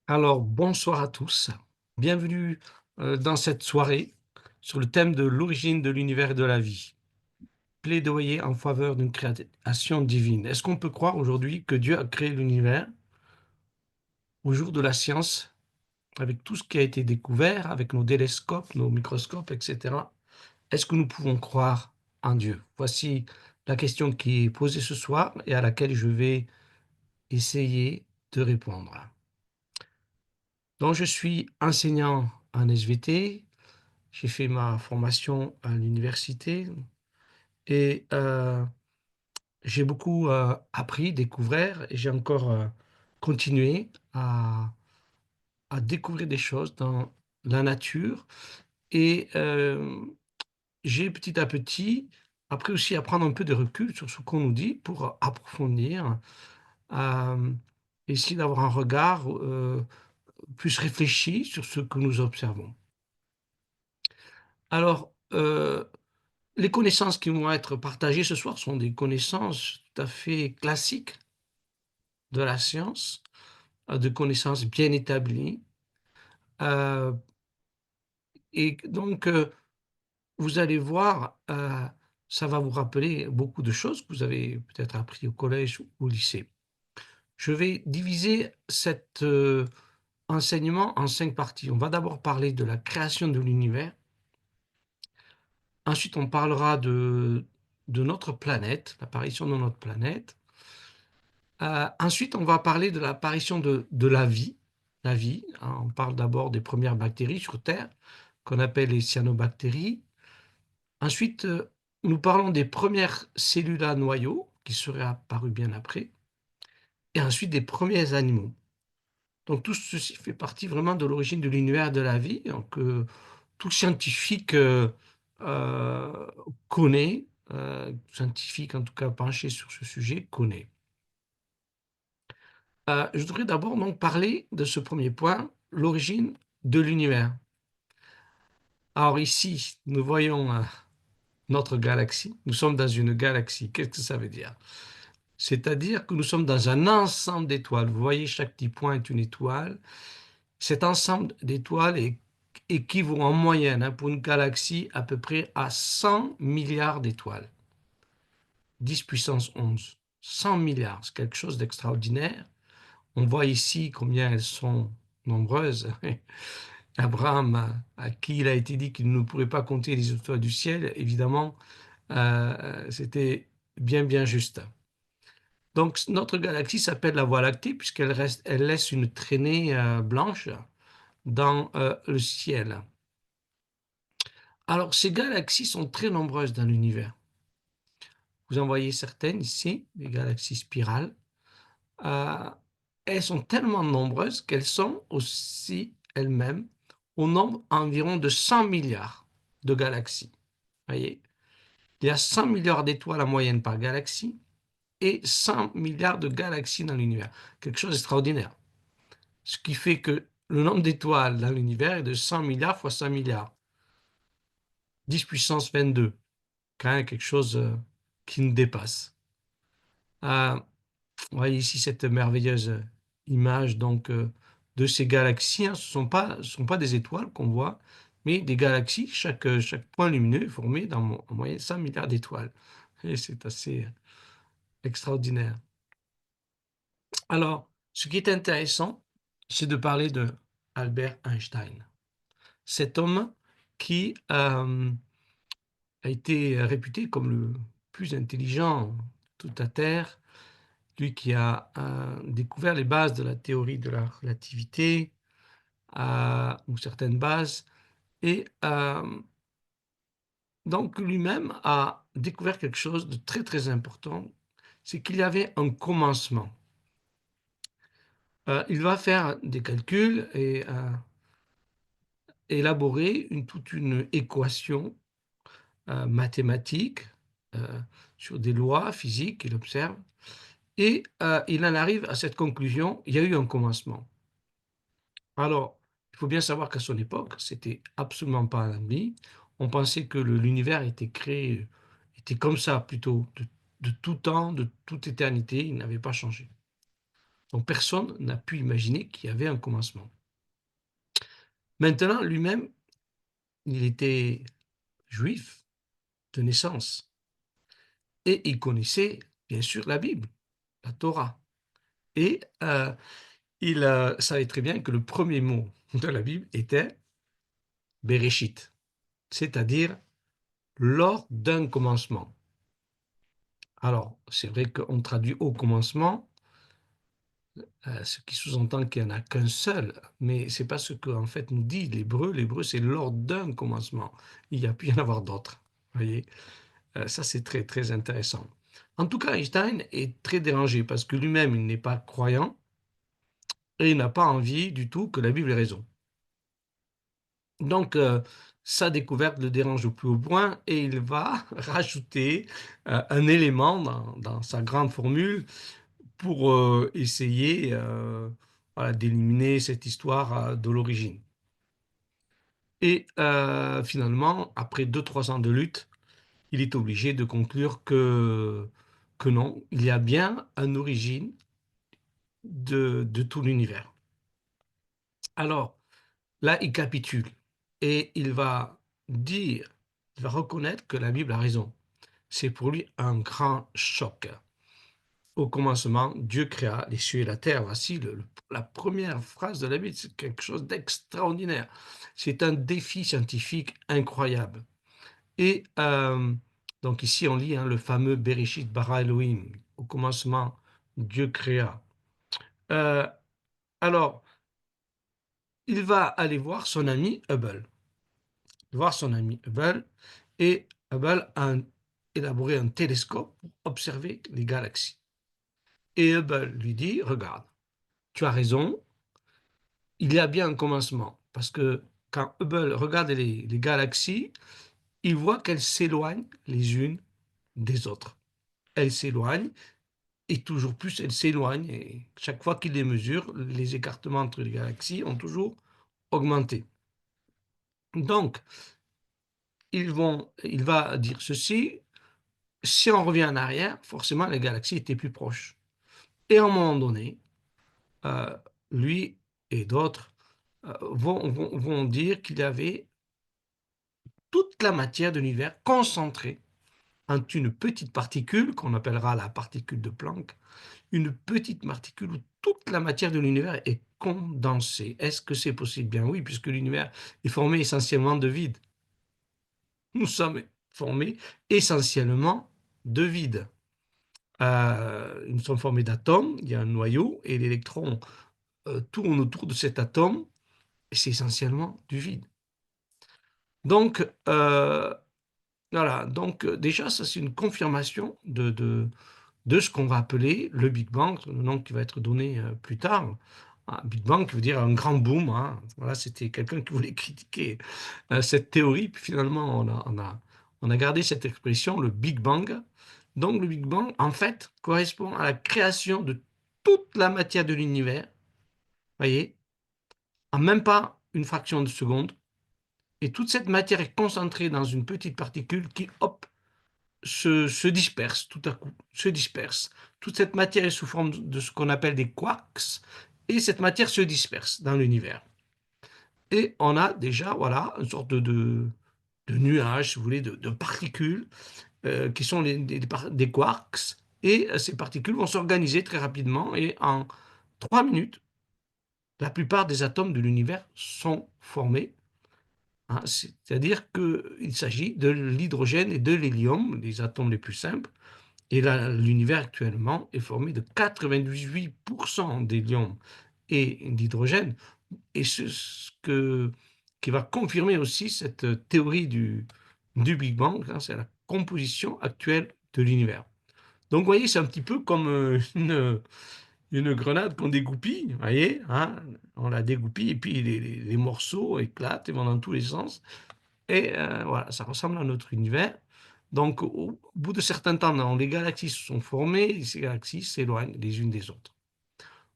Alors, bonsoir à tous. Bienvenue dans cette soirée sur le thème de l'origine de l'univers et de la vie. Plaidoyer en faveur d'une création divine. Est-ce qu'on peut croire aujourd'hui que Dieu a créé l'univers au jour de la science, avec tout ce qui a été découvert, avec nos télescopes, nos microscopes, etc. Est-ce que nous pouvons croire en Dieu? Voici la question qui est posée ce soir et à laquelle je vais essayer de répondre. Donc, je suis enseignant en SVT. J'ai fait ma formation à l'université et j'ai beaucoup, appris, découvert et j'ai encore, continué à découvrir des choses dans la nature et j'ai petit à petit appris aussi à prendre un peu de recul sur ce qu'on nous dit pour approfondir, hem, essayer d'avoir un regard, plus réfléchi sur ce que nous observons. Alors, les connaissances qui vont être partagées ce soir sont des connaissances tout à fait classiques de la science, de connaissances bien établies, heu et donc vous allez voir, ça va vous rappeler beaucoup de choses que vous avez peut-être appris au collège ou au lycée. Je vais diviser cet, enseignement en 5 parties. On va d'abord parler de la création de l'univers, ensuite on parlera de notre planète, l'apparition de notre planète. Ensuite, on va parler de l'apparition de la vie. La vie, hein, on parle d'abord des premières bactéries sur terre, qu'on appelle les cyanobactéries. Ensuite, nous parlons des premières cellules à noyaux, qui seraient apparues bien après, et ensuite des premiers animaux. Donc tout ceci fait partie vraiment de l'origine de l'univers de la vie, donc tout scientifique, heu, connaît, scientifique en tout cas penché sur ce sujet, connaît. Je voudrais d'abord donc parler de ce premier point, l'origine de l'univers. Alors ici, nous voyons, notre galaxie. Nous sommes dans une galaxie. Qu'est-ce que ça veut dire? C'est-à-dire que nous sommes dans un ensemble d'étoiles. Vous voyez, chaque petit point est une étoile. Cet ensemble d'étoiles équivaut en moyenne, hein, pour une galaxie, à peu près à 100 milliards d'étoiles. 10 puissance 11. 100 milliards, c'est quelque chose d'extraordinaire. On voit ici combien elles sont nombreuses. Abraham, à qui il a été dit qu'il ne pourrait pas compter les étoiles du ciel, évidemment, c'était bien, bien juste. Donc notre galaxie s'appelle la Voie lactée elle laisse une traînée, blanche dans, le ciel. Alors ces galaxies sont très nombreuses dans l'univers. Vous en voyez certaines ici, des galaxies spirales. Heu, Elles sont tellement nombreuses qu'elles sont aussi elles-mêmes au nombre environ de 100 milliards de galaxies. Voyez? Il y a 100 milliards d'étoiles en moyenne par galaxie et 100 milliards de galaxies dans l'univers. Quelque chose d'extraordinaire. Ce qui fait que le nombre d'étoiles dans l'univers est de 100 milliards fois 100 milliards. 10 puissance 22. Quand même quelque chose, qui nous dépasse. Vous voyez ici cette merveilleuse image donc, de ces galaxies, hein. Ce sont pas des étoiles qu'on voit, mais des galaxies. Chaque point lumineux est formé en moyenne 100 milliards d'étoiles et c'est assez extraordinaire. Alors, ce qui est intéressant, c'est de parler de Albert Einstein. Cet homme qui, a été réputé comme le plus intelligent de toute la terre, lui qui a, découvert les bases de la théorie de la relativité, ou certaines bases et donc lui-même a découvert quelque chose de très, très important, c'est qu'il y avait un commencement. Il va faire des calculs et élaborer toute une équation, mathématique, heu, sur des lois physiques qu'il observe et il en arrive à cette conclusion: il y a eu un commencement. Alors, il faut bien savoir qu'à son époque, c'était absolument pas admis. On pensait que l'univers était créé, était comme ça plutôt, de tout temps, de toute éternité, il n'avait pas changé. Donc personne n'a pu imaginer qu'il y avait un commencement. Maintenant, lui-même, il était juif de naissance et il connaissait bien sûr la Bible, la Torah. Et il savait très bien que le premier mot de la Bible était Bereshit, c'est-à-dire lors d'un commencement. Alors, c'est vrai qu'on traduit au commencement, ce qui sous-entend qu'il n'y en a qu'un seul, mais c'est pas ce que en fait nous dit l'hébreu. L'hébreu, c'est lors d'un commencement. Il y a pu y en avoir d'autres. Voyez, ça c'est très très intéressant. En tout cas, Einstein est très dérangé parce que lui-même, il n'est pas croyant et il n'a pas envie du tout que la Bible ait raison. Donc, sa découverte le dérange au plus haut point et il va rajouter un élément dans sa grande formule pour essayer voilà, d'éliminer cette histoire de l'origine. Et finalement, après 2-3 ans de lutte, il est obligé de conclure que non, il y a bien une origine de tout l'univers. Alors, là, il capitule et il va dire, il va reconnaître que la Bible a raison. C'est pour lui un grand choc. Au commencement, Dieu créa les cieux et la terre. Voici la première phrase de la Bible, c'est quelque chose d'extraordinaire. C'est un défi scientifique incroyable. Et donc ici, on lit le fameux Bereshit bara Elohim. Au commencement, Dieu créa. Euh, alors, il va aller voir son ami Hubble. Et Hubble a élaboré un télescope pour observer les galaxies. Et Hubble lui dit, regarde, tu as raison, il y a bien un commencement. Parce que quand Hubble regarde les galaxies, il voit qu'elles s'éloignent les unes des autres. Elles s'éloignent et toujours plus elles s'éloignent. Et chaque fois qu'il les mesure, les écartements entre les galaxies ont toujours augmenté. Donc, il va dire ceci, si on revient en arrière, forcément les galaxies étaient plus proches. Et à un moment donné, euh, lui et d'autres vont dire qu'il y avait toute la matière de l'univers concentrée en une petite particule qu'on appellera la particule de Planck, une petite particule où toute la matière de l'univers est condensée. Est-ce que c'est possible? Bien oui, puisque l'univers est formé essentiellement de vide. Nous sommes formés essentiellement de vide. Nous sommes formés d'atomes, il y a un noyau, et l'électron tourne autour de cet atome, et c'est essentiellement du vide. Donc, voilà, donc déjà, ça c'est une confirmation de ce qu'on va appeler le Big Bang, le nom qui va être donné plus tard. Big Bang qui veut dire un grand boom. Hein. Voilà, c'était quelqu'un qui voulait critiquer cette théorie, puis finalement on a gardé cette expression, le Big Bang. Donc le Big Bang, en fait, correspond à la création de toute la matière de l'univers, voyez, en même pas une fraction de seconde, et toute cette matière est concentrée dans une petite particule qui, hop, se disperse tout à coup, se disperse. Toute cette matière est sous forme de ce qu'on appelle des quarks, et cette matière se disperse dans l'univers. Et on a déjà, voilà, une sorte de nuage, si vous voulez, de particules qui sont des quarks, et ces particules vont s'organiser très rapidement, et en 3 minutes, la plupart des atomes de l'univers sont formés. Hein, c'est-à-dire qu'il s'agit de l'hydrogène et de l'hélium, les atomes les plus simples. Et là, l'univers actuellement est formé de 98% d'hélium et d'hydrogène. Et qui va confirmer aussi cette théorie du Big Bang, hein, c'est la composition actuelle de l'univers. Donc, vous voyez, c'est un petit peu comme une grenade qu'on dégoupille, vous voyez, hein, on la dégoupille et puis les morceaux éclatent et vont dans tous les sens. Et voilà, ça ressemble à notre univers. Donc, au bout de certains temps, quand les galaxies se sont formées, et ces galaxies s'éloignent les unes des autres.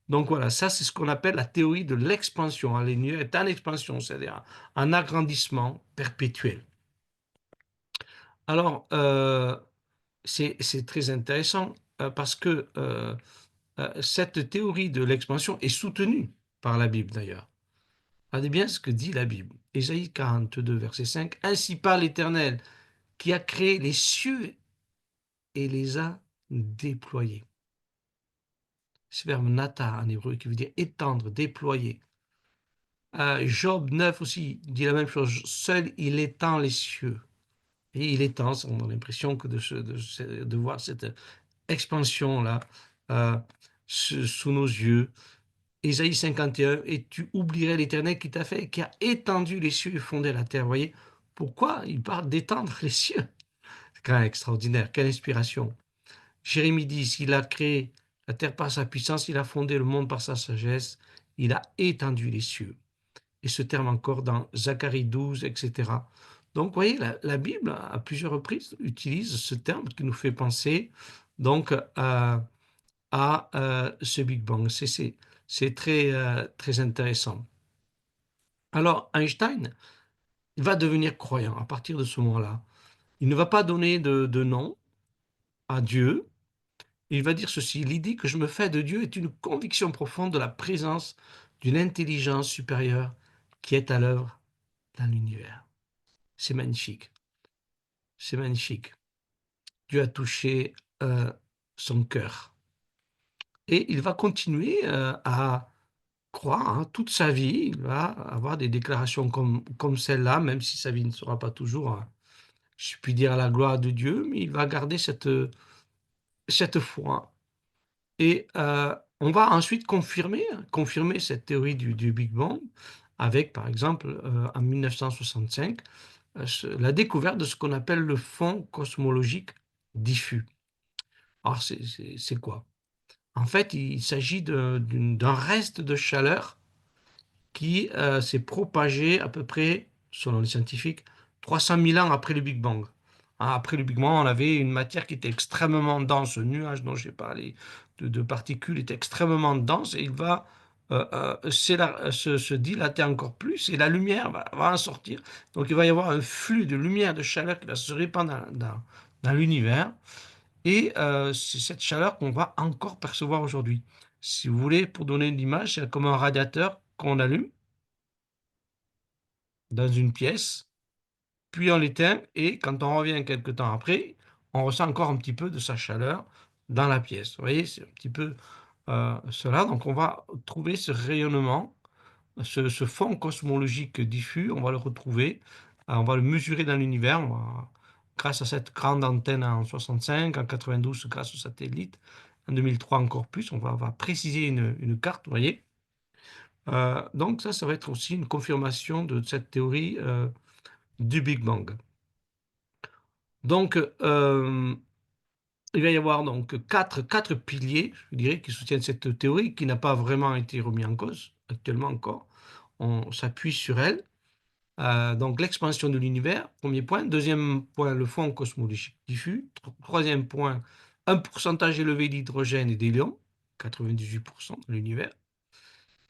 Donc voilà, ça c'est ce qu'on appelle la théorie de l'expansion. Hein. L'univers est en expansion, c'est-à-dire un agrandissement perpétuel. Alors, c'est très intéressant parce que cette théorie de l'expansion est soutenue par la Bible d'ailleurs. Regardez bien ce que dit la Bible. Ésaïe 42, verset 5. Ainsi parle l'Éternel, qui a créé les cieux et les a déployés. Ce verbe nata en hébreu qui veut dire étendre, déployer. Job 9 aussi dit la même chose. Seul il étend les cieux. Et il étend, on a l'impression que de voir cette expansion-là sous nos yeux. Ésaïe 51, et tu oublierais l'Éternel qui t'a fait, qui a étendu les cieux et fondé la terre. Vous voyez, pourquoi il parle d'étendre les cieux? C'est quand même extraordinaire, quelle inspiration. Jérémie dit, s'il a créé la terre par sa puissance, il a fondé le monde par sa sagesse, il a étendu les cieux. Et ce terme encore dans Zacharie 12, etc. Donc, vous voyez, la Bible, à plusieurs reprises, utilise ce terme qui nous fait penser donc à ce Big Bang. C'est très, très intéressant. Alors, Einstein va devenir croyant à partir de ce moment-là. Il ne va pas donner de nom à Dieu. Il va dire ceci, l'idée que je me fais de Dieu est une conviction profonde de la présence d'une intelligence supérieure qui est à l'œuvre dans l'univers. C'est magnifique. C'est magnifique. Dieu a touché son cœur. Et il va continuer à croire toute sa vie. Il va avoir des déclarations comme celle-là, même si sa vie ne sera pas toujours, je puis dire, à la gloire de Dieu, mais il va garder cette foi. Et on va ensuite confirmer cette théorie du Big Bang avec, par exemple, en 1965, la découverte de ce qu'on appelle le fond cosmologique diffus. Alors, c'est quoi? En fait, il s'agit d'un reste de chaleur qui s'est propagé à peu près, selon les scientifiques, 300 000 ans après le Big Bang. Après le Big Bang, on avait une matière qui était extrêmement dense. Ce nuage dont j'ai parlé de particules est extrêmement dense et il va se dilater encore plus et la lumière va en sortir. Donc il va y avoir un flux de lumière, de chaleur qui va se répandre dans l'univers. Et c'est cette chaleur qu'on va encore percevoir aujourd'hui. Si vous voulez, pour donner une image, c'est comme un radiateur qu'on allume dans une pièce, puis on l'éteint et quand on revient quelque temps après, on ressent encore un petit peu de sa chaleur dans la pièce. Vous voyez, c'est un petit peu cela. Donc on va trouver ce rayonnement, ce fond cosmologique diffus, on va le retrouver, on va le mesurer dans l'univers, grâce à cette grande antenne en 65, en 92 grâce au satellite, en 2003 encore plus, on va préciser une carte, vous voyez. Donc ça va être aussi une confirmation de cette théorie du Big Bang. Donc, il va y avoir donc quatre piliers, je dirais, qui soutiennent cette théorie, qui n'a pas vraiment été remis en cause actuellement encore. On s'appuie sur elle. Donc, l'expansion de l'univers, premier point. Deuxième point, le fond cosmologique diffus. Troisième point, un pourcentage élevé d'hydrogène et d'hélium, 98% de l'univers.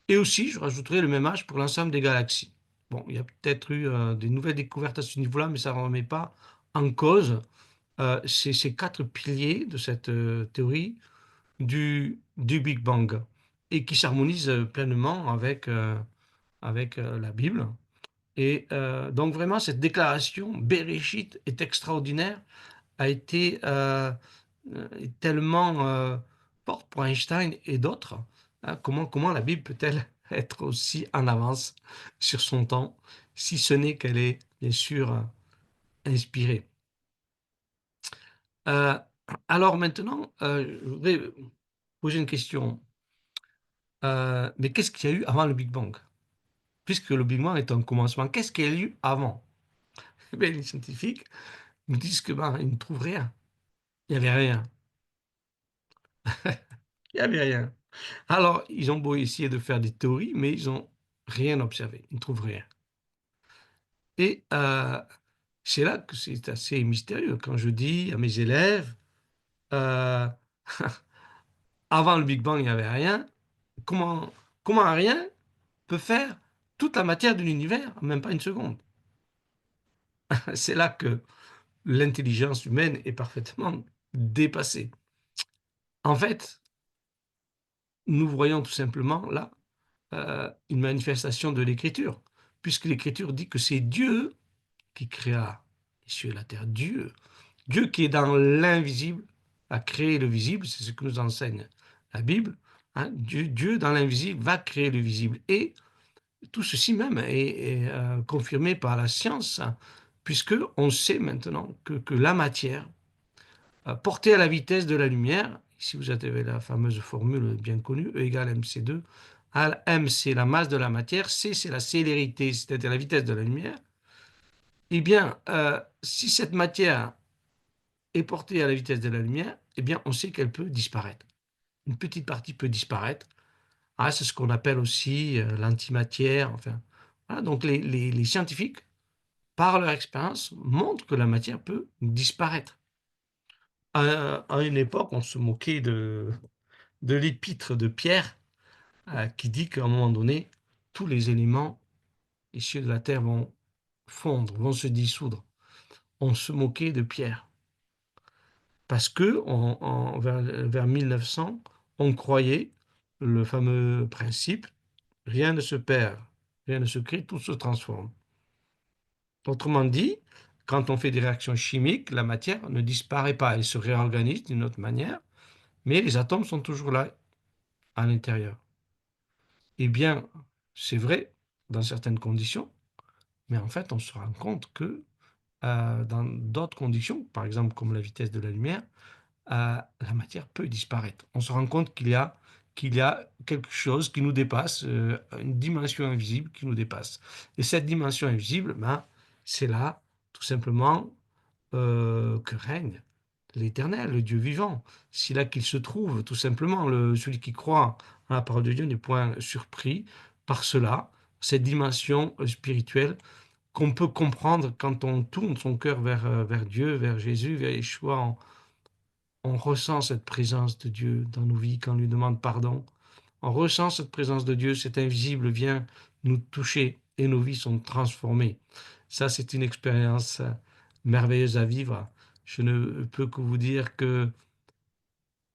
Et aussi, je rajouterai le même âge pour l'ensemble des galaxies. Bon, il y a peut-être eu des nouvelles découvertes à ce niveau-là, mais ça ne remet pas en cause ces quatre piliers de cette théorie du Big Bang et qui s'harmonisent pleinement avec la Bible. Et donc vraiment, cette déclaration Bereshit est extraordinaire, a été tellement forte pour Einstein et d'autres. Hein, comment la Bible peut-elle être aussi en avance sur son temps, si ce n'est qu'elle est bien sûr inspirée. Euh, alors maintenant, je voudrais poser une question. Mais qu'est-ce qu'il y a eu avant le Big Bang? Puisque le Big Bang est un commencement, qu'est-ce qu'il y a eu avant? Eh bien, les scientifiques nous disent que ben, ils ne trouvent rien. Il n'y avait rien. Il n'y avait rien. Alors, ils ont beau essayer de faire des théories, mais ils n'ont rien observé. Ils ne trouvent rien. Et c'est là que c'est assez mystérieux. Quand je dis à mes élèves, euh, avant le Big Bang, il n'y avait rien, comment rien peut faire toute la matière de l'univers en même pas une seconde? C'est là que l'intelligence humaine est parfaitement dépassée. En fait, nous voyons tout simplement là une manifestation de l'Écriture, puisque l'Écriture dit que c'est Dieu qui créa les cieux et la terre. Dieu qui est dans l'invisible a créé le visible, c'est ce que nous enseigne la Bible. Hein. Dieu dans l'invisible va créer le visible. Et tout ceci même est confirmé par la science, hein, puisque on sait maintenant que la matière, portée à la vitesse de la lumière, ici vous avez la fameuse formule bien connue, E égale mc2, m c'est la masse de la matière, c c'est la célérité, c'est-à-dire la vitesse de la lumière. Eh bien, si cette matière est portée à la vitesse de la lumière, eh bien, on sait qu'elle peut disparaître. Une petite partie peut disparaître. Ah, c'est ce qu'on appelle aussi l'antimatière. Enfin, voilà, donc les scientifiques, par leur expérience, montrent que la matière peut disparaître. À une époque, on se moquait de l'épître de Pierre, qui dit qu'à un moment donné, tous les éléments issus de la terre vont fondre, vont se dissoudre. On se moquait de Pierre. Parce que vers 1900, on croyait le fameux principe, rien ne se perd, rien ne se crée, tout se transforme. Autrement dit, quand on fait des réactions chimiques, la matière ne disparaît pas, elle se réorganise d'une autre manière, mais les atomes sont toujours là, à l'intérieur. Eh bien, c'est vrai dans certaines conditions, mais en fait, on se rend compte que dans d'autres conditions, par exemple comme la vitesse de la lumière, la matière peut disparaître. On se rend compte qu'il y a quelque chose qui nous dépasse, une dimension invisible qui nous dépasse. Et cette dimension invisible, ben, c'est là, tout simplement, que règne l'Éternel, le Dieu vivant. C'est là qu'il se trouve, tout simplement. Celui qui croit en la parole de Dieu n'est point surpris par cela, cette dimension spirituelle qu'on peut comprendre quand on tourne son cœur vers Dieu, vers Jésus, vers Yeshua. On ressent cette présence de Dieu dans nos vies quand on lui demande pardon. On ressent cette présence de Dieu, cet invisible vient nous toucher et nos vies sont transformées. Ça, c'est une expérience merveilleuse à vivre. Je ne peux que vous dire que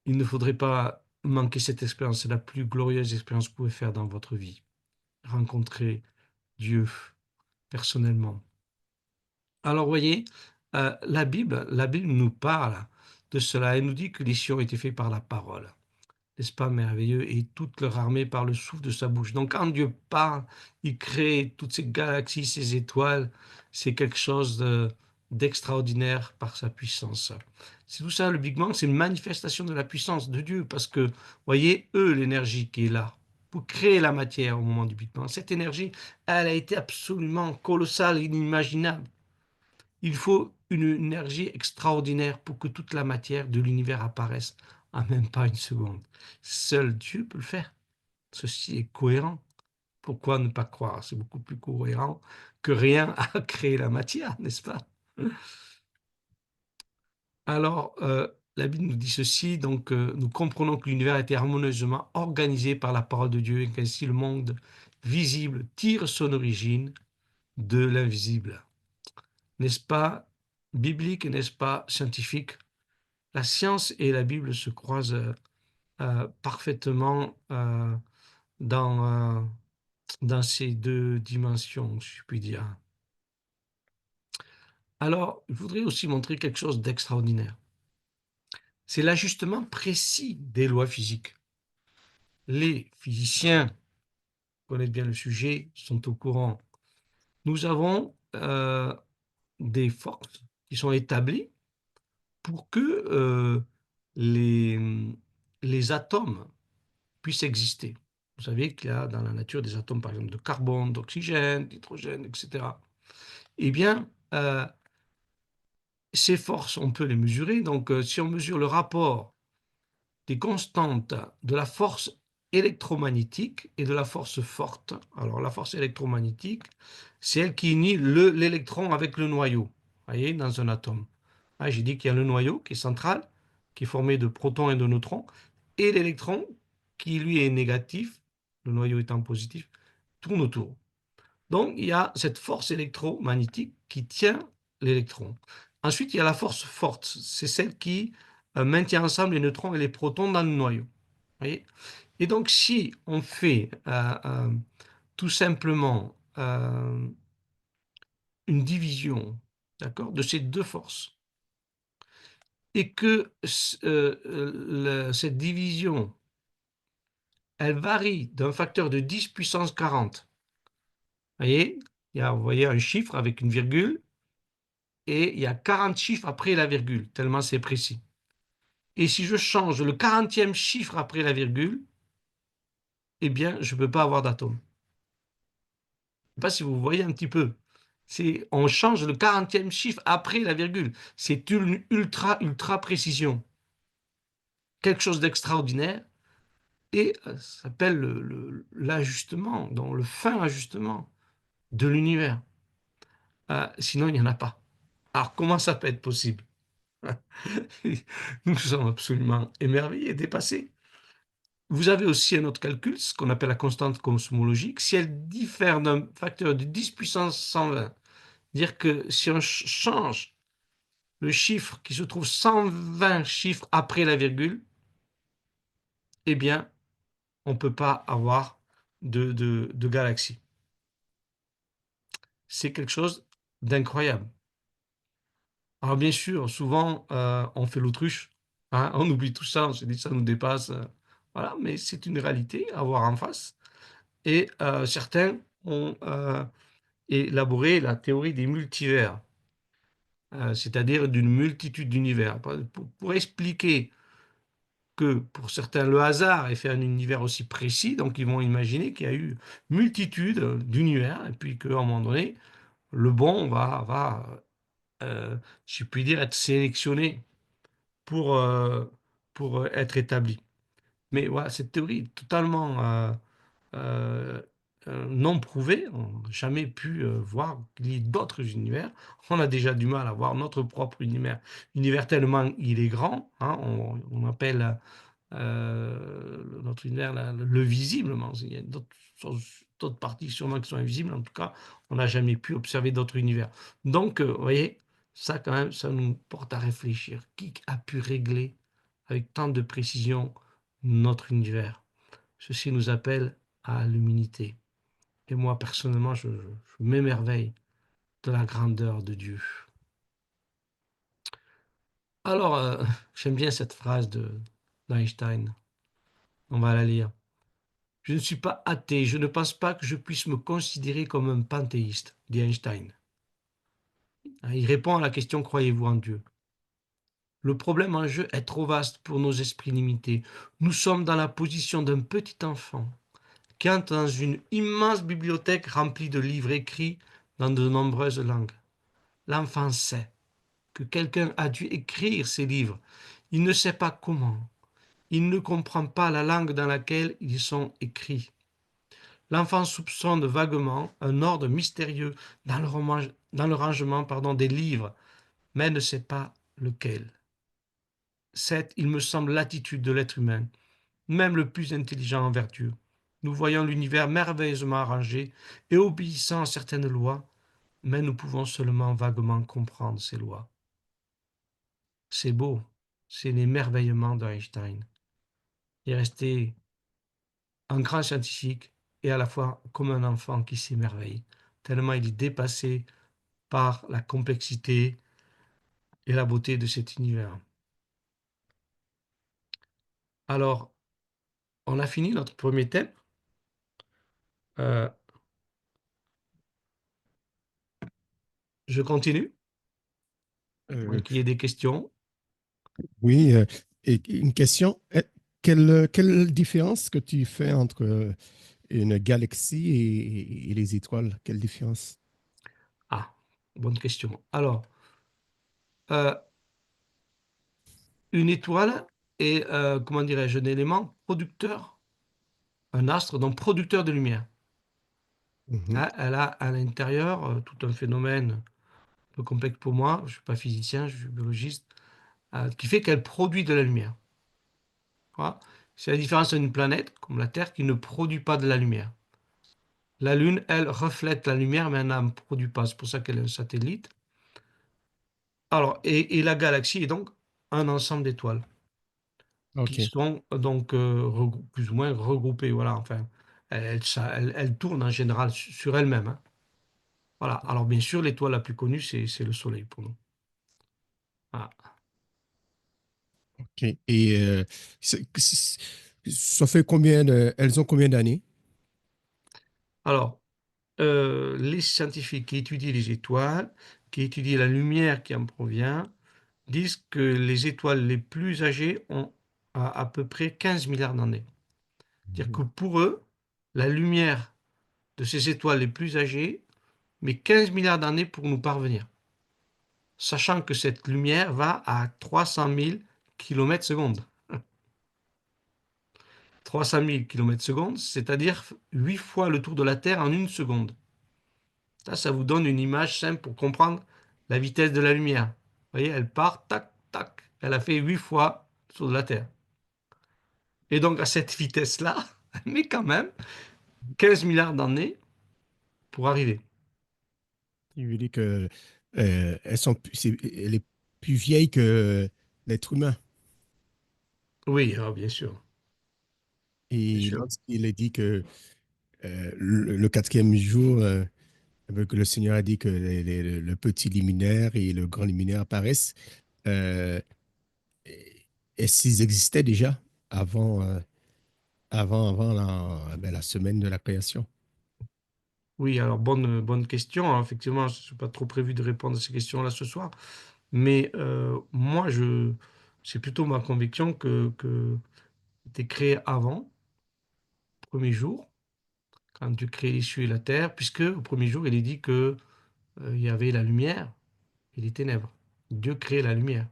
il ne faudrait pas manquer cette expérience. C'est la plus glorieuse expérience que vous pouvez faire dans votre vie. Rencontrer Dieu personnellement. Alors, voyez, la Bible nous parle de cela. Elle nous dit que les cieux ont été faits par la parole. N'est-ce pas merveilleux? Et toute leur armée par le souffle de sa bouche. Donc, quand Dieu parle, il crée toutes ces galaxies, ces étoiles. C'est quelque chose d'extraordinaire par sa puissance. C'est tout ça, le Big Bang, c'est une manifestation de la puissance de Dieu. Parce que, voyez, l'énergie qui est là, pour créer la matière au moment du Big Bang, cette énergie, elle a été absolument colossale, inimaginable. Il faut une énergie extraordinaire pour que toute la matière de l'univers apparaisse en même pas une seconde. Seul Dieu peut le faire. Ceci est cohérent. Pourquoi ne pas croire? C'est beaucoup plus cohérent que rien à créer la matière, n'est-ce pas? Alors, la Bible nous dit ceci, donc nous comprenons que l'univers a été harmonieusement organisé par la parole de Dieu et qu'ainsi le monde visible tire son origine de l'invisible. N'est-ce pas biblique, n'est-ce pas scientifique? La science et la Bible se croisent parfaitement dans, dans ces deux dimensions, si je puis dire. Alors, je voudrais aussi montrer quelque chose d'extraordinaire. C'est l'ajustement précis des lois physiques. Les physiciens connaissent bien le sujet, sont au courant. Nous avons des forces qui sont établies pour que les, les atomes puissent exister. Vous savez qu'il y a dans la nature des atomes, par exemple, de carbone, d'oxygène, d'hydrogène, etc. Eh bien, ces forces, on peut les mesurer. Donc, si on mesure le rapport des constantes de la force électromagnétique et de la force forte, alors la force électromagnétique, c'est elle qui unit l'électron avec le noyau, voyez, dans un atome. Ah, j'ai dit qu'il y a le noyau qui est central, qui est formé de protons et de neutrons, et l'électron qui, lui, est négatif, le noyau étant positif, tourne autour. Donc, il y a cette force électromagnétique qui tient l'électron. Ensuite, il y a la force forte. C'est celle qui maintient ensemble les neutrons et les protons dans le noyau. Voyez. Et donc, si on fait tout simplement une division, d'accord, de ces deux forces, et que cette division, elle varie d'un facteur de 10 puissance 40. Vous voyez, vous voyez un chiffre avec une virgule, et il y a 40 chiffres après la virgule, tellement c'est précis. Et si je change le 40e chiffre après la virgule, eh bien, je ne peux pas avoir d'atome. Je ne sais pas si vous voyez un petit peu. On change le 40e chiffre après la virgule. C'est une ultra, ultra précision. Quelque chose d'extraordinaire. Et ça s'appelle l'ajustement, donc le fin ajustement de l'univers. Sinon, il n'y en a pas. Alors, comment ça peut être possible? Nous sommes absolument émerveillés, dépassés. Vous avez aussi un autre calcul, ce qu'on appelle la constante cosmologique. Si elle diffère d'un facteur de 10 puissance 120, dire que si on change le chiffre qui se trouve 120 chiffres après la virgule, eh bien, on ne peut pas avoir de galaxie. C'est quelque chose d'incroyable. Alors bien sûr, souvent, on fait l'autruche, hein, on oublie tout ça, on se dit ça nous dépasse, voilà, mais c'est une réalité à voir en face. Et certains ont élaboré la théorie des multivers, c'est-à-dire d'une multitude d'univers, pour expliquer que pour certains, le hasard ait fait un univers aussi précis, donc ils vont imaginer qu'il y a eu multitude d'univers, et puis qu'à un moment donné, le bon si je puis dire, être sélectionné pour, euh, pour être établi. Mais voilà, cette théorie est totalement euh, non prouvée. On n'a jamais pu voir qu'il y ait d'autres univers. On a déjà du mal à voir notre propre univers. Univers tellement il est grand, hein, on appelle notre univers le visible. Il y a d'autres parties sûrement qui sont invisibles. En tout cas, on n'a jamais pu observer d'autres univers. Donc, vous voyez, ça quand même, ça nous porte à réfléchir. Qui a pu régler avec tant de précision notre univers? Ceci nous appelle à l'humilité. Et moi, personnellement, je m'émerveille de la grandeur de Dieu. Alors, j'aime bien cette phrase d'Einstein. On va la lire. Je ne suis pas athée, je ne pense pas que je puisse me considérer comme un panthéiste, dit Einstein. Il répond à la question: croyez-vous en Dieu? Le problème en jeu est trop vaste pour nos esprits limités. Nous sommes dans la position d'un petit enfant qui entre dans une immense bibliothèque remplie de livres écrits dans de nombreuses langues. L'enfant sait que quelqu'un a dû écrire ces livres. Il ne sait pas comment. Il ne comprend pas la langue dans laquelle ils sont écrits. L'enfant soupçonne vaguement un ordre mystérieux dans le rangement des livres, mais ne sait pas lequel. C'est, il me semble, l'attitude de l'être humain, même le plus intelligent envers Dieu. Nous voyons l'univers merveilleusement arrangé et obéissant à certaines lois, mais nous pouvons seulement vaguement comprendre ces lois. C'est beau, c'est l'émerveillement d'Einstein. Il est resté un grand scientifique et à la fois comme un enfant qui s'émerveille, tellement il est dépassé par la complexité et la beauté de cet univers. Alors, on a fini notre premier thème. Euh, je continue, Euh, moins qu'il y ait des questions. oui, et une question. Quelle différence que tu fais entre une galaxie et les étoiles? Quelle différence? Ah, bonne question. Alors, euh, une étoile est, comment dirais-je, un élément producteur, un astre, donc producteur de lumière. Mhm. Hein, elle a à l'intérieur tout un phénomène un peu complexe pour moi, je ne suis pas physicien, je suis biologiste, qui fait qu'elle produit de la lumière. Voilà. C'est la différence d'une planète, comme la Terre, qui ne produit pas de la lumière. La Lune, elle, reflète la lumière, mais elle n'en produit pas. C'est pour ça qu'elle est un satellite. Alors, et la galaxie est donc un ensemble d'étoiles. Ok, qui sont donc plus ou moins regroupées. Voilà, enfin, elles tournent en général sur elles-mêmes, hein. Voilà. Alors bien sûr, l'étoile la plus connue, c'est le Soleil pour nous. Voilà. ok. Et ça fait combien elles ont combien d'années? Alors, les scientifiques qui étudient les étoiles, qui étudient la lumière qui en provient, disent que les étoiles les plus âgées ont à peu près 15 milliards d'années. C'est-à-dire que Mhm. pour eux, la lumière de ces étoiles les plus âgées met 15 milliards d'années pour nous parvenir, sachant que cette lumière va à 300 000 km secondes. 300 000 km secondes, c'est-à-dire 8 fois le tour de la Terre en une seconde. Ça vous donne une image simple pour comprendre la vitesse de la lumière. Vous voyez, elle part, tac, tac. Elle a fait 8 fois le tour de la Terre. Et donc, à cette vitesse-là, elle met quand même 15 milliards d'années pour arriver. Il veut dire que elle est plus vieille que l'être humain. Oui, ah, bien sûr, bien Et sûr. lorsqu'il a dit que le quatrième jour, que le Seigneur a dit que le petit luminaire et le grand luminaire apparaissent, euh, est-ce qu'ils existaient déjà avant, avant la semaine de la création? Oui, alors bonne question, hein. Effectivement, je n'ai pas trop prévu de répondre à ces questions-là ce soir. Mais moi, c'est plutôt ma conviction que c'était créé avant, premier jour, quand Dieu crée les cieux et la terre, puisque au premier jour, il est dit que il y avait la lumière et les ténèbres. Dieu crée la lumière.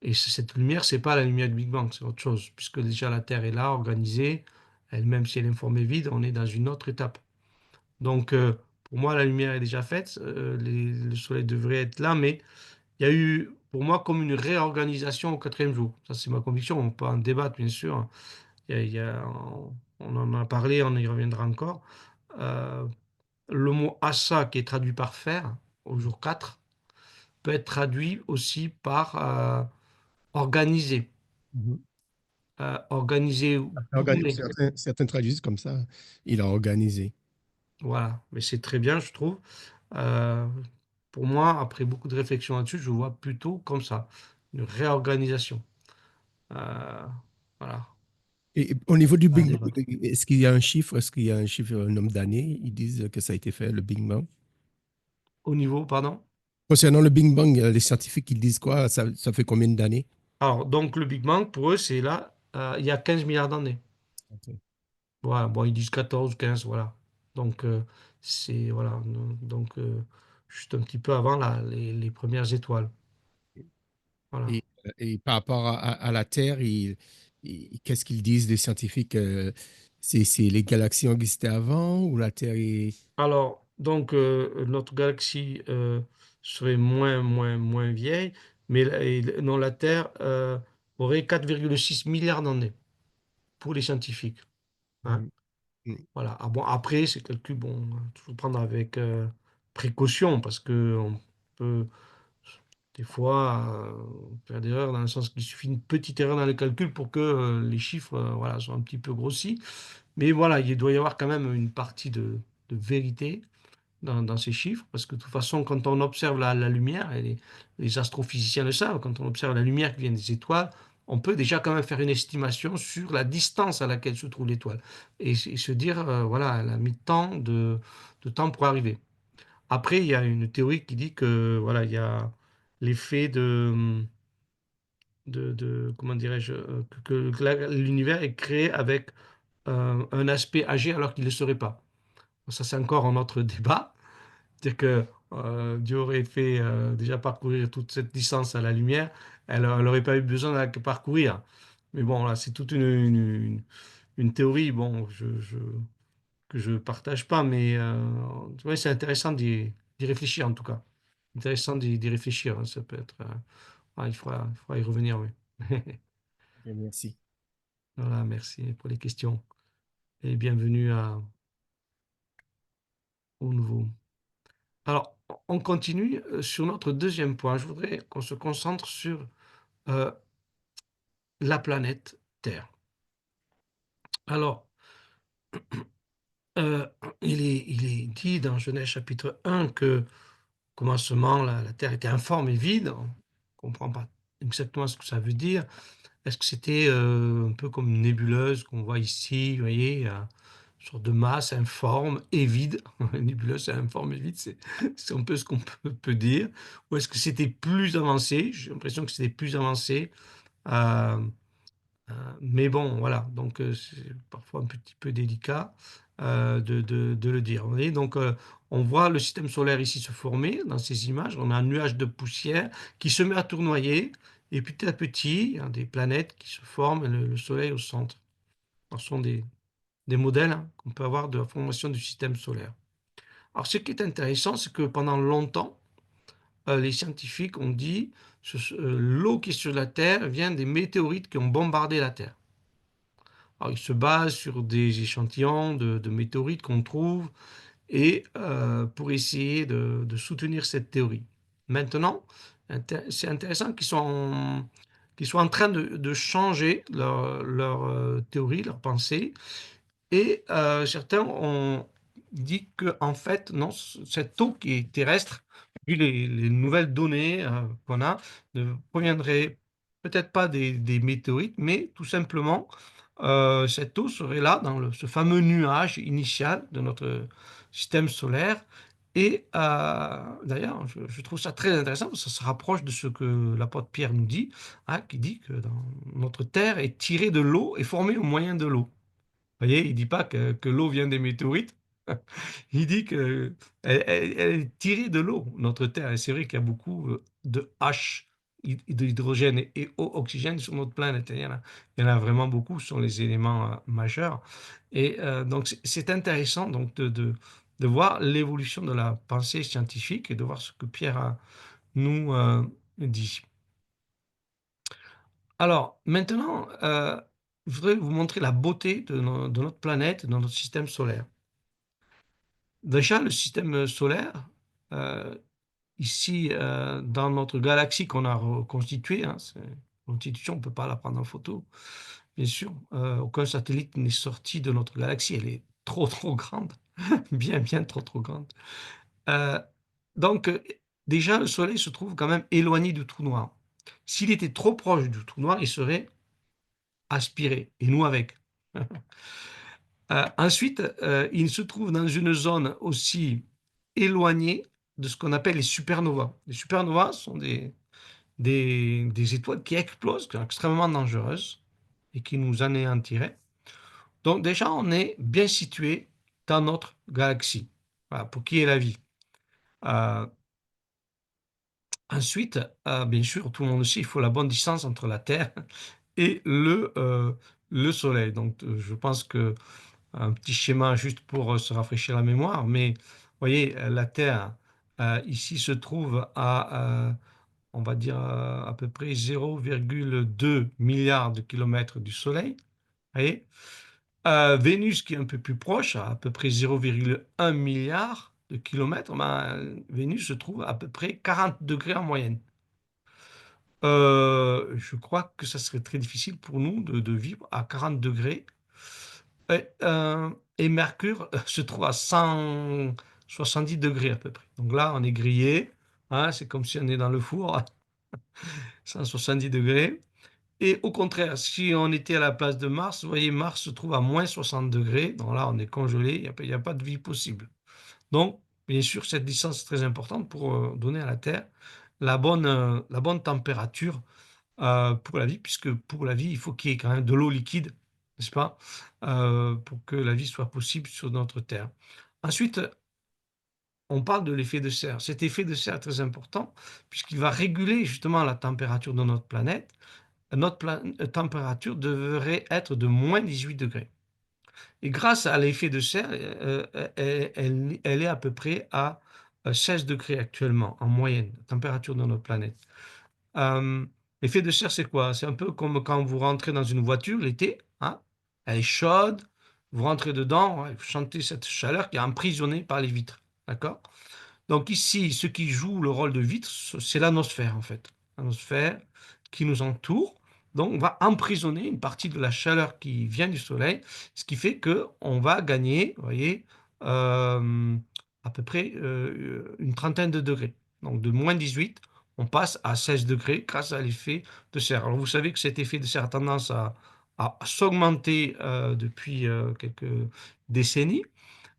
Et cette lumière, c'est pas la lumière du Big Bang, c'est autre chose, puisque déjà la Terre est là, organisée, elle-même si elle est informée vide, on est dans une autre étape. Donc, pour moi, la lumière est déjà faite, le Soleil devrait être là, mais il y a eu, pour moi, comme une réorganisation au quatrième jour. Ça, c'est ma conviction, on peut en débattre, bien sûr. On en a parlé, on y reviendra encore. Euh, le mot assa, qui est traduit par faire, au jour 4 peut être traduit aussi par organiser. Mhm. Organiser où vous voulez. Certains traduisent comme ça. Il a organisé. Voilà, mais c'est très bien, je trouve. Euh, pour moi, après beaucoup de réflexion là-dessus, je vois plutôt comme ça, une réorganisation. Euh, voilà, Et au niveau du à Big Bang, débattre. est-ce qu'il y a un chiffre? Est-ce qu'il y a un chiffre, un nombre d'années? Ils disent que ça a été fait, le Big Bang. Au niveau, pardon. Concernant le Big Bang, les scientifiques, ils disent quoi? Ça fait combien d'années? Alors, donc le Big Bang, pour eux, c'est là, il y a 15 milliards d'années. Ok. Voilà, bon, ils disent 14, 15, voilà. Donc, c'est, voilà, donc, juste un petit peu avant les premières étoiles. Voilà. Et par rapport à la Terre, qu'est-ce qu'ils disent, les scientifiques? C'est les galaxies ont existé avant ou la Terre est... Alors, donc, notre galaxie serait moins vieille, mais non, la Terre aurait 4,6 milliards d'années pour les scientifiques, hein. Mhm. Mhm. Voilà. Ah bon, après, ces calculs, bon, toujours prendre avec précaution, parce que on peut des fois faire des erreurs dans le sens qu'il suffit une petite erreur dans le calcul pour que les chiffres voilà, soient un petit peu grossis. Mais voilà, il doit y avoir quand même une partie de vérité dans ces chiffres, parce que de toute façon, quand on observe la lumière, et les astrophysiciens le savent, quand on observe la lumière qui vient des étoiles, on peut déjà quand même faire une estimation sur la distance à laquelle se trouve l'étoile, et se dire, voilà, elle a mis tant de temps pour arriver. Après, il y a une théorie qui dit que, voilà, il y a l'effet comment dirais-je, que l'univers est créé avec un aspect âgé alors qu'il ne le serait pas. Ça, c'est encore un autre débat. C'est-à-dire que Dieu aurait fait déjà parcourir toute cette distance à la lumière, elle n'aurait pas eu besoin de la parcourir. Mais bon, là, c'est toute une théorie bon, que je ne partage pas, mais ouais, c'est intéressant d'y réfléchir en tout cas. Intéressant d'y réfléchir, hein, ça peut être. Ah, il faudra y revenir, oui. Ok, merci. Voilà, merci pour les questions et bienvenue au nouveau. Alors, on continue sur notre deuxième point. Je voudrais qu'on se concentre sur euh, la planète Terre. Alors, euh, il est dit dans Genèse chapitre 1 que au commencement, la Terre était informe et vide. On ne comprend pas exactement ce que ça veut dire. Est-ce que c'était un peu comme une nébuleuse qu'on voit ici, vous voyez, une sorte de masse informe et vide. Une nébuleuse, c'est informe et vide, c'est un peu ce qu'on peut dire. Ou est-ce que c'était plus avancé? J'ai l'impression que c'était plus avancé. Euh, mais bon, voilà, donc c'est parfois un petit peu délicat de le dire. Vous voyez, donc on voit le système solaire ici se former dans ces images. On a un nuage de poussière qui se met à tournoyer et petit à petit, il y a des planètes qui se forment et le Soleil au centre. Ce sont des modèles hein, qu'on peut avoir de la formation du système solaire. Alors ce qui est intéressant, c'est que pendant longtemps, les scientifiques ont dit que l'eau qui est sur la Terre vient des météorites qui ont bombardé la Terre. Alors, ils se basent sur des échantillons de météorites qu'on trouve et pour essayer de soutenir cette théorie. Maintenant, c'est intéressant qu'ils soient en train de changer leur théorie, leur pensée, et certains ont dit que en fait, non, cette eau qui est terrestre, vu les nouvelles données qu'on a, ne proviendrait peut-être pas des météorites, mais tout simplement, cette eau serait là dans ce fameux nuage initial de notre système solaire. Et d'ailleurs, je trouve ça très intéressant parce que ça se rapproche de ce que l'apôtre Pierre nous dit, hein, qui dit que notre Terre est tirée de l'eau et formée au moyen de l'eau. Vous voyez, il ne dit pas que l'eau vient des météorites, il dit qu'elle elle est tirée de l'eau, notre Terre. Et c'est vrai qu'il y a beaucoup de H, d'hydrogène et oxygène sur notre planète. Il y en a vraiment beaucoup, ce sont les éléments majeurs. Et donc, c'est intéressant donc, de voir l'évolution de la pensée scientifique et de voir ce que Pierre nous dit. Alors, maintenant, je voudrais vous montrer la beauté de notre planète, de notre système solaire. Déjà, le système solaire, euh, ici, dans notre galaxie qu'on a reconstituée, hein, constitution, on ne peut pas la prendre en photo, bien sûr. Aucun satellite n'est sorti de notre galaxie, elle est trop, trop grande, bien, bien trop, trop grande. Euh, donc, déjà, le Soleil se trouve quand même éloigné du trou noir. S'il était trop proche du trou noir, il serait aspiré, et nous avec. Ensuite, il se trouve dans une zone aussi éloignée de ce qu'on appelle les supernovas. Les supernovas sont des étoiles qui explosent, qui sont extrêmement dangereuses et qui nous anéantiraient. Donc déjà, on est bien situé dans notre galaxie, voilà, pour qu'il y ait la vie. Euh, Ensuite, bien sûr, tout le monde le sait, il faut la bonne distance entre la Terre et le Soleil. Donc, je pense que un petit schéma juste pour se rafraîchir la mémoire, mais vous voyez, la Terre ici se trouve on va dire, à peu près 0,2 milliards de kilomètres du Soleil. Vous voyez. Vénus, qui est un peu plus proche, à peu près 0,1 milliard de kilomètres, ben, Vénus se trouve à peu près 40 degrés en moyenne. Je crois que ça serait très difficile pour nous de vivre à 40 degrés. Et Mercure se trouve à 170 degrés à peu près. Donc là, on est grillé. Hein, c'est comme si on est dans le four, 170 degrés. Et au contraire, si on était à la place de Mars, vous voyez, Mars se trouve à moins 60 degrés. Donc là, on est congelé, il n'y a pas de vie possible. Donc, bien sûr, cette distance est très importante pour donner à la Terre la bonne température pour la vie, puisque pour la vie, il faut qu'il y ait quand même de l'eau liquide, n'est-ce pas, pour que la vie soit possible sur notre Terre. Ensuite, on parle de l'effet de serre. Cet effet de serre est très important, puisqu'il va réguler justement la température de notre planète. Notre température devrait être de moins 18 degrés. Et grâce à l'effet de serre, elle est à peu près à 16 degrés actuellement, en moyenne, la température de notre planète. Euh, L'effet de serre, c'est quoi? C'est un peu comme quand vous rentrez dans une voiture l'été, hein, elle est chaude, vous rentrez dedans, ouais, vous sentez cette chaleur qui est emprisonnée par les vitres. D'accord? Donc ici, ce qui joue le rôle de vitre, c'est l'anosphère en fait. L'anosphère qui nous entoure. Donc, on va emprisonner une partie de la chaleur qui vient du soleil, ce qui fait qu'on va gagner, vous voyez, à peu près une trentaine de degrés. Donc, de -18, on passe à 16 degrés grâce à l'effet de serre. Alors, vous savez que cet effet de serre a tendance à s'augmenter depuis quelques décennies,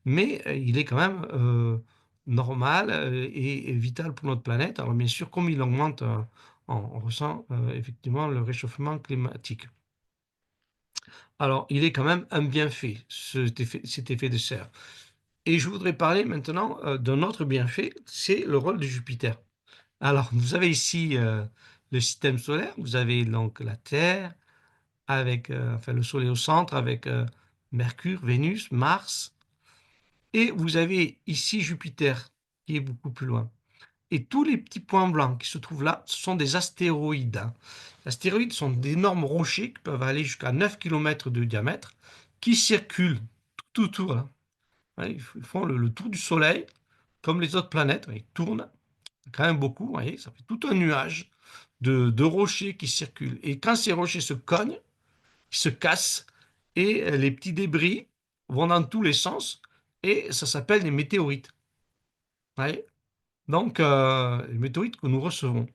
mais il est quand même normal et vital pour notre planète. Alors bien sûr, comme il augmente, on ressent effectivement le réchauffement climatique. Alors, il est quand même un bienfait, cet effet de serre. Et je voudrais parler maintenant d'un autre bienfait, c'est le rôle de Jupiter. Alors, vous avez ici le système solaire, vous avez donc la Terre, avec enfin, le Soleil au centre, avec Mercure, Vénus, Mars, et vous avez ici Jupiter, qui est beaucoup plus loin. Et tous les petits points blancs qui se trouvent là, ce sont des astéroïdes, hein. Les astéroïdes sont d'énormes rochers qui peuvent aller jusqu'à 9 km de diamètre, qui circulent tout autour, là. Ouais, ils font le tour du Soleil, comme les autres planètes. Ouais, ils tournent quand même beaucoup, vous voyez, ça fait tout un nuage de rochers qui circulent. Et quand ces rochers se cognent, ils se cassent, et les petits débris vont dans tous les sens, et ça s'appelle des météorites. Vous voyez. Donc, les météorites que nous recevons.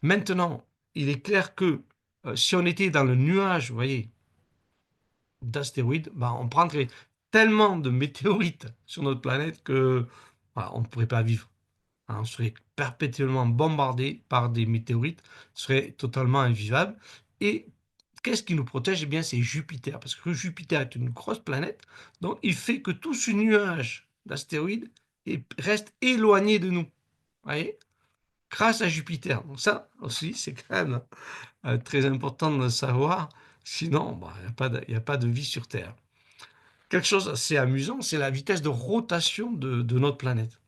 Maintenant, il est clair que si on était dans le nuage, vous voyez, d'astéroïdes, ben, on prendrait tellement de météorites sur notre planète que voilà, on ne pourrait pas vivre, hein. On serait perpétuellement bombardé par des météorites, ce serait totalement invivable. Et qu'est-ce qui nous protège? Eh bien, c'est Jupiter, parce que Jupiter est une grosse planète, donc il fait que tout ce nuage d'astéroïdes reste éloigné de nous. Vous voyez? Grâce à Jupiter. Donc ça aussi, c'est quand même très important de le savoir. Sinon, bah, il y a pas de vie sur Terre. Quelque chose d'assez amusant, c'est la vitesse de rotation de notre planète.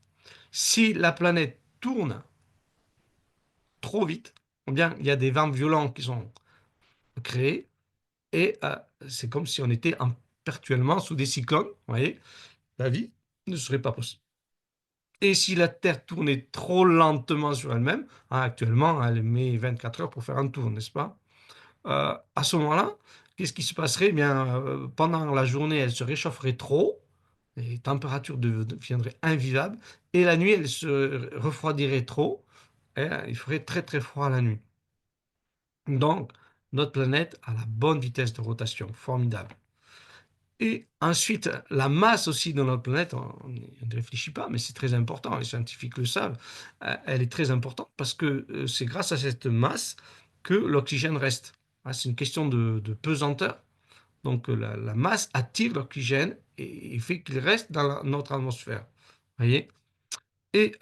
Si la planète tourne trop vite, eh bien, il y a des vents violents qui sont créés et c'est comme si on était perpétuellement sous des cyclones. Vous voyez, la vie ne serait pas possible. Et si la Terre tournait trop lentement sur elle-même, hein, actuellement, elle met 24 heures pour faire un tour, n'est-ce pas? À ce moment-là, qu'est-ce qui se passerait? Eh bien, pendant la journée, elle se réchaufferait trop, les températures deviendraient invivables, et la nuit, elle se refroidirait trop, et il ferait très très froid la nuit. Donc, notre planète a la bonne vitesse de rotation, formidable. Et ensuite, la masse aussi de notre planète, on ne réfléchit pas, mais c'est très important, les scientifiques le savent, elle est très importante parce que c'est grâce à cette masse que l'oxygène reste. Ah, c'est une question de pesanteur. Donc la masse attire l'oxygène et fait qu'il reste dans notre atmosphère. Voyez. Et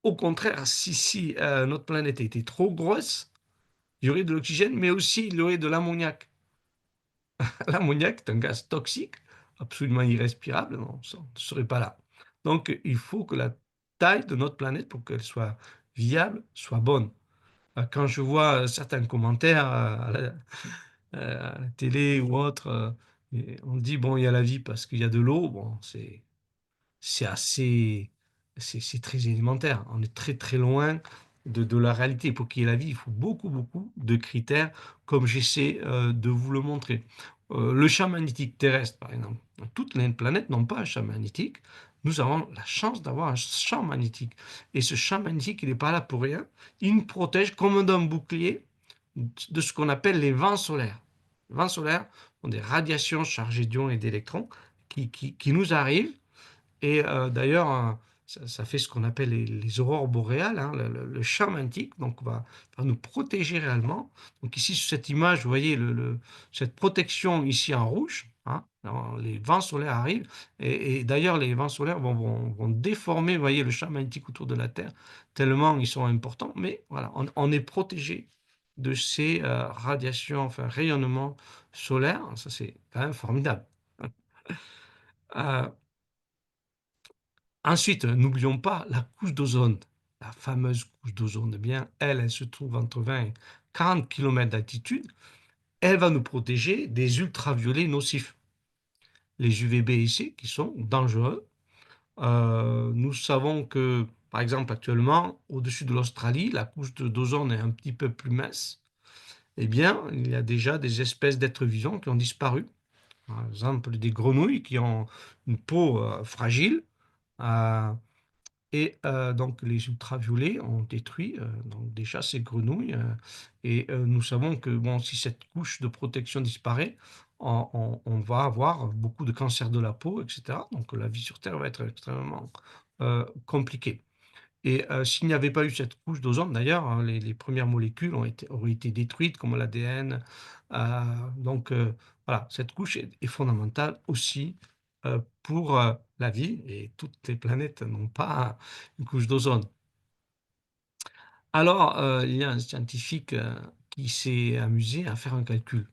au contraire, si notre planète était trop grosse, il y aurait de l'oxygène, mais aussi il y aurait de l'ammoniac. L'ammoniac est un gaz toxique, absolument irrespirable, on ne serait pas là. Donc il faut que la taille de notre planète, pour qu'elle soit viable, soit bonne. Quand je vois certains commentaires à la télé ou autre, et on dit, bon, il y a la vie parce qu'il y a de l'eau, bon, c'est assez, c'est très élémentaire. On est très très loin de la réalité. Pour qu'il y ait la vie, il faut beaucoup beaucoup de critères, comme j'essaie de vous le montrer. Le champ magnétique terrestre, par exemple, toutes les planètes n'ont pas un champ magnétique. Nous avons la chance d'avoir un champ magnétique. Et ce champ magnétique, il n'est pas là pour rien. Il nous protège comme d'un bouclier de ce qu'on appelle les vents solaires. Les vents solaires ont des radiations chargées d'ions et d'électrons qui nous arrivent, et d'ailleurs, ça fait ce qu'on appelle les aurores boréales, hein, le champ magnétique, donc va nous protéger réellement. Donc ici, sur cette image, vous voyez cette protection ici en rouge, hein, les vents solaires arrivent, et d'ailleurs, les vents solaires vont déformer, vous voyez, le champ magnétique autour de la Terre, tellement ils sont importants, mais voilà, on est protégé de ces radiations, enfin rayonnements solaires, ça c'est quand même formidable. Euh, Ensuite, n'oublions pas la couche d'ozone, la fameuse couche d'ozone. Eh bien, elle se trouve entre 20 et 40 km d'altitude. Elle va nous protéger des ultraviolets nocifs, les UVB et C, qui sont dangereux. Nous savons que, par exemple, actuellement, au-dessus de l'Australie, la couche d'ozone est un petit peu plus mince. eh bien, il y a déjà des espèces d'êtres vivants qui ont disparu. Par exemple, des grenouilles qui ont une peau fragile. euh, donc les ultraviolets ont détruit donc déjà ces grenouilles. Nous savons que bon, si cette couche de protection disparaît, on va avoir beaucoup de cancers de la peau, etc. Donc la vie sur Terre va être extrêmement compliquée. S'il n'y avait pas eu cette couche d'ozone, d'ailleurs, hein, les premières molécules auraient été détruites, comme l'ADN. Donc, voilà, cette couche est fondamentale aussi pour la vie, et toutes les planètes n'ont pas une couche d'ozone. Alors, il y a un scientifique qui s'est amusé à faire un calcul,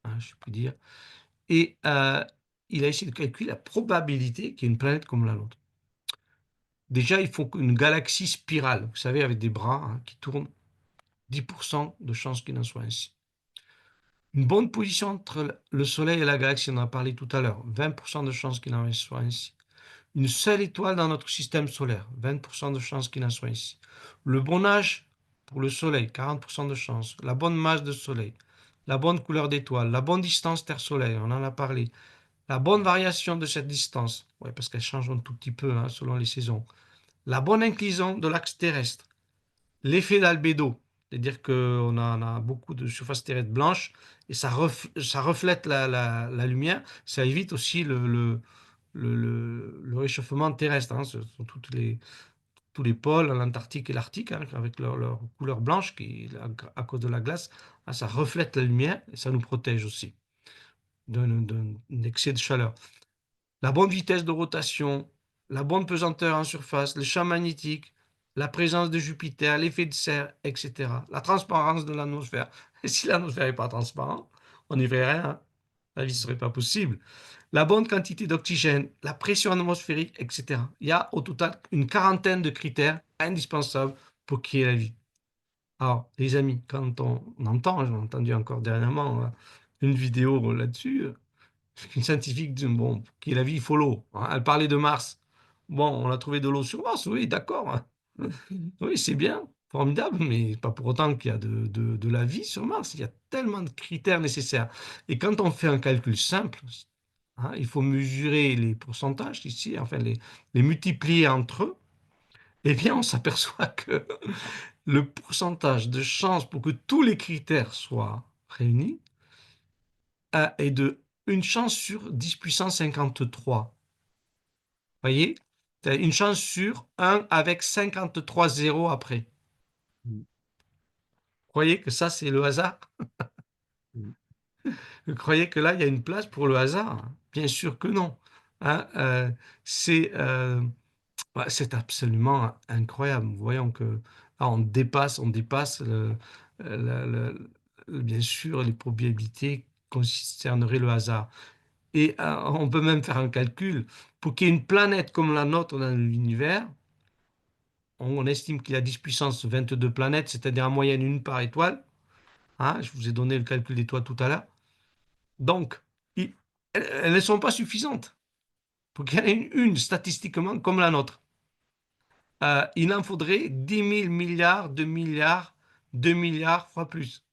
hein, je puis dire, et il a essayé de calculer la probabilité qu'il y ait une planète comme la nôtre. Déjà, il faut une galaxie spirale, vous savez, avec des bras hein, qui tournent. 10% de chances qu'il en soit ainsi. Une bonne position entre le Soleil et la galaxie, on en a parlé tout à l'heure, 20% de chances qu'il en soit ainsi. Une seule étoile dans notre système solaire, 20% de chances qu'il en soit ainsi. Le bon âge pour le Soleil, 40% de chances. La bonne masse de Soleil, la bonne couleur d'étoile, la bonne distance Terre-Soleil, on en a parlé. La bonne variation de cette distance, ouais, parce qu'elle change un tout petit peu hein, selon les saisons. La bonne inclinaison de l'axe terrestre. L'effet d'albédo, c'est-à-dire qu'on a beaucoup de surface terrestre blanche et ça reflète la lumière, ça évite aussi le réchauffement terrestre. Hein. Ce sont tous les pôles, l'Antarctique et l'Arctique, hein, avec leur couleur blanche qui, à cause de la glace, hein, ça reflète la lumière et ça nous protège aussi d'un excès de chaleur. La bonne vitesse de rotation, la bonne pesanteur en surface, le champ magnétique, la présence de Jupiter, l'effet de serre, etc. La transparence de l'atmosphère. Et si l'atmosphère n'est pas transparente, on n'y verrait rien. La vie ne serait pas possible. La bonne quantité d'oxygène, la pression atmosphérique, etc. Il y a au total une quarantaine de critères indispensables pour qu'il y ait la vie. Alors, les amis, quand on entend, j'ai entendu encore dernièrement une vidéo là-dessus, une scientifique dit, bon, qui est la vie, il faut l'eau. Hein. Elle parlait de Mars. Bon, on a trouvé de l'eau sur Mars, oui, d'accord. Hein. Oui, c'est bien, formidable, mais pas pour autant qu'il y a de la vie sur Mars. Il y a tellement de critères nécessaires. Et quand on fait un calcul simple, hein, il faut mesurer les pourcentages ici, enfin les multiplier entre eux, eh bien, on s'aperçoit que le pourcentage de chance pour que tous les critères soient réunis est de une chance sur 10 puissance 53. Voyez? C'est une chance sur 1 avec 53 zéros après. Mm. Vous croyez que ça, c'est le hasard? Mm. Vous croyez que là, il y a une place pour le hasard? Bien sûr que non. Hein, c'est ouais, c'est absolument incroyable. Voyons que là, on dépasse bien sûr les probabilités qui concerneraient le hasard. Et on peut même faire un calcul. Pour qu'il y ait une planète comme la nôtre dans l'univers, on estime qu'il y a 10 puissance 22 planètes, c'est-à-dire en moyenne une par étoile. Hein, je vous ai donné le calcul d'étoiles tout à l'heure. Donc, elles ne sont pas suffisantes pour qu'il y en ait une statistiquement comme la nôtre. Il en faudrait 10 000 milliards de milliards, 2 milliards fois plus.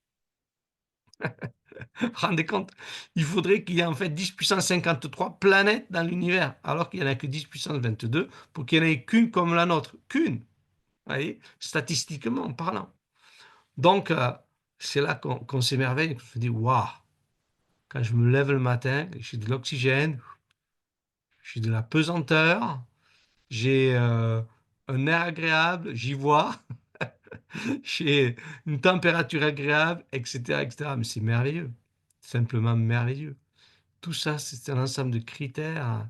Rendez compte, il faudrait qu'il y ait en fait 10 puissance 53 planètes dans l'univers, alors qu'il n'y en a que 10 puissance 22 pour qu'il n'y en ait qu'une comme la nôtre. Qu'une, vous voyez, statistiquement parlant. Donc, c'est là qu'on s'émerveille, qu'on se dit, waouh, quand je me lève le matin, j'ai de l'oxygène, j'ai de la pesanteur, j'ai un air agréable, j'y vois, j'ai une température agréable, etc., etc. Mais c'est merveilleux, simplement merveilleux. Tout ça, c'est un ensemble de critères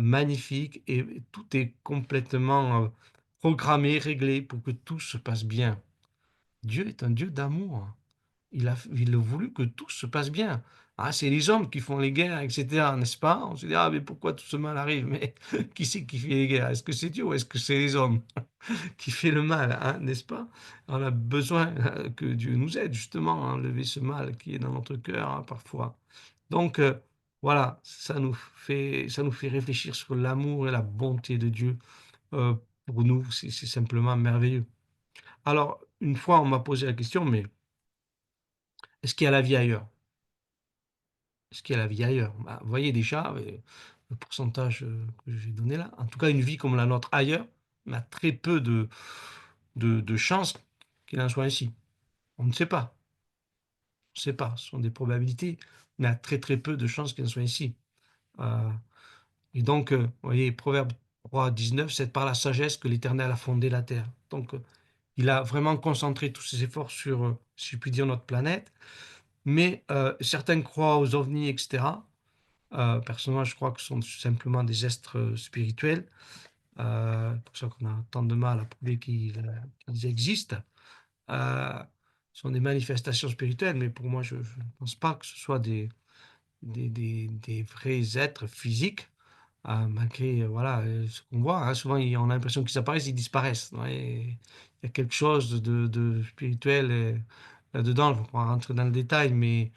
magnifiques et tout est complètement programmé, réglé pour que tout se passe bien. Dieu est un Dieu d'amour. Il a voulu que tout se passe bien. Ah, c'est les hommes qui font les guerres, etc., n'est-ce pas? On se dit, ah, mais pourquoi tout ce mal arrive? Mais qui c'est qui fait les guerres? Est-ce que c'est Dieu ou est-ce que c'est les hommes qui fait le mal, hein, n'est-ce pas? On a besoin que Dieu nous aide justement à enlever ce mal qui est dans notre cœur hein, parfois. Donc, voilà, ça nous fait réfléchir sur l'amour et la bonté de Dieu euh, pour nous. C'est simplement merveilleux. Alors, une fois, on m'a posé la question, mais Est-ce qu'il y a la vie ailleurs? Est-ce qu'il y a la vie ailleurs? Bah, vous voyez déjà le pourcentage que j'ai donné là. En tout cas, une vie comme la nôtre ailleurs, on a très peu de chances qu'il en soit ainsi. On ne sait pas. On ne sait pas. Ce sont des probabilités, mais a très très peu de chances qu'il en soit ainsi. Euh, et donc, vous voyez, Proverbe 3, 19, c'est par la sagesse que l'Éternel a fondé la terre. Donc, il a vraiment concentré tous ses efforts sur, si je puis dire, notre planète. Mais certains croient aux ovnis, etc. Personnellement, je crois que ce sont simplement des êtres spirituels. Pour ça qu'on a tant de mal à prouver qu'ils existent. Ce sont des manifestations spirituelles, mais pour moi, je ne pense pas que ce soit des vrais êtres physiques, malgré voilà, ce qu'on voit. Hein. Souvent, on a l'impression qu'ils apparaissent, ils disparaissent. Ouais. Il y a quelque chose de spirituel là-dedans. Je ne vais pas rentrer dans le détail, mais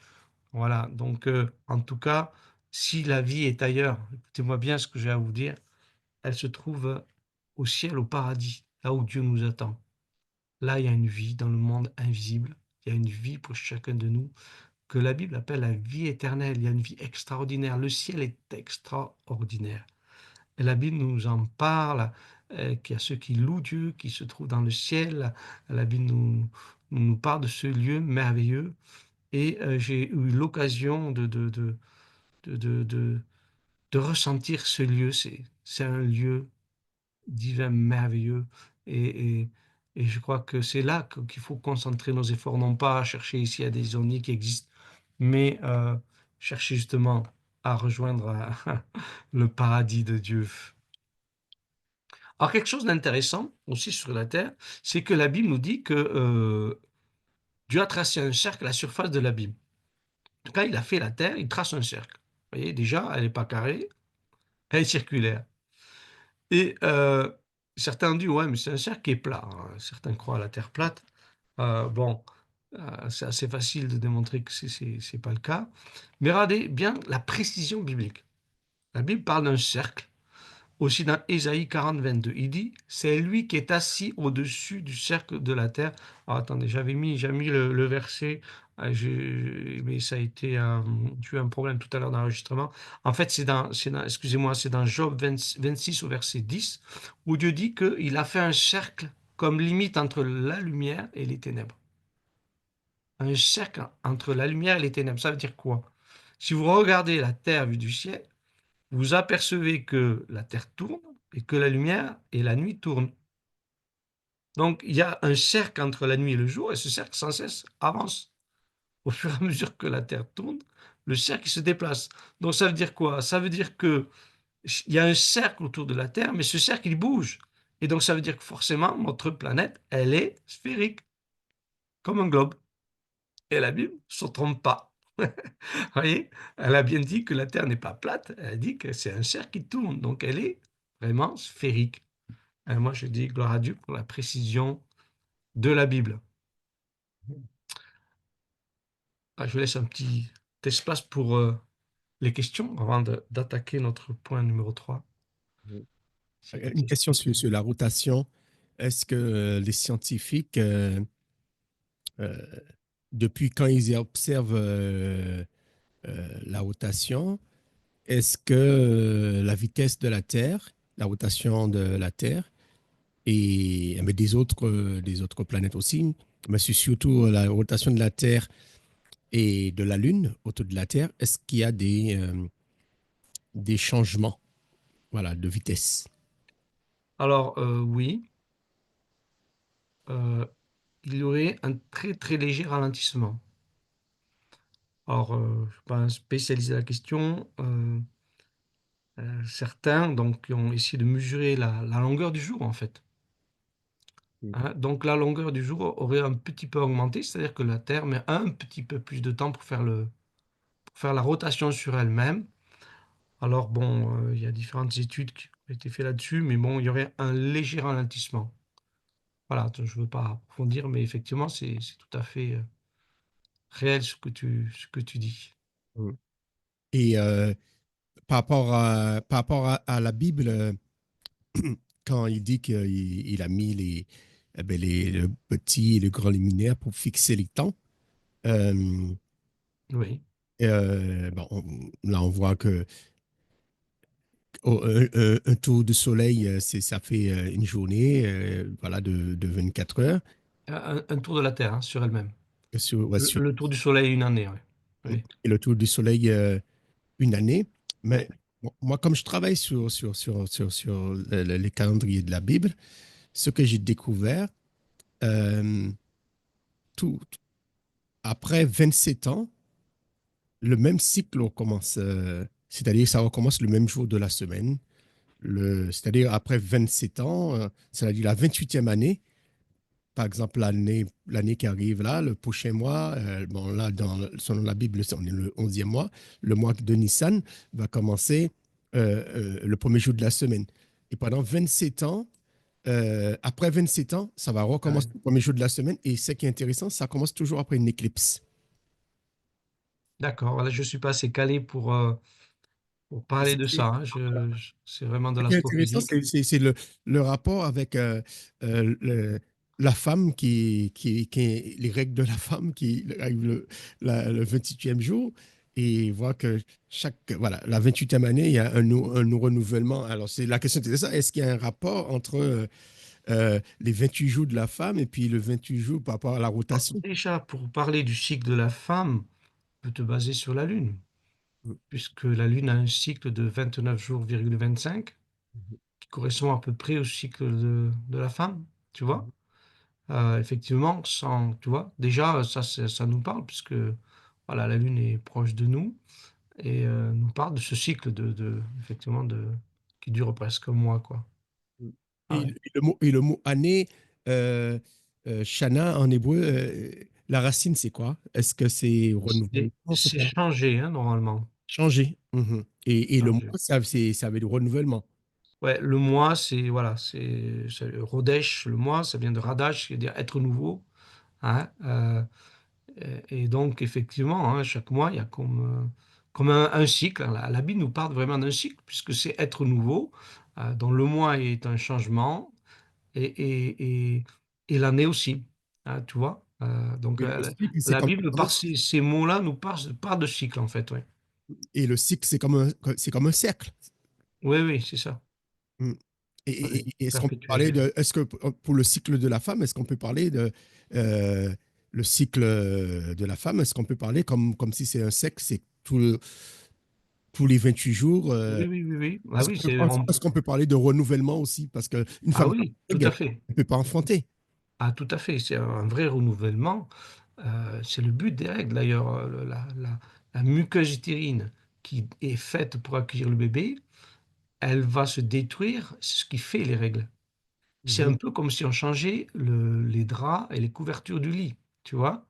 voilà. Donc, en tout cas, si la vie est ailleurs, écoutez-moi bien ce que j'ai à vous dire, elle se trouve au ciel, au paradis, là où Dieu nous attend. Là, il y a une vie dans le monde invisible. Il y a une vie pour chacun de nous que la Bible appelle la vie éternelle. Il y a une vie extraordinaire. Le ciel est extraordinaire. Et la Bible nous en parle, qu'il y a ceux qui louent Dieu, qui se trouvent dans le ciel. La Bible nous parle de ce lieu merveilleux. Et j'ai eu l'occasion de, de, de ressentir ce lieu. C'est un lieu divin, merveilleux. Et, et, et je crois que c'est là qu'il faut concentrer nos efforts, non pas à chercher ici à des ovnis qui existent, mais chercher justement à rejoindre le paradis de Dieu. Alors quelque chose d'intéressant aussi sur la terre, c'est que la Bible nous dit que Dieu a tracé un cercle à la surface de l'abîme. Quand il a fait la terre, il trace un cercle. Vous voyez, déjà, elle n'est pas carrée, elle est circulaire. Et certains ont dit, ouais, mais c'est un cercle qui est plat. Hein. Certains croient à la terre plate. Bon, c'est assez facile de démontrer que c'est pas le cas. Mais regardez bien la précision biblique. La Bible parle d'un cercle. Aussi dans Ésaïe 40, 22, il dit, c'est lui qui est assis au-dessus du cercle de la terre. Alors, attendez, j'ai mis le verset, mais ça a été, j'ai eu un problème tout à l'heure d'enregistrement. En fait, excusez-moi, c'est dans Job 26 au verset 10, où Dieu dit qu'il a fait un cercle comme limite entre la lumière et les ténèbres. Un cercle entre la lumière et les ténèbres, ça veut dire quoi? Si vous regardez la terre vue du ciel, vous apercevez que la Terre tourne et que la lumière et la nuit tournent. Donc, il y a un cercle entre la nuit et le jour, et ce cercle sans cesse avance. Au fur et à mesure que la Terre tourne, le cercle se déplace. Donc, ça veut dire quoi? Ça veut dire que il y a un cercle autour de la Terre, mais ce cercle, il bouge. Et donc, ça veut dire que forcément, notre planète, elle est sphérique, comme un globe. Et la Bible ne se trompe pas. Vous voyez, elle a bien dit que la Terre n'est pas plate, elle a dit que c'est un cercle qui tourne, donc elle est vraiment sphérique. Et moi, je dis gloire à Dieu pour la précision de la Bible. Je vous laisse un petit espace pour les questions avant d'attaquer notre point numéro 3. Une question sur la rotation. Est-ce que les scientifiques, euh, depuis quand ils observent la rotation, est-ce que la vitesse de la Terre, la rotation de la Terre et mais des autres planètes aussi, mais c'est surtout la rotation de la Terre et de la Lune autour de la Terre, est-ce qu'il y a des changements voilà, de vitesse? Alors, oui, euh, il y aurait un très très léger ralentissement. Alors, je ne suis pas un spécialiste de la question. Certains donc, ont essayé de mesurer la longueur du jour, en fait. Hein. Donc, la longueur du jour aurait un petit peu augmenté, c'est-à-dire que la Terre met un petit peu plus de temps pour faire la rotation sur elle-même. Alors bon, il y a différentes études qui ont été faites là-dessus, mais bon, il y aurait un léger ralentissement. Voilà, je ne veux pas approfondir, mais effectivement, c'est tout à fait réel ce que tu dis. Mm. Et par rapport à la Bible, quand il dit qu'il a mis le petit et le grand luminaire pour fixer les temps, Euh, Oui. bon, là, on voit que un tour de soleil, ça fait une journée, voilà, de 24 heures. Un tour de la Terre, hein, sur elle-même. Ouais, Le tour du Soleil, une année, ouais. Oui. et le tour du soleil, une année. Oui. Mais bon, moi, comme je travaille sur les calendriers de la Bible, ce que j'ai découvert, euh, tout, après 27 ans, le même cycle recommence, c'est-à-dire ça recommence le même jour de la semaine. C'est-à-dire après 27 ans, c'est-à-dire la 28e année, par exemple l'année qui arrive là, le prochain mois, bon là, selon la Bible, on est le 11e mois, le mois de Nissan va commencer le premier jour de la semaine. Et pendant 27 ans, après 27 ans, ça va recommencer Ouais. le premier jour de la semaine. Et ce qui est intéressant, ça commence toujours après une éclipse. D'accord. Voilà, je suis pas assez calé pour Et parler ce de qui est ça, hein. C'est vraiment de ce qui est intéressant, l'astrophysique. c'est le rapport avec la femme les règles de la femme qui arrive le 28e jour et voit que voilà, la 28e année, il y a un renouvellement. Alors, c'est la question, c'est ça. Est-ce qu'il y a un rapport entre les 28 jours de la femme et puis le 28 jours par rapport à la Alors, rotation? déjà, pour parler du cycle de la femme, tu peux te baser sur la Lune, puisque la Lune a un cycle de 29 jours,25, qui correspond à peu près au cycle de la femme, tu vois. Effectivement, sans, tu vois, déjà, ça nous parle, puisque voilà, la Lune est proche de nous et nous parle de ce cycle effectivement, qui dure presque un mois, quoi. Ah ouais. Et le mot année, euh, Shana en hébreu, la racine, c'est quoi? Est-ce que c'est renouvellement? C'est C'est quoi? changé, hein, normalement. Changer. Mhm. Et le mois, Changé. ça veut dire renouvellement. Ouais, le mois, c'est voilà, c'est Rodesh, le mois, ça vient de Radash, c'est-à-dire être nouveau, hein. Et donc, effectivement, hein, chaque mois, il y a comme un cycle, hein. La Bible nous parle vraiment d'un cycle, puisque c'est être nouveau, dont le mois est un changement, et, et, et, et l'année aussi, hein, tu vois. Donc, Et le cycle, c'est la comme Bible, par ces mots-là, nous parle de cycle, en fait. Ouais. et le cycle, c'est comme un cercle. Oui, oui, c'est ça. Mm. Oui, Est-ce qu'on peut parler perpétuel. de, est-ce que pour le cycle de la femme, est-ce qu'on peut parler de euh, le cycle de la femme, est-ce qu'on peut parler comme si c'est un cercle, c'est tous les 28 jours. Oui, oui, oui, oui. Ah oui, Est-ce qu'on peut parler de renouvellement aussi? Parce qu'une ah femme, oui, tout elle à fait. ne peut pas enfanter. Ah, tout à fait. C'est un vrai renouvellement. C'est le but des règles, d'ailleurs. La muqueuse utérine qui est faite pour accueillir le bébé, elle va se détruire. C'est ce qui fait les règles. C'est Mhm, un peu comme si on changeait les draps et les couvertures du lit, tu vois?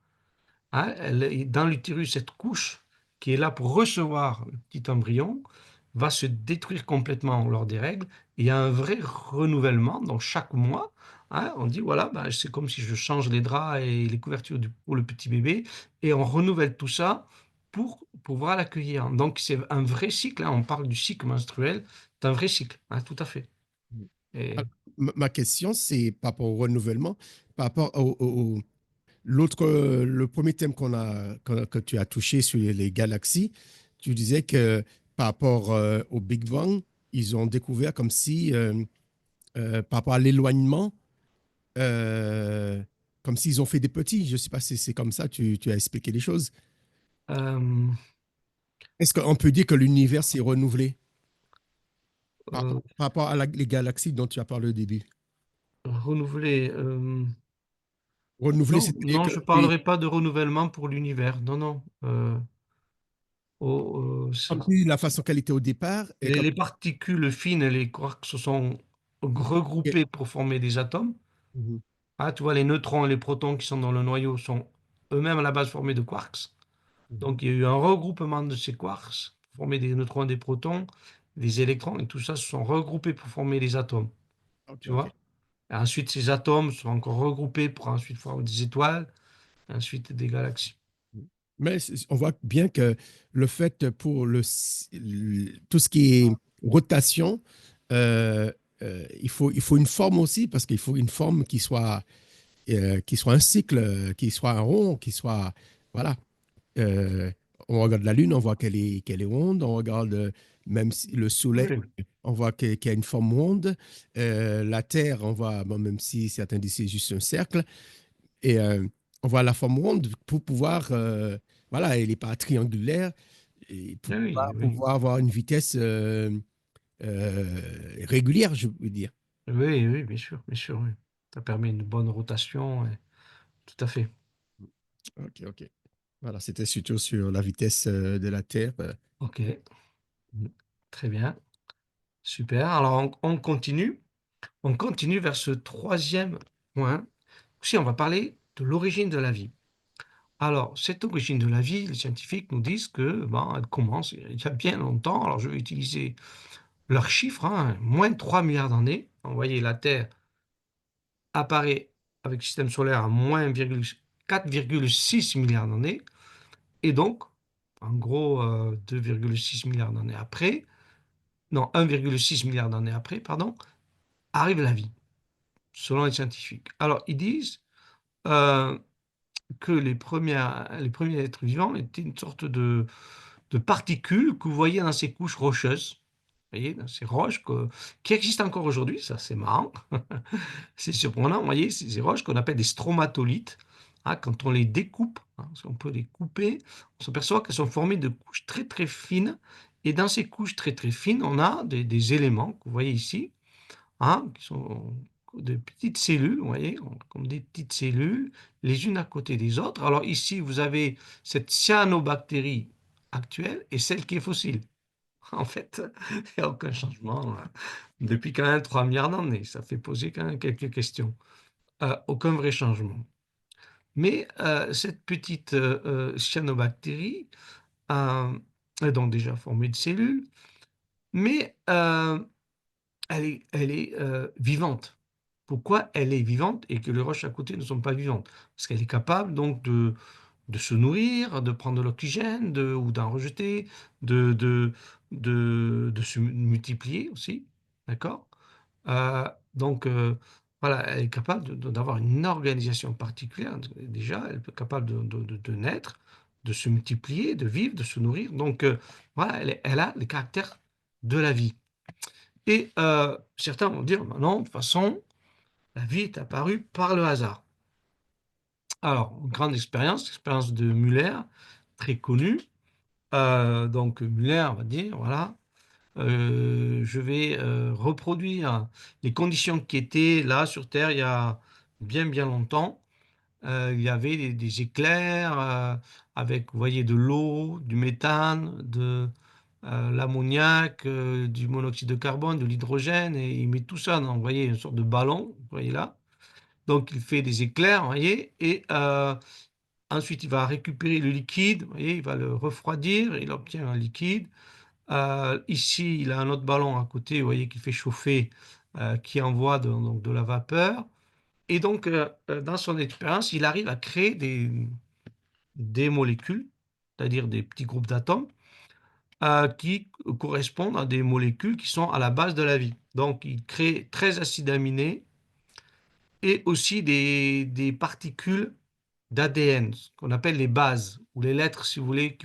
Hein, dans l'utérus, cette couche qui est là pour recevoir le petit embryon va se détruire complètement lors des règles. Il y a un vrai renouvellement, donc chaque mois, hein, on dit voilà, ben, c'est comme si je change les draps et les couvertures pour le petit bébé, et on renouvelle tout ça pour pouvoir l'accueillir. Donc c'est un vrai cycle, hein, on parle du cycle menstruel, c'est un vrai cycle, hein, tout à fait. mhm. Et, Alors, ma question, c'est par rapport au renouvellement, par rapport l'autre, le premier thème que tu as touché sur les galaxies, tu disais que par rapport au Big Bang, ils ont découvert comme si, par rapport à l'éloignement, euh, comme s'ils ont fait des petits. Je ne sais pas si c'est comme ça, tu as expliqué les choses. euh, Est-ce qu'on peut dire que l'univers s'est renouvelé euh, par rapport à les galaxies dont tu as parlé au début? renouveler. Renouvelé, Non, c'est-à-dire non, que je parlerai pas de renouvellement pour l'univers. Non, non. comme si la façon qu'elle était au départ est comme. Les particules fines et les quarks se sont regroupés pour former des atomes. Mhm, Ah, tu vois, les neutrons et les protons qui sont dans le noyau sont eux-mêmes à la base formés de quarks. mhm. Donc, il y a eu un regroupement de ces quarks pour former des neutrons et des protons, des électrons, et tout ça se sont regroupés pour former des atomes. Ok, Tu ok. vois? Et ensuite, ces atomes sont encore regroupés pour ensuite former des étoiles, et ensuite des galaxies. Mais on voit bien que le fait pour tout ce qui est rotation, euh, il faut une forme aussi, parce qu'il faut une forme qui soit un cycle, qui soit un rond, qui soit voilà. Euh, on regarde la Lune, on voit qu'elle est ronde. On regarde même le Soleil, Oui, on voit qu'il y a une forme ronde. La Terre, on voit, bon, même si certains disent que c'est juste un cercle, et on voit la forme ronde pour pouvoir, voilà, elle n'est pas triangulaire, et pour oui, oui. pouvoir avoir une vitesse régulière, je veux dire. Oui, oui, bien sûr, oui. Ça permet une bonne rotation, tout à fait. Ok, ok. Voilà, c'était surtout sur la vitesse de la Terre. OK. Mmh. Très bien, super. Alors on continue. On continue vers ce troisième point. Aussi, on va parler de l'origine de la vie. Alors, cette origine de la vie, les scientifiques nous disent que, ben, elle commence il y a bien longtemps. Alors, je vais utiliser leurs chiffres, hein, moins de 3 milliards d'années. Vous voyez, la Terre apparaît avec le système solaire à moins 4,6 milliards d'années. Et donc, en gros, 2,6 milliards d'années après, non, 1,6 milliard d'années après, pardon, arrive la vie, selon les scientifiques. Alors, ils disent euh, que les premiers êtres vivants étaient une sorte de particules que vous voyez dans ces couches rocheuses. Vous voyez, dans ces roches qui existent encore aujourd'hui, ça c'est marrant, c'est surprenant, vous voyez, ces roches qu'on appelle des stromatolites, hein, quand on les découpe, hein, si on peut les couper, on s'aperçoit qu'elles sont formées de couches très très fines, et dans ces couches très très fines, on a des éléments que vous voyez ici, hein, qui sont de petites cellules, vous voyez, comme des petites cellules, les unes à côté des autres. Alors ici, vous avez cette cyanobactérie actuelle et celle qui est fossile. En fait, il n'y a aucun changement depuis quand même 3 milliards d'années. Ça fait poser quand même quelques questions. Aucun vrai changement. Mais cette petite cyanobactérie est donc déjà formée de cellules, mais elle est vivante. Pourquoi elle est vivante et que les roches à côté ne sont pas vivantes? Parce qu'elle est capable donc de se nourrir, de prendre de l'oxygène, ou d'en rejeter, de, de, de se multiplier aussi, d'accord? Donc, voilà, elle est capable d'avoir une organisation particulière. Déjà, elle est capable de naître, de se multiplier, de vivre, de se nourrir. Donc, voilà, elle a les caractères de la vie. Et certains vont dire, bah non, de toute façon, la vie est apparue par le hasard. Alors, une grande expérience, l'expérience de Muller, très connue. Donc, Muller va dire, voilà, je vais reproduire les conditions qui étaient là sur Terre il y a bien, bien longtemps. Il y avait des éclairs avec, vous voyez, de l'eau, du méthane, de l'ammoniac, du monoxyde de carbone, de l'hydrogène, et il met tout ça dans, vous voyez, une sorte de ballon, vous voyez là. Donc il fait des éclairs, vous voyez, et ensuite il va récupérer le liquide, vous voyez, il va le refroidir, il obtient un liquide. Ici, il a un autre ballon à côté, vous voyez, qui fait chauffer, qui envoie donc de la vapeur. Et donc, dans son expérience, il arrive à créer des molécules, c'est-à-dire des petits groupes d'atomes, qui correspondent à des molécules qui sont à la base de la vie. Donc, il crée 13 acides aminés et aussi des particules d'ADN, ce qu'on appelle les bases, ou les lettres, si vous voulez,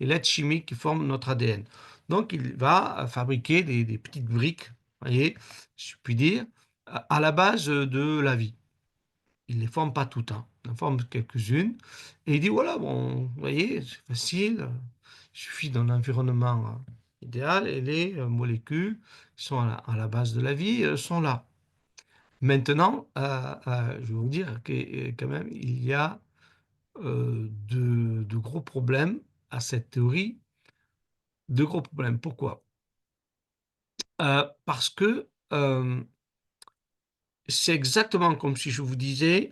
les lettres chimiques qui forment notre ADN. Donc, il va fabriquer des petites briques, vous voyez, si je puis dire, à la base de la vie. Il ne les forme pas toutes, hein. Il en forme quelques-unes. Et il dit, voilà, bon, vous voyez, c'est facile. Il suffit d'un environnement idéal et les molécules qui sont à la base de la vie sont là. Maintenant, je vais vous dire que quand même, il y a de gros problèmes à cette théorie. De gros problèmes. Pourquoi? Parce que c'est exactement comme si je vous disais,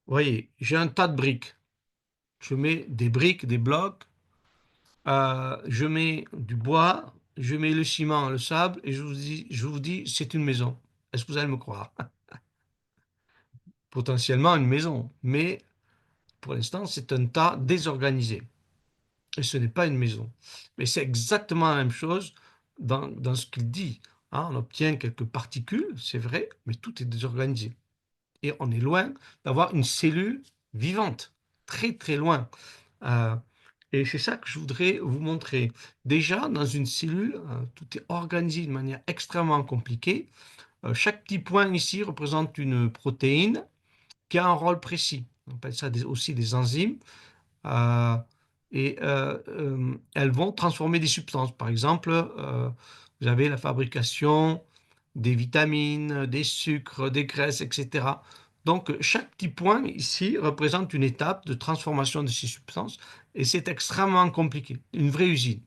vous voyez, j'ai un tas de briques. Je mets des briques, des blocs, je mets du bois, je mets le ciment, le sable, et je vous dis, c'est une maison. Est-ce que vous allez me croire? Potentiellement une maison, mais pour l'instant, c'est un tas désorganisé. Et ce n'est pas une maison. Mais c'est exactement la même chose dans ce qu'il dit, hein. On obtient quelques particules, c'est vrai, mais tout est désorganisé. Et on est loin d'avoir une cellule vivante. très très loin. Euh, et c'est ça que je voudrais vous montrer. Déjà, dans une cellule, tout est organisé de manière extrêmement compliquée. Chaque petit point ici représente une protéine qui a un rôle précis. On appelle ça aussi des enzymes. Euh, elles vont transformer des substances. Par exemple, vous avez la fabrication des vitamines, des sucres, des graisses, etc. Donc, chaque petit point ici représente une étape de transformation de ces substances et c'est extrêmement compliqué. Une vraie usine.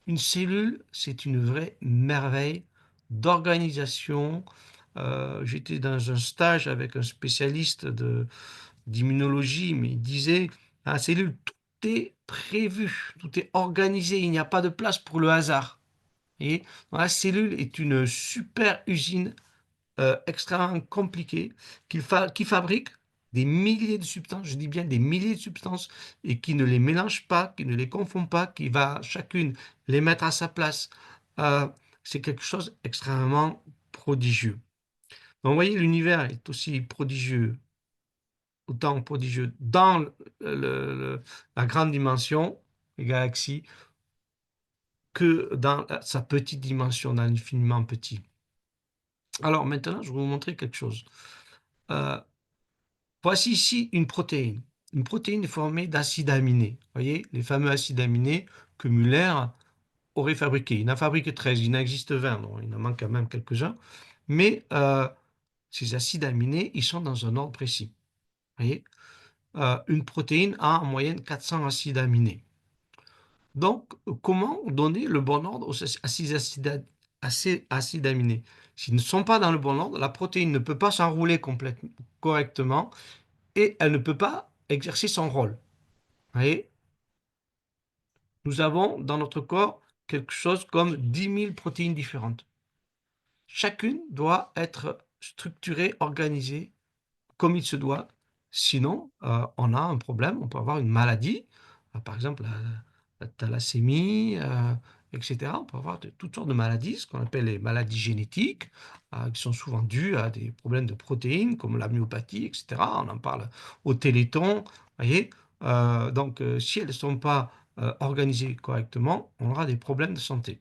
Une cellule, c'est une vraie merveille d'organisation. J'étais dans un stage avec un spécialiste d'immunologie, mais il disait, à la cellule, tout est prévu, tout est organisé, il n'y a pas de place pour le hasard. Et la cellule est une super usine extrêmement compliquée qui fabrique des milliers de substances, je dis bien des milliers de substances, et qui ne les mélange pas, qui ne les confond pas, qui va chacune les mettre à sa place. Euh, c'est quelque chose d'extrêmement prodigieux. Donc, vous voyez, l'univers est aussi prodigieux, autant prodigieux dans la grande dimension, les galaxies, que dans sa petite dimension, dans l'infiniment petit. Alors maintenant, je vais vous montrer quelque chose. Euh, Voici ici une protéine. Une protéine est formée d'acides aminés. Vous voyez, les fameux acides aminés que Muller aurait fabriqués. Il en a fabriqué 13, il en existe 20, donc il en manque quand même quelques-uns. Mais ces acides aminés, ils sont dans un ordre précis. Vous voyez, une protéine a en moyenne 400 acides aminés. Donc, comment donner le bon ordre à ces acides aminés? S'ils ne sont pas dans le bon ordre, la protéine ne peut pas s'enrouler complètement, correctement et elle ne peut pas exercer son rôle. Vous voyez, nous avons dans notre corps quelque chose comme 10 000 protéines différentes. Chacune doit être structurée, organisée comme il se doit. Sinon, on a un problème, on peut avoir une maladie, par exemple la thalassémie, etc. On peut avoir toutes sortes de maladies, ce qu'on appelle les maladies génétiques, qui sont souvent dues à des problèmes de protéines, comme la myopathie, etc. On en parle au Téléthon, voyez. Donc, si elles ne sont pas organisées correctement, on aura des problèmes de santé.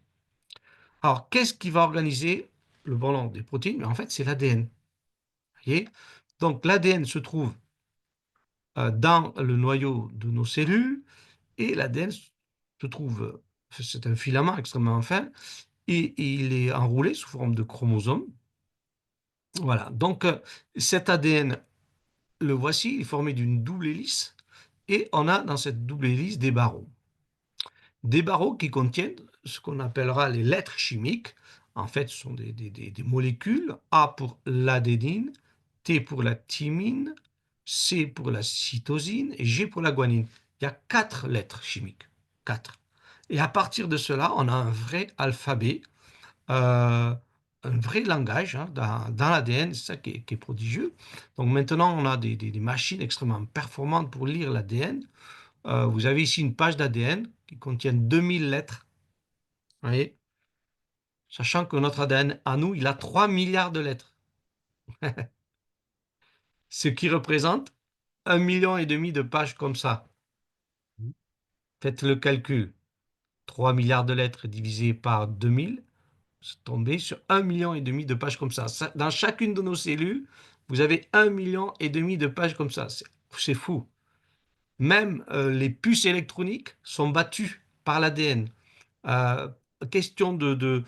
Alors, qu'est-ce qui va organiser le bon ordre des protéines? Mais en fait, c'est l'ADN. Voyez. Donc, l'ADN se trouve dans le noyau de nos cellules et l'ADN se trouve, c'est un filament extrêmement fin et il est enroulé sous forme de chromosomes. Voilà, donc cet ADN, le voici, il est formé d'une double hélice et on a dans cette double hélice des barreaux. Des barreaux qui contiennent ce qu'on appellera les lettres chimiques. En fait, ce sont des molécules. A pour l'adénine, T pour la thymine, C pour la cytosine et G pour la guanine. Il y a 4 lettres chimiques. 4. Et à partir de cela, on a un vrai alphabet, un vrai langage dans l'ADN, c'est ça qui est prodigieux. Donc maintenant, on a des machines extrêmement performantes pour lire l'ADN. Vous avez ici une page d'ADN qui contient 2000 lettres. Vous voyez, sachant que notre ADN à nous, il a 3 milliards de lettres. Ce qui représente 1,5 million de pages comme ça. Faites le calcul. 3 milliards de lettres divisé par 2000, c'est tombé sur 1,5 million de pages comme ça. Dans chacune de nos cellules, vous avez 1,5 million de pages comme ça. C'est fou. Même les puces électroniques sont battues par l'ADN. Euh, Question de,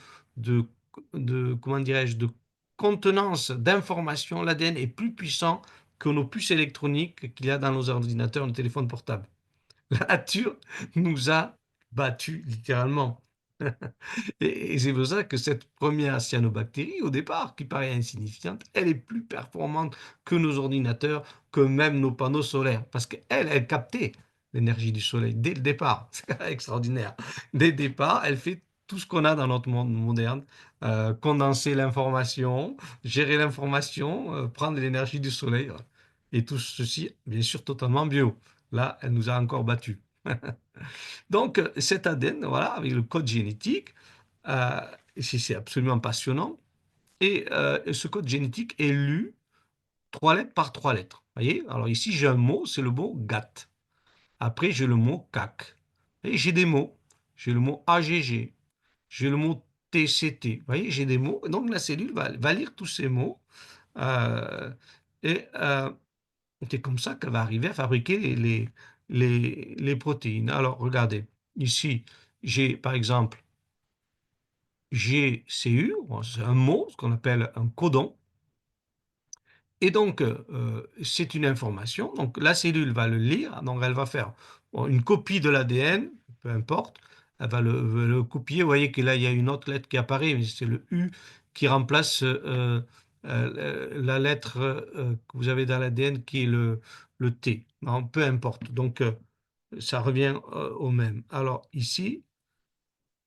comment dirais-je, de contenance d'informations, l'ADN est plus puissant que nos puces électroniques qu'il y a dans nos ordinateurs, nos téléphones portables. La nature nous a battus littéralement. Et c'est pour ça que cette première cyanobactérie, au départ, qui paraît insignifiante, elle est plus performante que nos ordinateurs, que même nos panneaux solaires. Parce qu'elle, elle captait l'énergie du soleil dès le départ. C'est extraordinaire. Dès le départ, elle fait tout ce qu'on a dans notre monde moderne. Condenser l'information, gérer l'information, prendre l'énergie du soleil. Et tout ceci, bien sûr, totalement bio. Là, elle nous a encore battus. Donc, cet ADN, voilà, avec le code génétique, euh, c'est absolument passionnant. Et ce code génétique est lu 3 lettres par 3 lettres. Vous voyez? Alors ici, j'ai un mot, c'est le mot GAT. Après, j'ai le mot CAC. Et j'ai des mots. J'ai le mot AGG. J'ai le mot TCT. Vous voyez, j'ai des mots. Donc la cellule va lire tous ces mots. euh, et c'est comme ça qu'elle va arriver à fabriquer les protéines. Alors, regardez. Ici, j'ai par exemple GCU, c'est un mot, ce qu'on appelle un codon. Et donc, c'est une information. Donc, la cellule va le lire. Donc, elle va faire une copie de l'ADN, peu importe. Elle va le copier. Vous voyez que là, il y a une autre lettre qui apparaît, mais c'est le U qui remplace la lettre que vous avez dans l'ADN qui est le T. Non, peu importe. Donc, ça revient au même. Alors, ici,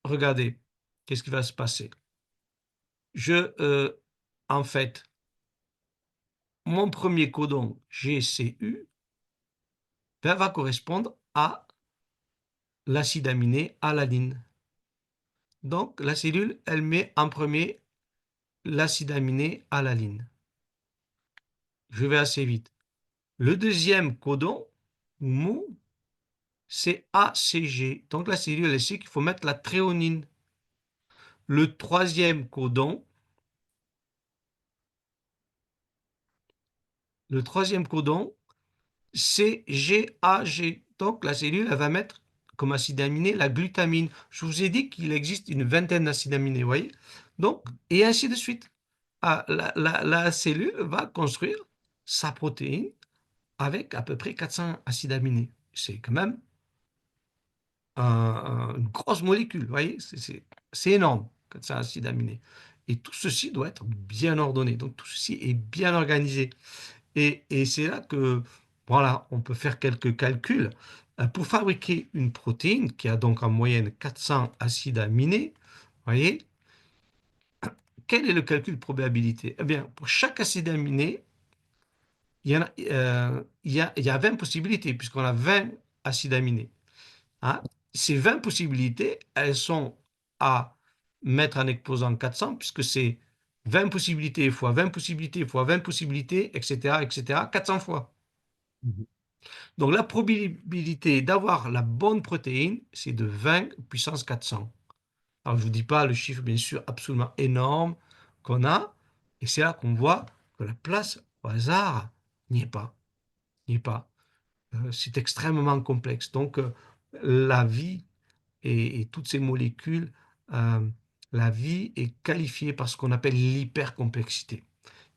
regardez, qu'est-ce qui va se passer? En fait, mon premier codon GCU va correspondre à l'acide aminé alanine. Donc, la cellule, elle met en premier l'acide aminé alanine. Je vais assez vite. Le deuxième codon, ou mot, c'est ACG. Donc, la cellule, elle sait qu'il faut mettre la thréonine. Le troisième codon, c'est GAG. Donc, la cellule, elle va mettre comme acide aminé la glutamine. Je vous ai dit qu'il existe une vingtaine d'acides aminés, vous voyez? Donc, et ainsi de suite. La cellule va construire sa protéine avec à peu près 400 acides aminés. C'est quand même une grosse molécule, vous voyez? C'est énorme, 400 acides aminés. Et tout ceci doit être bien ordonné. Donc, tout ceci est bien organisé. Et c'est là que, voilà, on peut faire quelques calculs. Pour fabriquer une protéine qui a donc en moyenne 400 acides aminés, vous voyez, quel est le calcul de probabilité? Eh bien, pour chaque acide aminé, il y a 20 possibilités, puisqu'on a 20 acides aminés. Hein. Ces 20 possibilités, elles sont à mettre en exposant 400, puisque c'est 20 possibilités fois 20 possibilités fois 20 possibilités, etc., etc., 400 fois. Mhm. Donc la probabilité d'avoir la bonne protéine, c'est de 20 puissance 400. Alors je ne vous dis pas le chiffre, bien sûr, absolument énorme qu'on a, et c'est là qu'on voit que la place au hasard n'y est pas. N'y est pas. C'est extrêmement complexe. Donc, la vie et toutes ces molécules, euh, la vie est qualifiée par ce qu'on appelle l'hypercomplexité.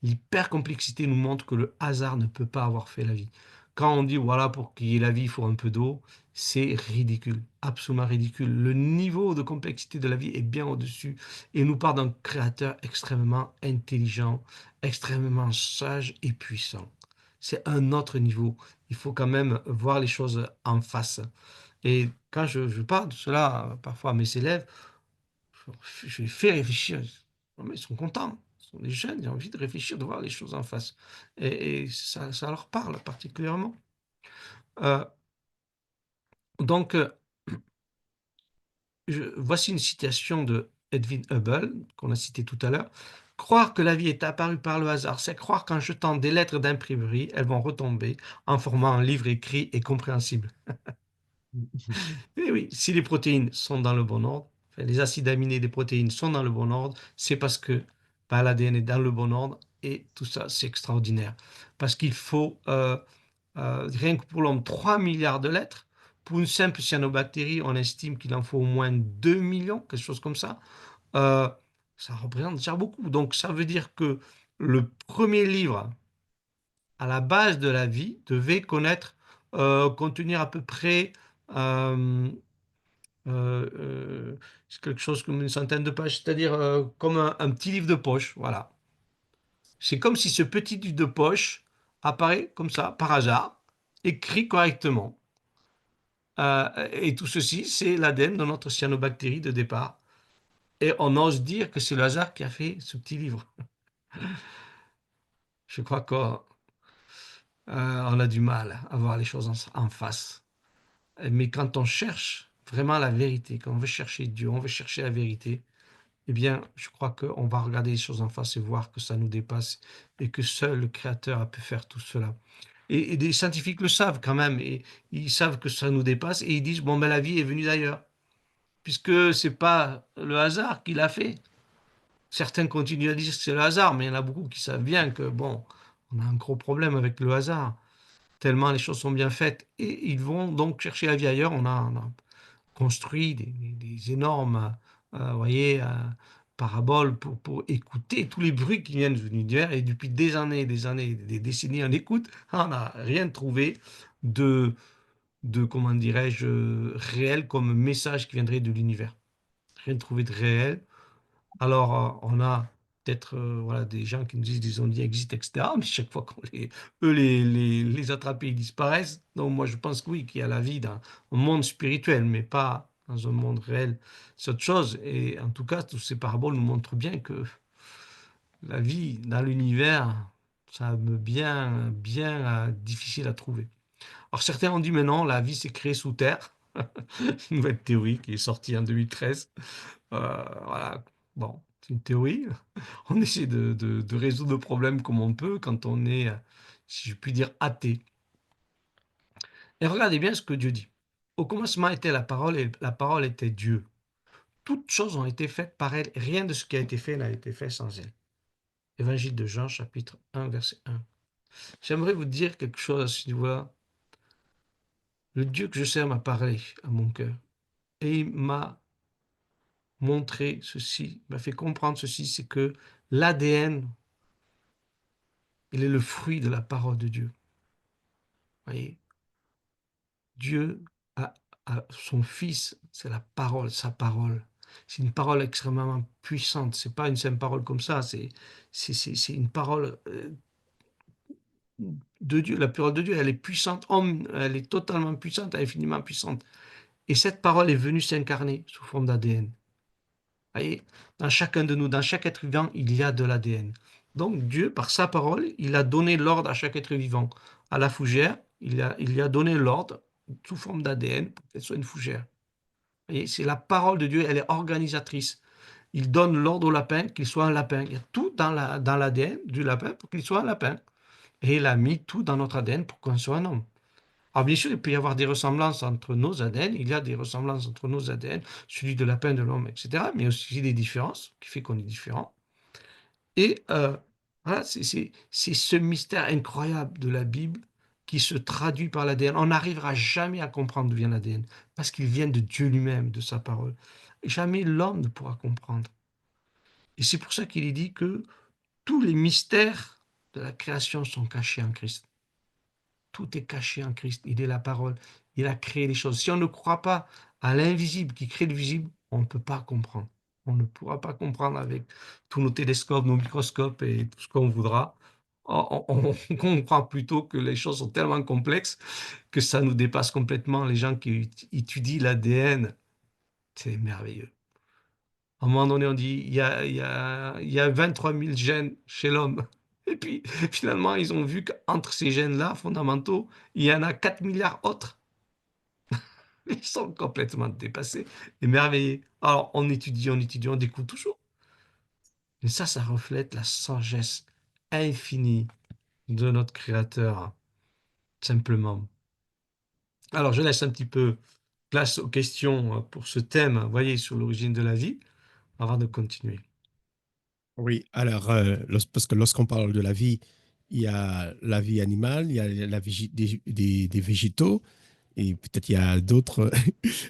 L'hypercomplexité nous montre que le hasard ne peut pas avoir fait la vie. Quand on dit, voilà, pour qu'il y ait la vie, il faut un peu d'eau, c'est ridicule, absolument ridicule. Le niveau de complexité de la vie est bien au-dessus et nous part d'un créateur extrêmement intelligent, extrêmement sage et puissant. C'est un autre niveau. Il faut quand même voir les choses en face. Et quand je parle de cela parfois à mes élèves, je les fais réfléchir. Ils sont contents. Ce sont des jeunes, ils ont envie de réfléchir, de voir les choses en face. Et ça leur parle particulièrement. Euh, donc, voici une citation de Edwin Hubble, qu'on a cité tout à l'heure. Croire que la vie est apparue par le hasard, c'est croire qu'en jetant des lettres d'imprimerie, elles vont retomber en formant un livre écrit et compréhensible. Et oui, si les protéines sont dans le bon ordre, enfin, les acides aminés des protéines sont dans le bon ordre, c'est parce que bah, l'ADN est dans le bon ordre et tout ça, c'est extraordinaire. Parce qu'il faut, rien que pour l'homme, 3 milliards de lettres. Pour une simple cyanobactérie, on estime qu'il en faut au moins 2 millions, quelque chose comme ça. Euh, Ça représente déjà beaucoup. Donc ça veut dire que le premier livre à la base de la vie devait contenir à peu près euh, c'est quelque chose comme une centaine de pages, c'est-à-dire comme un petit livre de poche, voilà. C'est comme si ce petit livre de poche apparaît comme ça, par hasard, écrit correctement. Et tout ceci, c'est l'ADN de notre cyanobactérie de départ. Et on ose dire que c'est le hasard qui a fait ce petit livre. Je crois qu'on a du mal à voir les choses en face. Mais quand on cherche vraiment la vérité, quand on veut chercher Dieu, on veut chercher la vérité, eh bien, je crois qu'on va regarder les choses en face et voir que ça nous dépasse et que seul le Créateur a pu faire tout cela. Et des scientifiques le savent quand même, et ils savent que ça nous dépasse, et ils disent, bon, ben la vie est venue d'ailleurs, puisque c'est pas le hasard qui l'a fait. Certains continuent à dire que c'est le hasard, mais il y en a beaucoup qui savent bien que, bon, on a un gros problème avec le hasard, tellement les choses sont bien faites. Et ils vont donc chercher la vie ailleurs. On a construit des énormes, vous voyez, paraboles pour écouter tous les bruits qui viennent de l'univers. Et depuis des années, des décennies, on écoute, on n'a rien trouvé de, comment dirais-je, réel comme message qui viendrait de l'univers. Rien trouvé de réel. Alors, on a peut-être voilà, des gens qui nous disent des ondes existent, etc. Mais chaque fois eux les attraper, ils disparaissent. Donc, moi, je pense que oui, qu'il y a la vie dans un monde spirituel, mais pas dans un monde réel. C'est autre chose. Et en tout cas, tous ces paraboles nous montrent bien que la vie dans l'univers, ça me bien, bien difficile à trouver. Alors, certains ont dit, mais non, la vie s'est créée sous terre. Une nouvelle théorie qui est sortie en 2013. Voilà. Bon, c'est une théorie. On essaie de résoudre le problème comme on peut quand on est, si je puis dire, athée. Et regardez bien ce que Dieu dit. Au commencement était la parole et la parole était Dieu. Toutes choses ont été faites par elle. Rien de ce qui a été fait n'a été fait sans elle. Évangile de Jean, chapitre 1, verset 1. J'aimerais vous dire quelque chose à ce niveau-là. Le Dieu que je sers m'a parlé à mon cœur. Et il m'a montré ceci, m'a fait comprendre ceci, c'est que l'ADN, il est le fruit de la parole de Dieu. Voyez, Dieu a son Fils, c'est la parole, sa parole. C'est une parole extrêmement puissante. C'est pas une simple parole comme ça. C'est une parole de Dieu. La parole de Dieu, elle est puissante. Elle est totalement puissante, infiniment puissante. Et cette parole est venue s'incarner sous forme d'ADN. Voyez, dans chacun de nous, dans chaque être vivant, il y a de l'ADN. Donc Dieu, par sa parole, il a donné l'ordre à chaque être vivant. À la fougère, il a donné l'ordre sous forme d'ADN pour qu'elle soit une fougère. Voyez, c'est la parole de Dieu, elle est organisatrice. Il donne l'ordre au lapin qu'il soit un lapin. Il y a tout dans l'ADN du lapin pour qu'il soit un lapin. Et il a mis tout dans notre ADN pour qu'on soit un homme. Alors bien sûr, il peut y avoir des ressemblances entre nos ADN, il y a des ressemblances entre nos ADN, celui de lapin, de l'homme, etc. Mais aussi des différences, qui fait qu'on est différent. Et voilà, c'est ce mystère incroyable de la Bible qui se traduit par l'ADN. On n'arrivera jamais à comprendre d'où vient l'ADN, parce qu'il vient de Dieu lui-même, de sa parole. Et jamais l'homme ne pourra comprendre. Et c'est pour ça qu'il est dit que tous les mystères de la création sont cachés en Christ. Tout est caché en Christ. Il est la parole. Il a créé les choses. Si on ne croit pas à l'invisible qui crée le visible, on ne peut pas comprendre. On ne pourra pas comprendre avec tous nos télescopes, nos microscopes et tout ce qu'on voudra. On comprend plutôt que les choses sont tellement complexes que ça nous dépasse complètement. Les gens qui étudient l'ADN, c'est merveilleux. À un moment donné, on dit il y a 23 000 gènes chez l'homme. Et puis, finalement, ils ont vu qu'entre ces gènes-là, fondamentaux, il y en a 4 milliards autres. Ils sont complètement dépassés, émerveillés. Alors, on étudie, on découvre toujours. Mais ça reflète la sagesse infinie de notre Créateur, simplement. Alors, je laisse un petit peu place aux questions pour ce thème, vous voyez, sur l'origine de la vie, avant de continuer. Oui, alors, parce que lorsqu'on parle de la vie, il y a la vie animale, il y a la vie des végétaux, et peut-être il y a d'autres.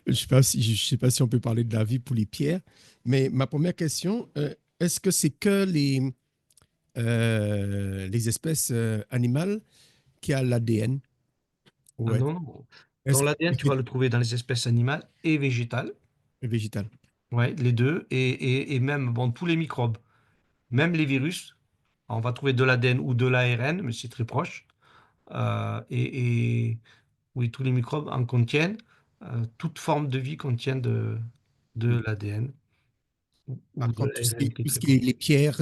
Je sais pas si on peut parler de la vie pour les pierres. Mais ma première question, est-ce que c'est que les espèces animales qui ont l'ADN? Ah Ouais. non, non. Ton Est-ce que l'ADN, tu vas le trouver dans les espèces animales et végétales. c'est végétal? Ouais, les deux. Et même bon, tous les microbes, même les virus. On va trouver de l'ADN ou de l'ARN, mais c'est très proche. Et oui, tous les microbes en contiennent. Toute forme de vie contient de l'ADN ou Par de contre, l'ARN qui est tout ce très qui est proche. les pierres,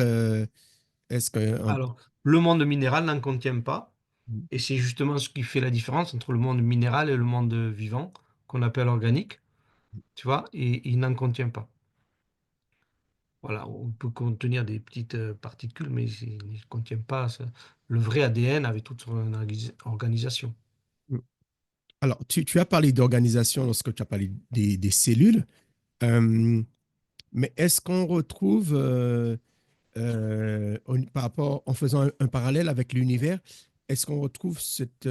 est-ce que... Alors, le monde minéral n'en contient pas. Et c'est justement ce qui fait la différence entre le monde minéral et le monde vivant, qu'on appelle organique. Tu vois, et il n'en contient pas. Voilà, on peut contenir des petites particules, mais il ne contient pas le vrai ADN avec toute son organisation. Mm. Alors, tu as parlé d'organisation lorsque tu as parlé des cellules, euh, mais est-ce qu'on retrouve, par rapport, en faisant un parallèle avec l'univers, est-ce qu'on retrouve cette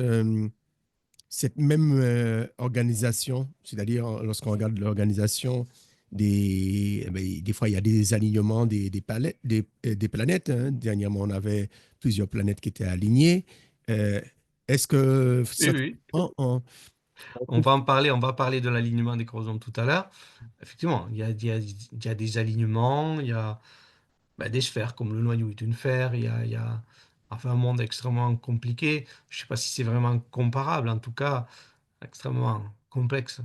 même organisation, c'est-à-dire lorsqu'on regarde l'organisation des fois il y a des alignements des planètes, hein. Dernièrement, on avait plusieurs planètes qui étaient alignées. Euh, Est-ce que Oui, ça, oui. on retrouve. On va parler de l'alignement des chromosomes tout à l'heure. Effectivement, il y a des alignements, il y a bah, des sphères comme le noyau est une sphère, il y a enfin, un monde extrêmement compliqué. Je ne sais pas si c'est vraiment comparable, en tout cas extrêmement complexe,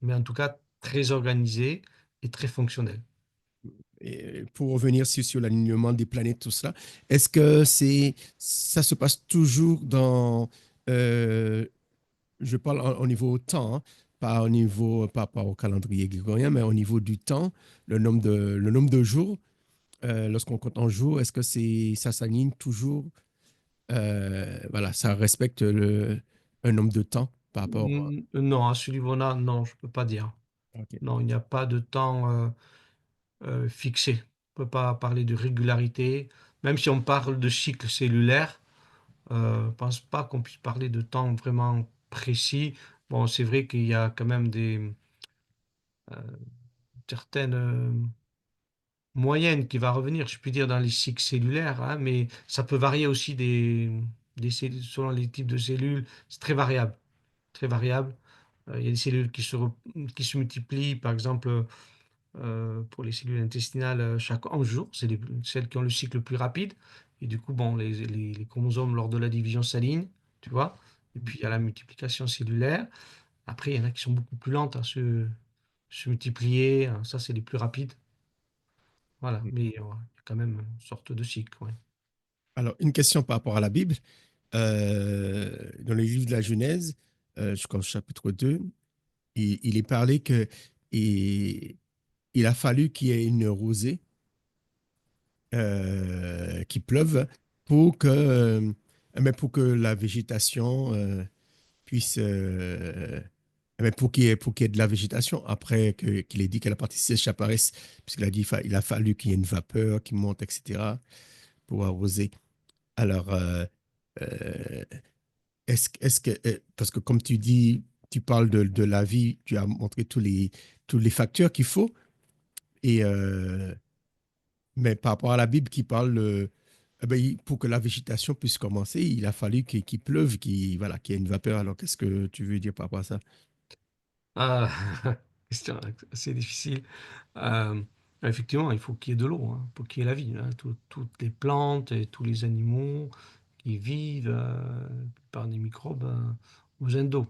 mais en tout cas très organisé et très fonctionnel. Et pour revenir sur l'alignement des planètes, tout cela, est-ce que ça se passe toujours euh, je parle au niveau temps, hein, pas au niveau, pas, pas au calendrier grégorien, mais au niveau du temps, le nombre de jours, lorsqu'on compte en jours, est-ce que ça s'aligne toujours, voilà, ça respecte un nombre de temps par rapport. Non, à ce niveau-là, non, je ne peux pas dire. Ok. Non, il n'y a pas de temps fixé. On ne peut pas parler de régularité. Même si on parle de cycle cellulaire, je ne pense pas qu'on puisse parler de temps vraiment précis. Bon, c'est vrai qu'il y a quand même euh, certaines moyennes qui va revenir, je puis dire, dans les cycles cellulaires, hein, mais ça peut varier aussi des cellules, selon les types de cellules. C'est très variable, très variable. Il y a des cellules qui se multiplient, par exemple, pour les cellules intestinales chaque 11 jours. C'est celles qui ont le cycle le plus rapide. Et du coup, bon, les chromosomes, lors de la division, s'alignent, tu vois. Et puis, il y a la multiplication cellulaire. Après, il y en a qui sont beaucoup plus lentes à se multiplier. Ça, c'est les plus rapides. Voilà. Mais il y a quand même une sorte de cycle. Ouais. Alors, une question par rapport à la Bible. Dans le livre de la Genèse, je crois au chapitre 2, il est parlé que il, il a fallu qu'il y ait une rosée qui pleuve pour mais pour que la végétation puisse, mais pour qu'il y ait de la végétation après qu'il ait dit que la partie sèche apparaisse, puisqu'il a dit il a fallu qu'il y ait une vapeur qui monte, etc., pour arroser. Alors, euh, est-ce que, parce que comme tu dis, tu parles de la vie, tu as montré tous les facteurs qu'il faut, et, mais par rapport à la Bible qui parle, eh ben, pour que la végétation puisse commencer, il a fallu qu'il pleuve, voilà, qu'il y ait une vapeur. Alors, qu'est-ce que tu veux dire par rapport à ça? Ah, question assez difficile. Euh, Effectivement, il faut qu'il y ait de l'eau, hein, pour qu'il y ait la vie, hein. Toutes les plantes et tous les animaux qui vivent par des microbes ont besoin d'eau.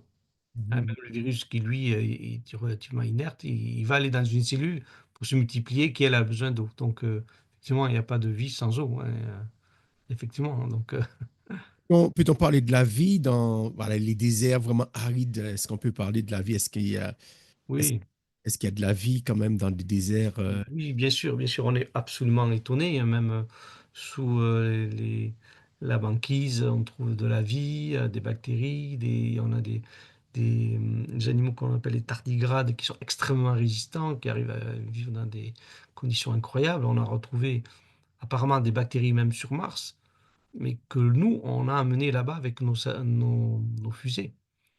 Hein, même Mhm. le virus qui, lui, est relativement inerte, il va aller dans une cellule pour se multiplier qui, elle, a besoin d'eau. Donc, effectivement, il n'y a pas de vie sans eau, hein, effectivement. Hein. Donc, Peut-on parler de la vie dans voilà, les déserts vraiment arides? Est-ce qu'on peut parler de la vie? Est-ce, oui. est-ce qu'il y a de la vie quand même dans des déserts? Oui, bien sûr, on est absolument étonné, hein, même sous la banquise, on trouve de la vie, des bactéries, on a des animaux qu'on appelle les tardigrades qui sont extrêmement résistants, qui arrivent à vivre dans des conditions incroyables. On a retrouvé apparemment des bactéries même sur Mars, mais que nous, on a amené là-bas avec nos fusées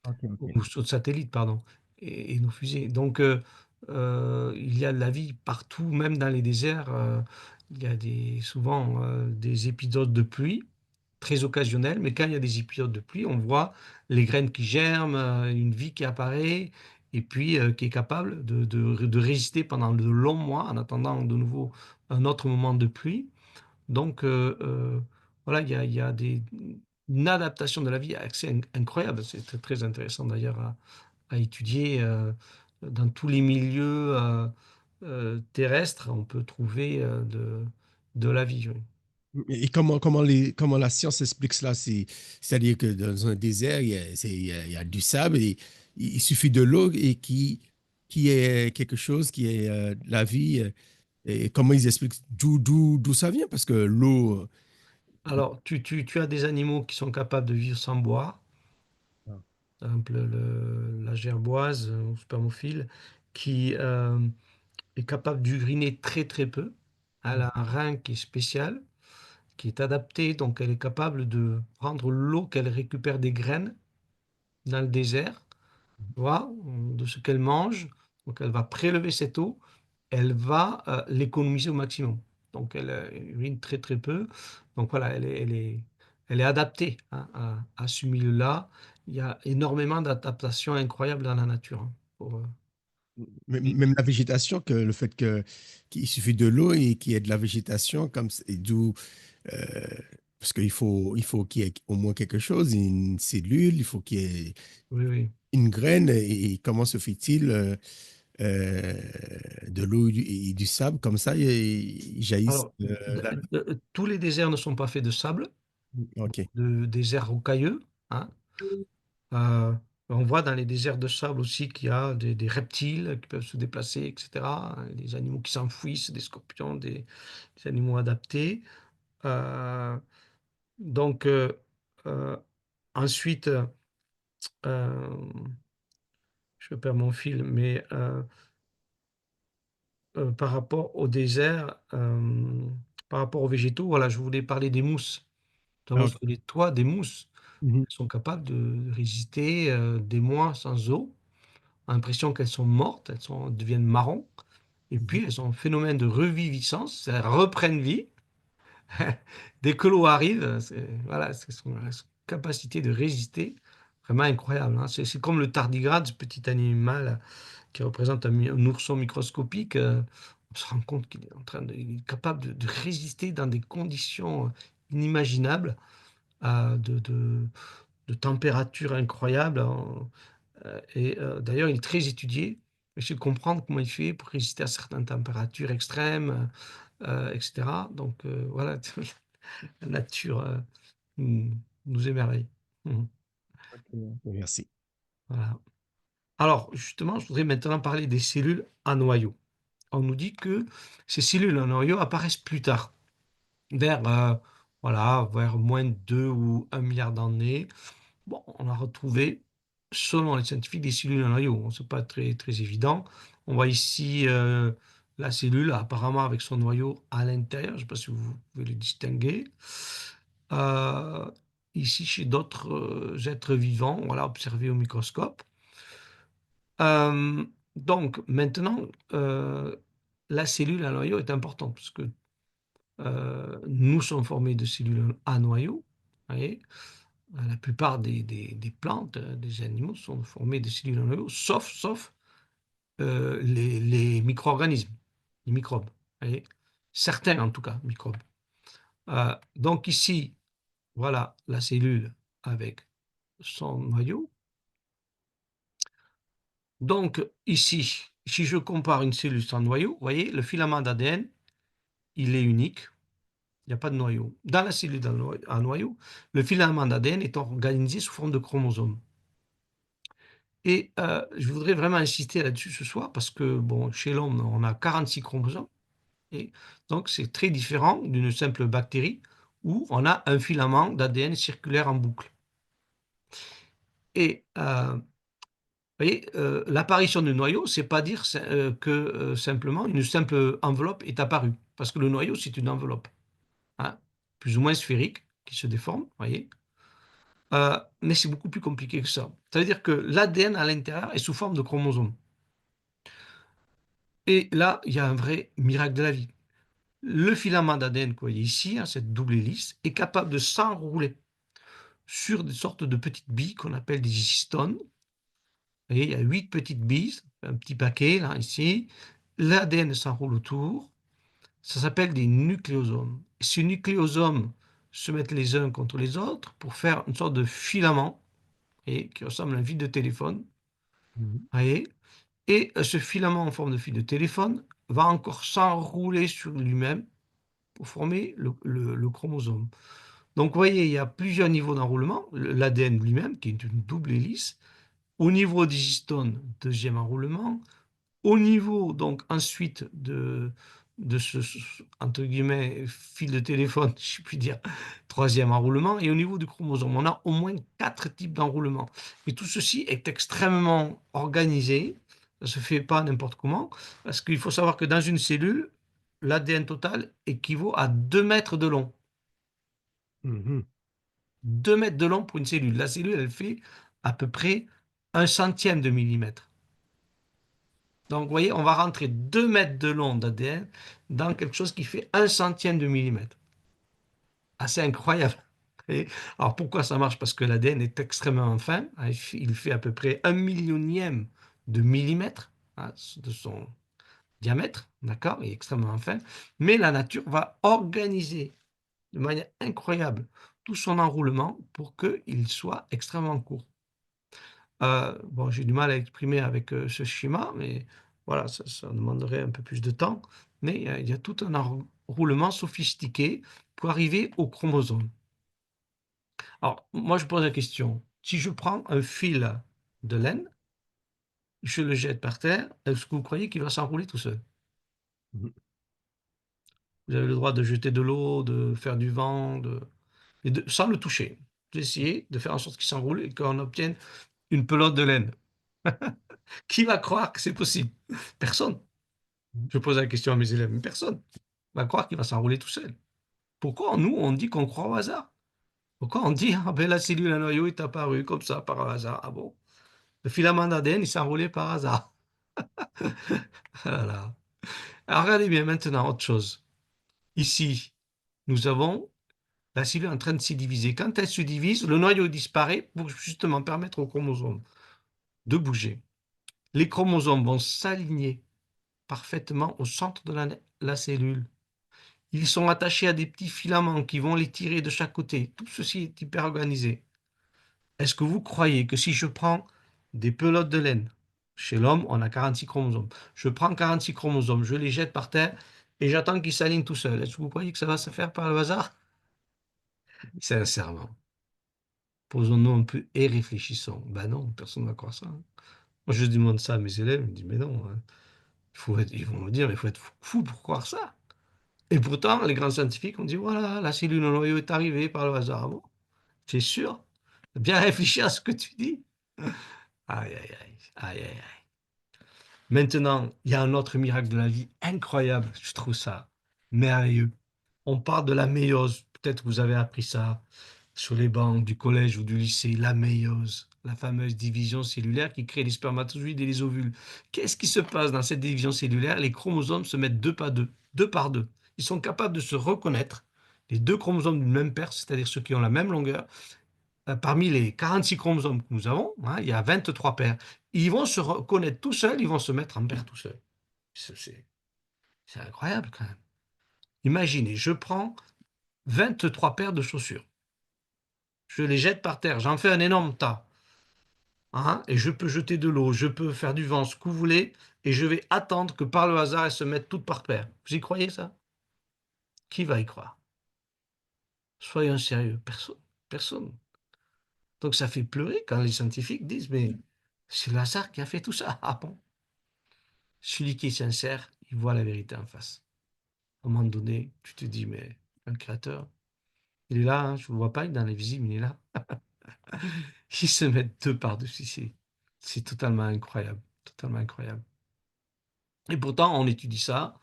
Ok, ok. ou satellites, pardon, et nos fusées. Donc, il y a de la vie partout, même dans les déserts. Il y a souvent des épisodes de pluie, très occasionnels, mais quand il y a des épisodes de pluie, on voit les graines qui germent, une vie qui apparaît, et puis qui est capable de résister pendant de longs mois en attendant de nouveau un autre moment de pluie. Donc, voilà, il y a une adaptation de la vie assez incroyable. C'est très intéressant d'ailleurs à étudier. Dans tous les milieux terrestres, on peut trouver de la vie. Oui. Et comment la science explique cela? C'est-à-dire que dans un désert, il y a du sable et il suffit de l'eau et qui est quelque chose qui est de la vie. Et comment ils expliquent d'où ça vient? Parce que l'eau. Alors, tu as des animaux qui sont capables de vivre sans boire. Ah. Par exemple, la gerboise ou spermophile, qui est capable d'uriner très très peu. Elle a un rein qui est spécial, qui est adapté, donc elle est capable de prendre l'eau qu'elle récupère des graines dans le désert, tu vois, de ce qu'elle mange. Donc elle va prélever cette eau, elle va l'économiser au maximum. Donc elle urine très très peu. Donc voilà, elle est adaptée hein, à ce milieu-là. Il y a énormément d'adaptations incroyables dans la nature, hein, Même la végétation, que le fait qu'il suffit de l'eau et qu'il y ait de la végétation, et d'où, euh, parce qu'il faut qu'il y ait au moins quelque chose, une cellule, il faut qu'il y ait oui, oui. une graine, et comment se fait-il euh, de l'eau et du sable comme ça, ils jaillissent Alors, tous les déserts ne sont pas faits de sable, Ok. de déserts rocailleux, hein. Euh, on voit dans les déserts de sable aussi qu'il y a des reptiles qui peuvent se déplacer, etc. Des animaux qui s'enfouissent, des scorpions, des animaux adaptés. Euh, donc, euh, ensuite, je perds mon fil, mais par rapport au désert, par rapport aux végétaux, voilà, je voulais parler des mousses. Ah, Notamment ok. sur les toits, des mousses Mhm. sont capables de résister des mois sans eau. On a l'impression qu'elles sont mortes, deviennent marron. Et Mhm. puis, elles ont un phénomène de reviviscence, elles reprennent vie. Dès que l'eau arrive, voilà, c'est son capacité de résister, vraiment incroyable, hein. C'est comme le tardigrade, ce petit animal qui représente un ourson microscopique. On se rend compte qu'il est il est capable de résister dans des conditions inimaginables, de température incroyable, hein. Et d'ailleurs, il est très étudié. Essayer de comprendre comment il fait pour résister à certaines températures extrêmes, etc. Donc voilà, la nature nous émerveille. Mhm. Merci. Voilà. Alors, justement, je voudrais maintenant parler des cellules à noyau. On nous dit que ces cellules à noyau apparaissent plus tard, vers, voilà, vers moins de 2 ou 1 milliard d'années. Bon, on a retrouvé, selon les scientifiques, des cellules à noyau. Bon, c'est pas très, très évident. On voit ici la cellule, apparemment avec son noyau à l'intérieur. Je ne sais pas si vous pouvez le distinguer. Euh, Ici, chez d'autres êtres vivants, voilà, observés au microscope. Donc, maintenant, la cellule à noyau est importante parce que nous sommes formés de cellules à noyau. Vous voyez. La plupart des plantes, des animaux sont formés de cellules à noyau, sauf les micro-organismes, les microbes. Vous voyez. Certains, en tout cas, microbes. Donc ici, voilà la cellule avec son noyau. Donc ici, si je compare une cellule sans noyau, vous voyez, le filament d'ADN, il est unique. Il n'y a pas de noyau. Dans la cellule à noyau, le filament d'ADN est organisé sous forme de chromosomes. Et je voudrais vraiment insister là-dessus ce soir parce que, bon, chez l'homme, on a 46 chromosomes. Et donc, c'est très différent d'une simple bactérie où on a un filament d'ADN circulaire en boucle. Et vous voyez, l'apparition du noyau, c'est pas dire que simplement une simple enveloppe est apparue. Parce que le noyau, c'est une enveloppe, hein, plus ou moins sphérique, qui se déforme, vous voyez. Mais c'est beaucoup plus compliqué que ça. Ça veut dire que l'ADN à l'intérieur est sous forme de chromosomes. Et là, il y a un vrai miracle de la vie. Le filament d'ADN que vous voyez ici, hein, cette double hélice, est capable de s'enrouler sur des sortes de petites billes qu'on appelle des histones. Vous voyez, il y a 8 petites billes, un petit paquet là, ici. L'ADN s'enroule autour. Ça s'appelle des nucléosomes. Et ces nucléosomes se mettent les uns contre les autres pour faire une sorte de filament et qui ressemble à un fil de téléphone. Mhm. Vous voyez. Et ce filament en forme de fil de téléphone va encore s'enrouler sur lui-même pour former le chromosome. Donc, vous voyez, il y a plusieurs niveaux d'enroulement. L'ADN lui-même, qui est une double hélice. Au niveau des histones, deuxième enroulement. Au niveau, donc, ensuite de entre guillemets, fil de téléphone, si je puis dire, troisième enroulement. Et au niveau du chromosome, on a au moins 4 types d'enroulements. Et tout ceci est extrêmement organisé. Ça se fait pas n'importe comment, parce qu'il faut savoir que dans une cellule, l'ADN total équivaut à 2 mètres de long. Mhm. 2 mètres de long pour une cellule. La cellule, elle fait à peu près un centième de millimètre. Donc, vous voyez, on va rentrer 2 mètres de long d'ADN dans quelque chose qui fait un centième de millimètre. Assez incroyable. Et alors, pourquoi ça marche? Parce que l'ADN est extrêmement fin. Il fait à peu près un millionième de millimètre, hein, de son diamètre. D'accord? Il est extrêmement fin. Mais la nature va organiser de manière incroyable tout son enroulement pour qu'il soit extrêmement court. Bon, j'ai du mal à exprimer avec ce schéma, mais voilà, ça demanderait un peu plus de temps. Mais il y a tout un enroulement sophistiqué pour arriver au chromosome. Alors, moi, je pose la question. Si je prends un fil de laine, je le jette par terre, est-ce que vous croyez qu'il va s'enrouler tout seul? Mhm. Vous avez le droit de jeter de l'eau, de faire du vent, sans le toucher. Vous essayez de faire en sorte qu'il s'enroule et qu'on obtienne une pelote de laine. Qui va croire que c'est possible? Personne. Je pose la question à mes élèves, mais personne va croire qu'il va s'enrouler tout seul. Pourquoi nous, on dit qu'on croit au hasard? Pourquoi on dit, ah ben la cellule à noyau est apparue comme ça par hasard? Ah bon? Le filament d'ADN, il s'est enroulé par hasard. Voilà. Alors regardez bien maintenant autre chose. Ici, nous avons la cellule en train de se diviser. Quand elle se divise, le noyau disparaît pour justement permettre aux chromosomes de bouger. Les chromosomes vont s'aligner parfaitement au centre de la cellule. Ils sont attachés à des petits filaments qui vont les tirer de chaque côté. Tout ceci est hyper organisé. Est-ce que vous croyez que si je prends des pelotes de laine, chez l'homme, on a 46 chromosomes, je prends 46 chromosomes, je les jette par terre et j'attends qu'ils s'alignent tout seuls. Est-ce que vous croyez que ça va se faire par le hasard? Sincèrement. Posons-nous un peu et réfléchissons. Ben non, personne ne va croire ça. Moi, je demande ça à mes élèves, ils me disent, mais non, hein, ils vont me dire, mais il faut être fou pour croire ça. Et pourtant, les grands scientifiques ont dit, voilà, la cellule au noyau est arrivée par le hasard. Ah bon, c'est sûr? Bien réfléchir à ce que tu dis. Aïe, aïe, aïe, aïe, aïe, aïe. Maintenant, il y a un autre miracle de la vie incroyable. Je trouve ça merveilleux. On parle de la méiose. Peut-être que vous avez appris ça sur les bancs du collège ou du lycée. La méiose, la fameuse division cellulaire qui crée les spermatozoïdes et les ovules. Qu'est-ce qui se passe dans cette division cellulaire? Les chromosomes se mettent deux par deux, deux par deux. Ils sont capables de se reconnaître. Les deux chromosomes d'une même paire, c'est-à-dire ceux qui ont la même longueur, parmi les 46 chromosomes que nous avons, hein, il y a 23 paires. Ils vont se reconnaître tout seuls, ils vont se mettre en paire tout seuls. C'est incroyable quand même. Imaginez, je prends 23 paires de chaussures. Je les jette par terre, j'en fais un énorme tas. Hein, et je peux jeter de l'eau, je peux faire du vent, ce que vous voulez, et je vais attendre que par le hasard, elles se mettent toutes par paire. Vous y croyez ça? Qui va y croire? Soyons sérieux, personne. Personne. Donc ça fait pleurer quand les scientifiques disent, mais c'est le hasard qui a fait tout ça. Ah bon? Celui qui est sincère, il voit la vérité en face. À un moment donné, tu te dis, mais un créateur, il est là, hein, je ne le vois pas, il est dans les visibles, il est là. Ils se mettent deux par-dessus, c'est totalement incroyable. Totalement incroyable. Et pourtant, on étudie ça,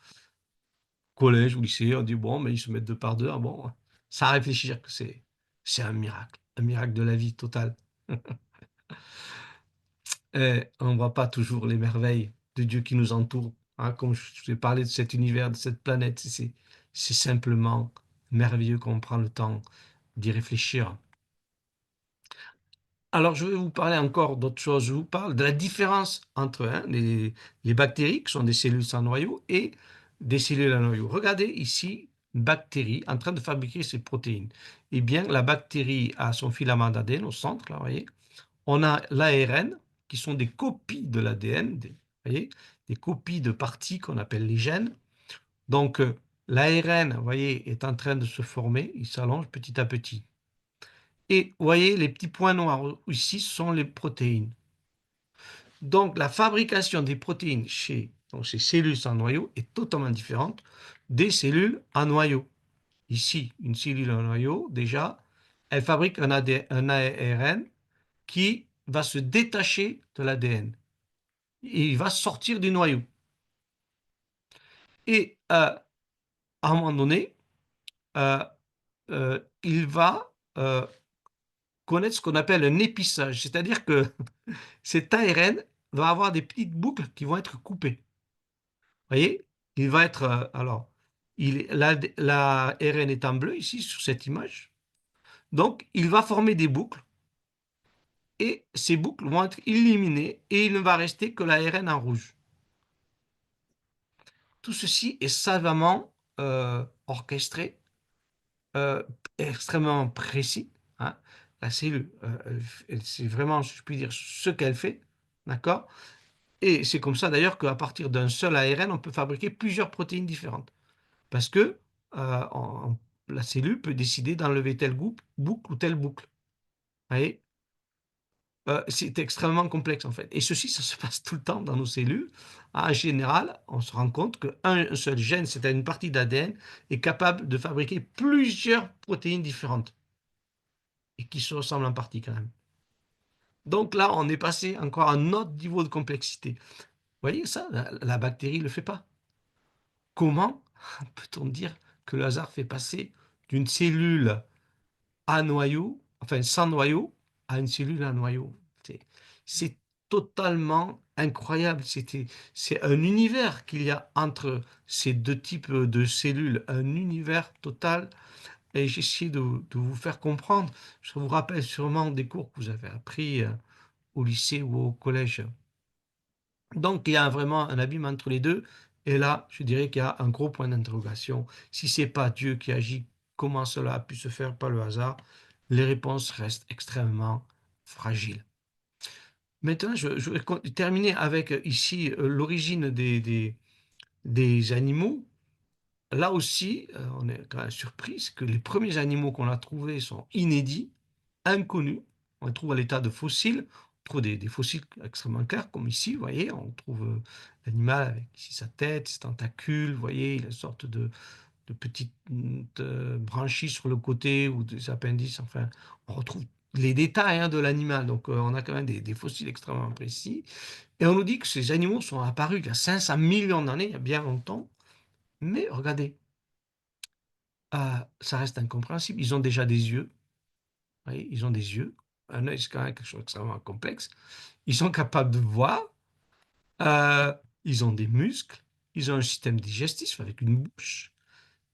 collège ou lycée, on dit, bon, mais ils se mettent deux par deux, ah bon, ça à réfléchir que c'est un miracle de la vie total. Et on ne voit pas toujours les merveilles de Dieu qui nous entoure. Hein, comme je vous ai parlé de cet univers, de cette planète, c'est simplement merveilleux quand on prend le temps d'y réfléchir. Alors, je vais vous parler encore d'autre chose. Je vous parle de la différence entre les bactéries, qui sont des cellules sans noyau, et des cellules à noyau. Regardez ici une bactérie en train de fabriquer ses protéines. Eh bien, la bactérie a son filament d'ADN au centre, là, vous voyez. On a l'ARN, qui sont des copies de l'ADN, voyez, des copies de parties qu'on appelle les gènes. Donc, l'ARN, vous voyez, est en train de se former, il s'allonge petit à petit. Et vous voyez, les petits points noirs ici sont les protéines. Donc, la fabrication des protéines chez Donc ces cellules sans noyau est totalement différente des cellules à noyau. Ici, une cellule à noyau, déjà, elle fabrique un ARN qui va se détacher de l'ADN. Il va sortir du noyau. Et à un moment donné, euh, il va connaître ce qu'on appelle un épissage, c'est-à-dire que cet ARN va avoir des petites boucles qui vont être coupées. Vous voyez? Il va être, alors, l'ARN est en bleu ici sur cette image. Donc, il va former des boucles et ces boucles vont être éliminées et il ne va rester que l'ARN en rouge. Tout ceci est savamment orchestré, euh, extrêmement précis. Hein. La cellule, c'est vraiment, si je puis dire, ce qu'elle fait. D'accord? Et c'est comme ça d'ailleurs qu'à partir d'un seul ARN, on peut fabriquer plusieurs protéines différentes. Parce que la cellule peut décider d'enlever telle boucle ou telle boucle. Vous voyez? C'est extrêmement complexe en fait. Et ceci, ça se passe tout le temps dans nos cellules. En général, on se rend compte qu'un seul gène, c'est-à-dire une partie d'ADN, est capable de fabriquer plusieurs protéines différentes et qui se ressemblent en partie quand même. Donc là, on est passé encore à un autre niveau de complexité. Vous voyez ça, la bactérie ne le fait pas. Comment peut-on dire que le hasard fait passer d'une cellule à noyau, enfin sans noyau, à une cellule à noyau? C'est totalement incroyable. C'est un univers qu'il y a entre ces deux types de cellules, un univers total. Et j'essaie de vous faire comprendre. Je vous rappelle sûrement des cours que vous avez appris au lycée ou au collège. Donc, il y a vraiment un abîme entre les deux. Et là, je dirais qu'il y a un gros point d'interrogation. Si ce n'est pas Dieu qui agit, comment cela a pu se faire par le hasard? Les réponses restent extrêmement fragiles. Maintenant, je vais terminer avec ici l'origine des animaux. Là aussi, on est quand même surpris que les premiers animaux qu'on a trouvés sont inédits, inconnus. On les trouve à l'état de fossiles. On trouve des fossiles extrêmement clairs, comme ici, vous voyez. On trouve l'animal avec ici sa tête, ses tentacules, vous voyez, il a une sorte de petites branchies sur le côté ou des appendices. Enfin, on retrouve les détails hein, de l'animal. Donc, on a quand même des fossiles extrêmement précis. Et on nous dit que ces animaux sont apparus il y a 500 millions d'années, il y a bien longtemps. Mais regardez, ça reste incompréhensible. Ils ont déjà des yeux. Vous voyez, ils ont des yeux. Un œil, c'est quand même quelque chose d'extrêmement complexe. Ils sont capables de voir. euh, ils ont des muscles. Ils ont un système digestif avec une bouche.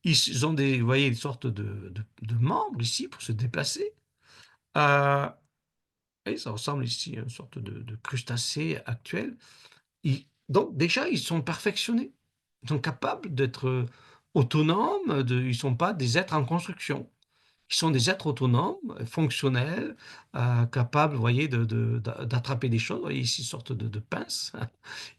Ils ont des, vous voyez, une sorte de membres ici pour se déplacer. Euh, et ça ressemble ici à une sorte de crustacé actuel. Donc déjà, ils sont perfectionnés. Ils sont capables d'être autonomes. Ils ne sont pas des êtres en construction. Ils sont des êtres autonomes, fonctionnels, capables, vous voyez, d'attraper des choses. Vous voyez ici, une sorte de pince.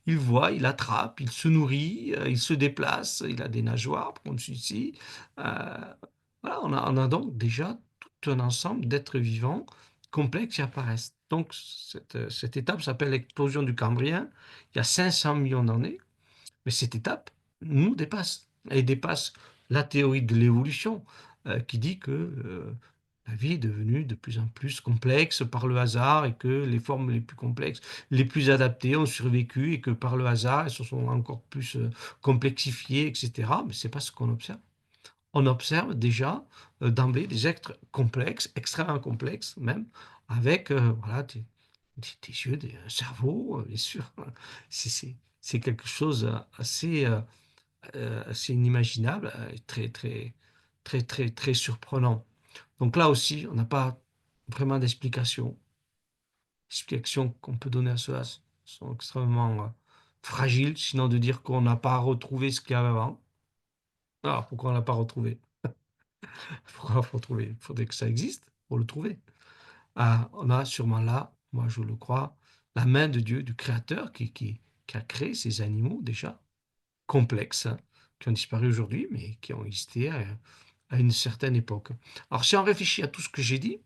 Il voit, il attrape, il se nourrit, il se déplace, il a des nageoires, comme celui-ci. Euh, voilà, on a donc déjà tout un ensemble d'êtres vivants complexes qui apparaissent. Donc, cette étape s'appelle l'explosion du Cambrien, il y a 500 millions d'années. Mais cette étape nous dépasse. Elle dépasse la théorie de l'évolution qui dit que la vie est devenue de plus en plus complexe par le hasard et que les formes les plus complexes, les plus adaptées ont survécu et que par le hasard, elles se sont encore plus complexifiées, etc. Mais ce n'est pas ce qu'on observe. On observe déjà d'emblée des êtres complexes, extrêmement complexes même, avec voilà, des yeux, un cerveau, bien sûr. C'est quelque chose assez inimaginable, très, très, très, très, très surprenant. Donc là aussi, on n'a pas vraiment d'explication. Les explications qu'on peut donner à cela sont extrêmement fragiles, sinon de dire qu'on n'a pas retrouvé ce qu'il y avait avant. Alors, pourquoi on n'a pas retrouvé? Pourquoi il faut retrouver? Il faudrait que ça existe pour le trouver. Ah, on a sûrement là, moi je le crois, la main de Dieu, du Créateur qui a créé ces animaux déjà complexes, hein, qui ont disparu aujourd'hui, mais qui ont existé à une certaine époque. Alors si on réfléchit à tout ce que j'ai dit,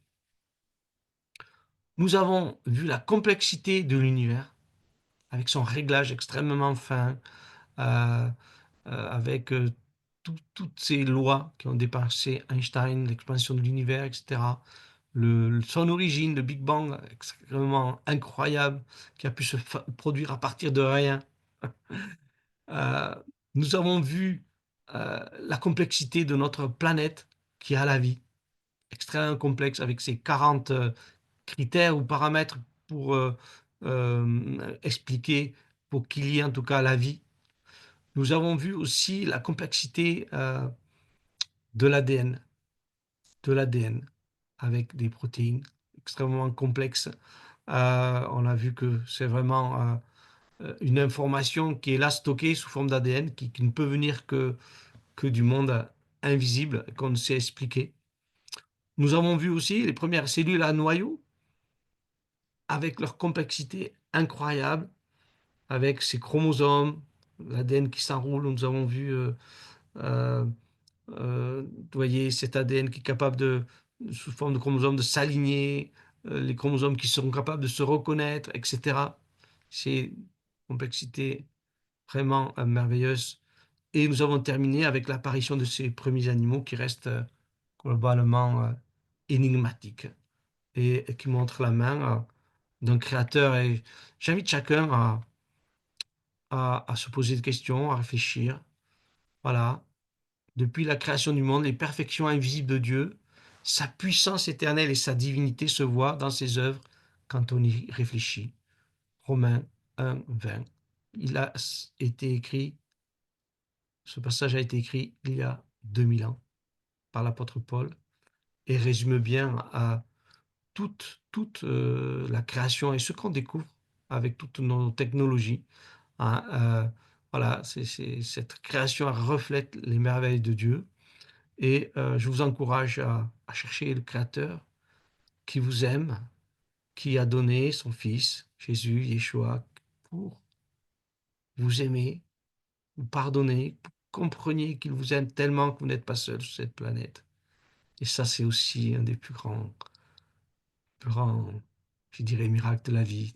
nous avons vu la complexité de l'univers avec son réglage extrêmement fin, euh, avec toutes ces lois qui ont dépassé Einstein, l'expansion de l'univers, etc. Son origine, le Big Bang, extrêmement incroyable, qui a pu se produire à partir de rien. Euh, Nous avons vu la complexité de notre planète qui a la vie, extrêmement complexe, avec ses 40 critères ou paramètres pour expliquer, pour qu'il y ait en tout cas la vie. Nous avons vu aussi la complexité de l'ADN, de l'ADN, avec des protéines extrêmement complexes. On a vu que c'est vraiment une information qui est là stockée sous forme d'ADN, qui ne peut venir que du monde invisible qu'on ne sait expliquer. Nous avons vu aussi les premières cellules à noyaux avec leur complexité incroyable, avec ces chromosomes, l'ADN qui s'enroule. Nous avons vu, euh, vous voyez, cet ADN qui est capable de, sous forme de chromosomes, de s'aligner, les chromosomes qui sont capables de se reconnaître, etc. C'est une complexité vraiment merveilleuse. Et nous avons terminé avec l'apparition de ces premiers animaux qui restent globalement énigmatiques et qui montrent la main d'un créateur. Et j'invite chacun à se poser des questions, à réfléchir. Voilà. Depuis la création du monde, les perfections invisibles de Dieu, sa puissance éternelle et sa divinité se voient dans ses œuvres quand on y réfléchit. Romains 1, 20. Il a été écrit, ce passage a été écrit il y a 2000 ans par l'apôtre Paul et résume bien à toute la création et ce qu'on découvre avec toutes nos technologies. Hein, voilà, cette création reflète les merveilles de Dieu. Et je vous encourage à chercher le Créateur qui vous aime, qui a donné son Fils, Jésus, Yeshua, pour vous aimer, vous pardonner, pour que vous compreniez qu'il vous aime tellement que vous n'êtes pas seul sur cette planète. Et ça, c'est aussi un des plus grands, je dirais, miracles de la vie.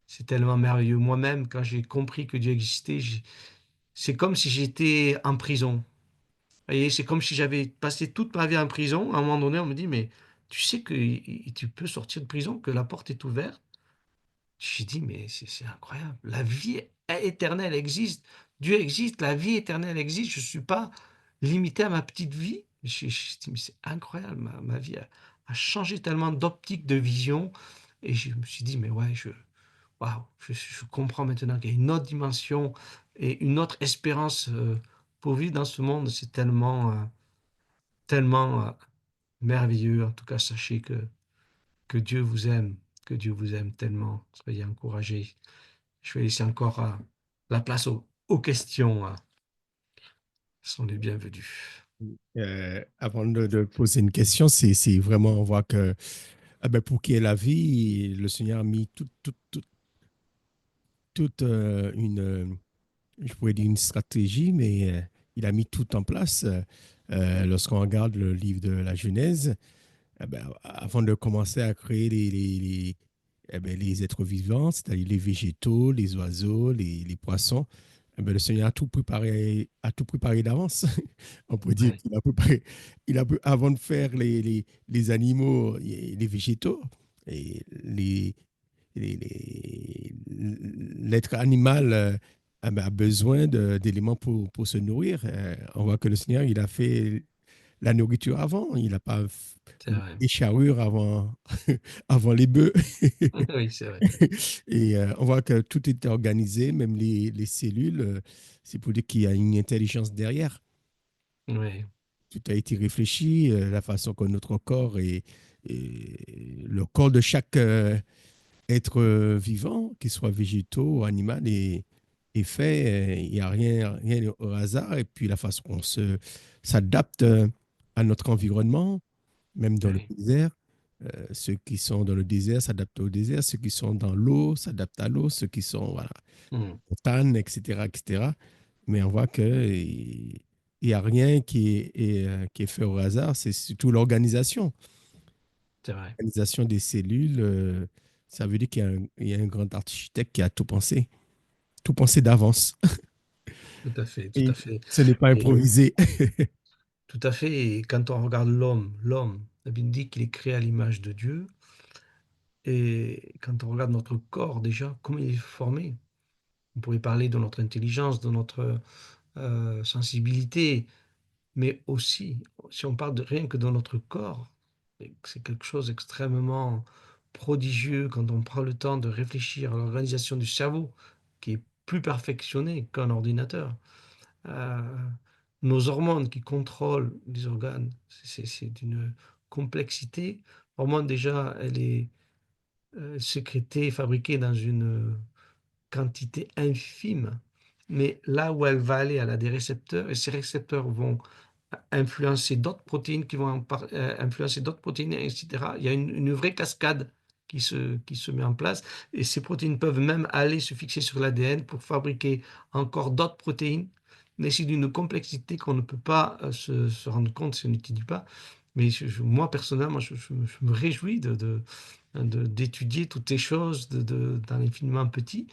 C'est tellement merveilleux. Moi-même, quand j'ai compris que Dieu existait, c'est comme si j'étais en prison. Vous voyez, c'est comme si j'avais passé toute ma vie en prison. À un moment donné, on me dit, mais tu sais que tu peux sortir de prison, que la porte est ouverte. J'ai dit, mais c'est incroyable. La vie éternelle existe. Dieu existe, la vie éternelle existe. Je ne suis pas limité à ma petite vie. Je dit, mais c'est incroyable. Ma vie a changé tellement d'optique, de vision. Et je me suis dit, mais ouais, waouh, je comprends maintenant qu'il y a une autre dimension et une autre espérance pour vivre dans ce monde. C'est tellement merveilleux. En tout cas, sachez que Dieu vous aime, que Dieu vous aime tellement. Soyez encouragés. Je vais laisser encore la place aux questions. Sont les bienvenus. Avant de poser une question, c'est vraiment, on voit que ah ben, pour qu'il y ait la vie, le Seigneur a mis toute je pourrais dire une stratégie, mais il a mis tout en place. Lorsqu'on regarde le livre de la Genèse, eh ben, avant de commencer à créer eh ben, les êtres vivants, c'est-à-dire les végétaux, les oiseaux, les poissons, eh ben, le Seigneur a tout préparé d'avance. On peut dire Ouais, qu'il a préparé, avant de faire les animaux, les végétaux, et l'être animal a besoin d'éléments pour se nourrir. On voit que le Seigneur, il a fait la nourriture avant. Il n'a pas c'est mis vrai. les charrures avant, avant les bœufs. Oui, c'est vrai. Et on voit que tout est organisé, même les cellules. C'est pour dire qu'il y a une intelligence derrière. Oui, Tout a été réfléchi, la façon que notre corps et le corps de chaque être vivant, qu'il soit végétaux ou animal, est fait. Il n'y a rien au hasard. Et puis la façon qu'on s'adapte à notre environnement, même dans le oui. désert. Ceux qui sont dans le désert s'adaptent au désert, ceux qui sont dans l'eau s'adaptent à l'eau, ceux qui sont voilà, Mm, montagne, etc., etc. Mais on voit que il n'y a rien qui est fait au hasard, c'est surtout l'organisation. c'est vrai. L'organisation des cellules. Ça veut dire qu'il y a un grand architecte qui a tout pensé d'avance. Tout à fait, tout à Et fait. ce n'est pas Et improvisé. tout à fait. Et quand on regarde l'homme, la Bible dit qu'il est créé à l'image de Dieu. Et quand on regarde notre corps déjà, comment il est formé, on pourrait parler de notre intelligence, de notre sensibilité, mais aussi, si on parle de rien que de notre corps, c'est quelque chose d'extrêmement prodigieux quand on prend le temps de réfléchir à l'organisation du cerveau, qui est plus perfectionnée qu'un ordinateur. Euh, Nos hormones qui contrôlent les organes, c'est d'une complexité. L'hormone déjà, elle est sécrétée, fabriquée dans une quantité infime, mais là où elle va aller, elle a des récepteurs, et ces récepteurs vont influencer d'autres protéines qui vont influencer d'autres protéines, etc. Il y a une vraie cascade qui se met en place, et ces protéines peuvent même aller se fixer sur l'ADN pour fabriquer encore d'autres protéines, mais c'est d'une complexité qu'on ne peut pas se rendre compte si on n'étudie pas. Mais moi, personnellement, je me réjouis d'étudier toutes ces choses dans l'infiniment petit,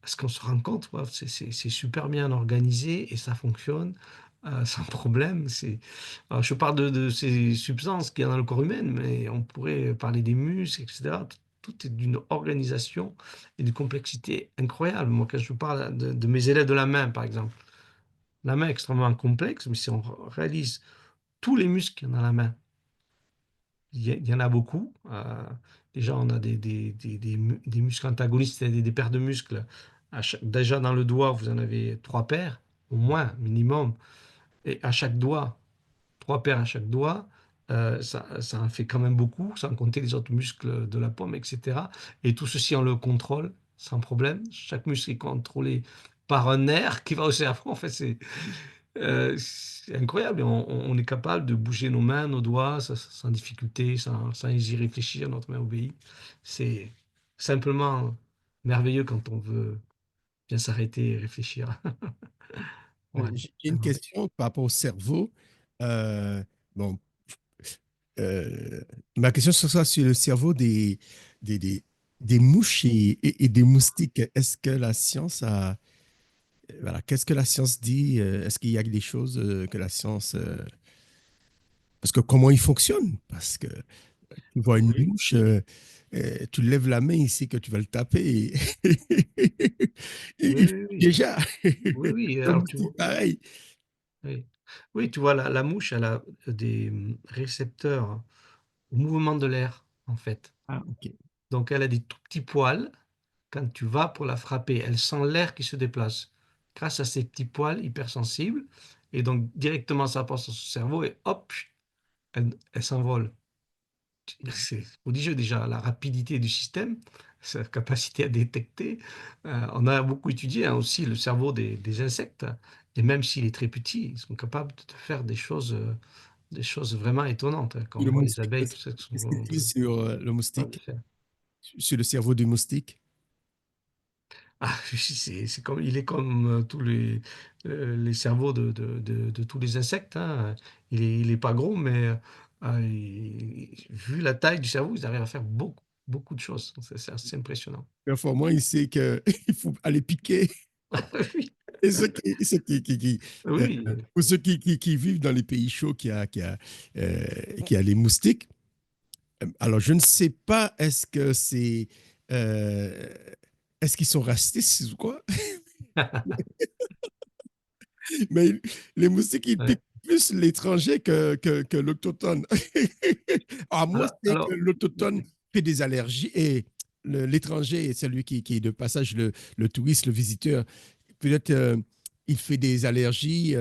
parce qu'on se rend compte, ouais, c'est super bien organisé et ça fonctionne sans problème. Alors, je parle de ces substances qu'il y a dans le corps humain, mais on pourrait parler des muscles, etc. Tout est d'une organisation et d'une complexité incroyable. Moi, quand je parle de mes élèves de la main, par exemple, la main est extrêmement complexe, mais si on réalise tous les muscles qu'il y a dans la main, il y en a beaucoup. Déjà, on a des muscles antagonistes, c'est-à-dire des paires de muscles. Déjà, dans le doigt, vous en avez trois paires, au moins, minimum. Et à chaque doigt, trois paires à chaque doigt, ça en fait quand même beaucoup, sans compter les autres muscles de la paume, etc. Et tout ceci, on le contrôle sans problème. Chaque muscle est contrôlé par un nerf qui va au cerveau. En fait, c'est incroyable. Et on est capable de bouger nos mains, nos doigts, sans difficulté, sans y réfléchir. Notre main obéit. C'est simplement merveilleux quand on veut bien s'arrêter et réfléchir. Ouais, J'ai une vraiment. question par rapport au cerveau. Euh, bon, euh, ma question ce sera sur le cerveau des, des, des mouches et des moustiques. Est-ce que la science a, voilà, qu'est-ce que la science dit? Est-ce qu'il y a des choses que la science, parce que comment il fonctionne? Parce que tu vois une Oui, mouche, tu lèves la main ici que tu vas le taper. oui, Il oui, oui. déjà, Oui, oui. le Alors, moustique, pareil. oui. Oui, tu vois, la mouche, elle a des récepteurs au mouvement de l'air, en fait. Ah, ok. Donc, elle a des tout petits poils. Quand tu vas pour la frapper, elle sent l'air qui se déplace grâce à ces petits poils hypersensibles. Et donc, directement, ça passe dans son cerveau et hop, elle s'envole. C'est prodigieux déjà, la rapidité du système, sa capacité à détecter. On a beaucoup étudié hein, aussi le cerveau des insectes. Et même s'il est très petit, ils sont capables de faire des choses vraiment étonnantes, hein. Quand Et on le voit les moustique, abeilles, tout ça, qui sont qu'est-ce qu'il capables dit sur le de moustique, faire. sur le cerveau du moustique? Ah, c'est comme, il est comme tous les cerveaux de tous les insectes, hein. Il est pas gros, mais vu la taille du cerveau, ils arrivent à faire beaucoup, beaucoup de choses. C'est assez impressionnant. Performant, il sait qu'il faut aller piquer. Oui, Et ceux oui. pour ceux qui vivent dans les pays chauds, qui a les moustiques, alors je ne sais pas, euh, est-ce qu'ils sont racistes ou quoi? Mais les moustiques, ils Ouais. piquent plus l'étranger que l'autochtone. Alors, moi, c'est que Alors, l'autochtone fait des allergies et l'étranger, celui qui est de passage, le touriste, le visiteur, peut-être il fait des allergies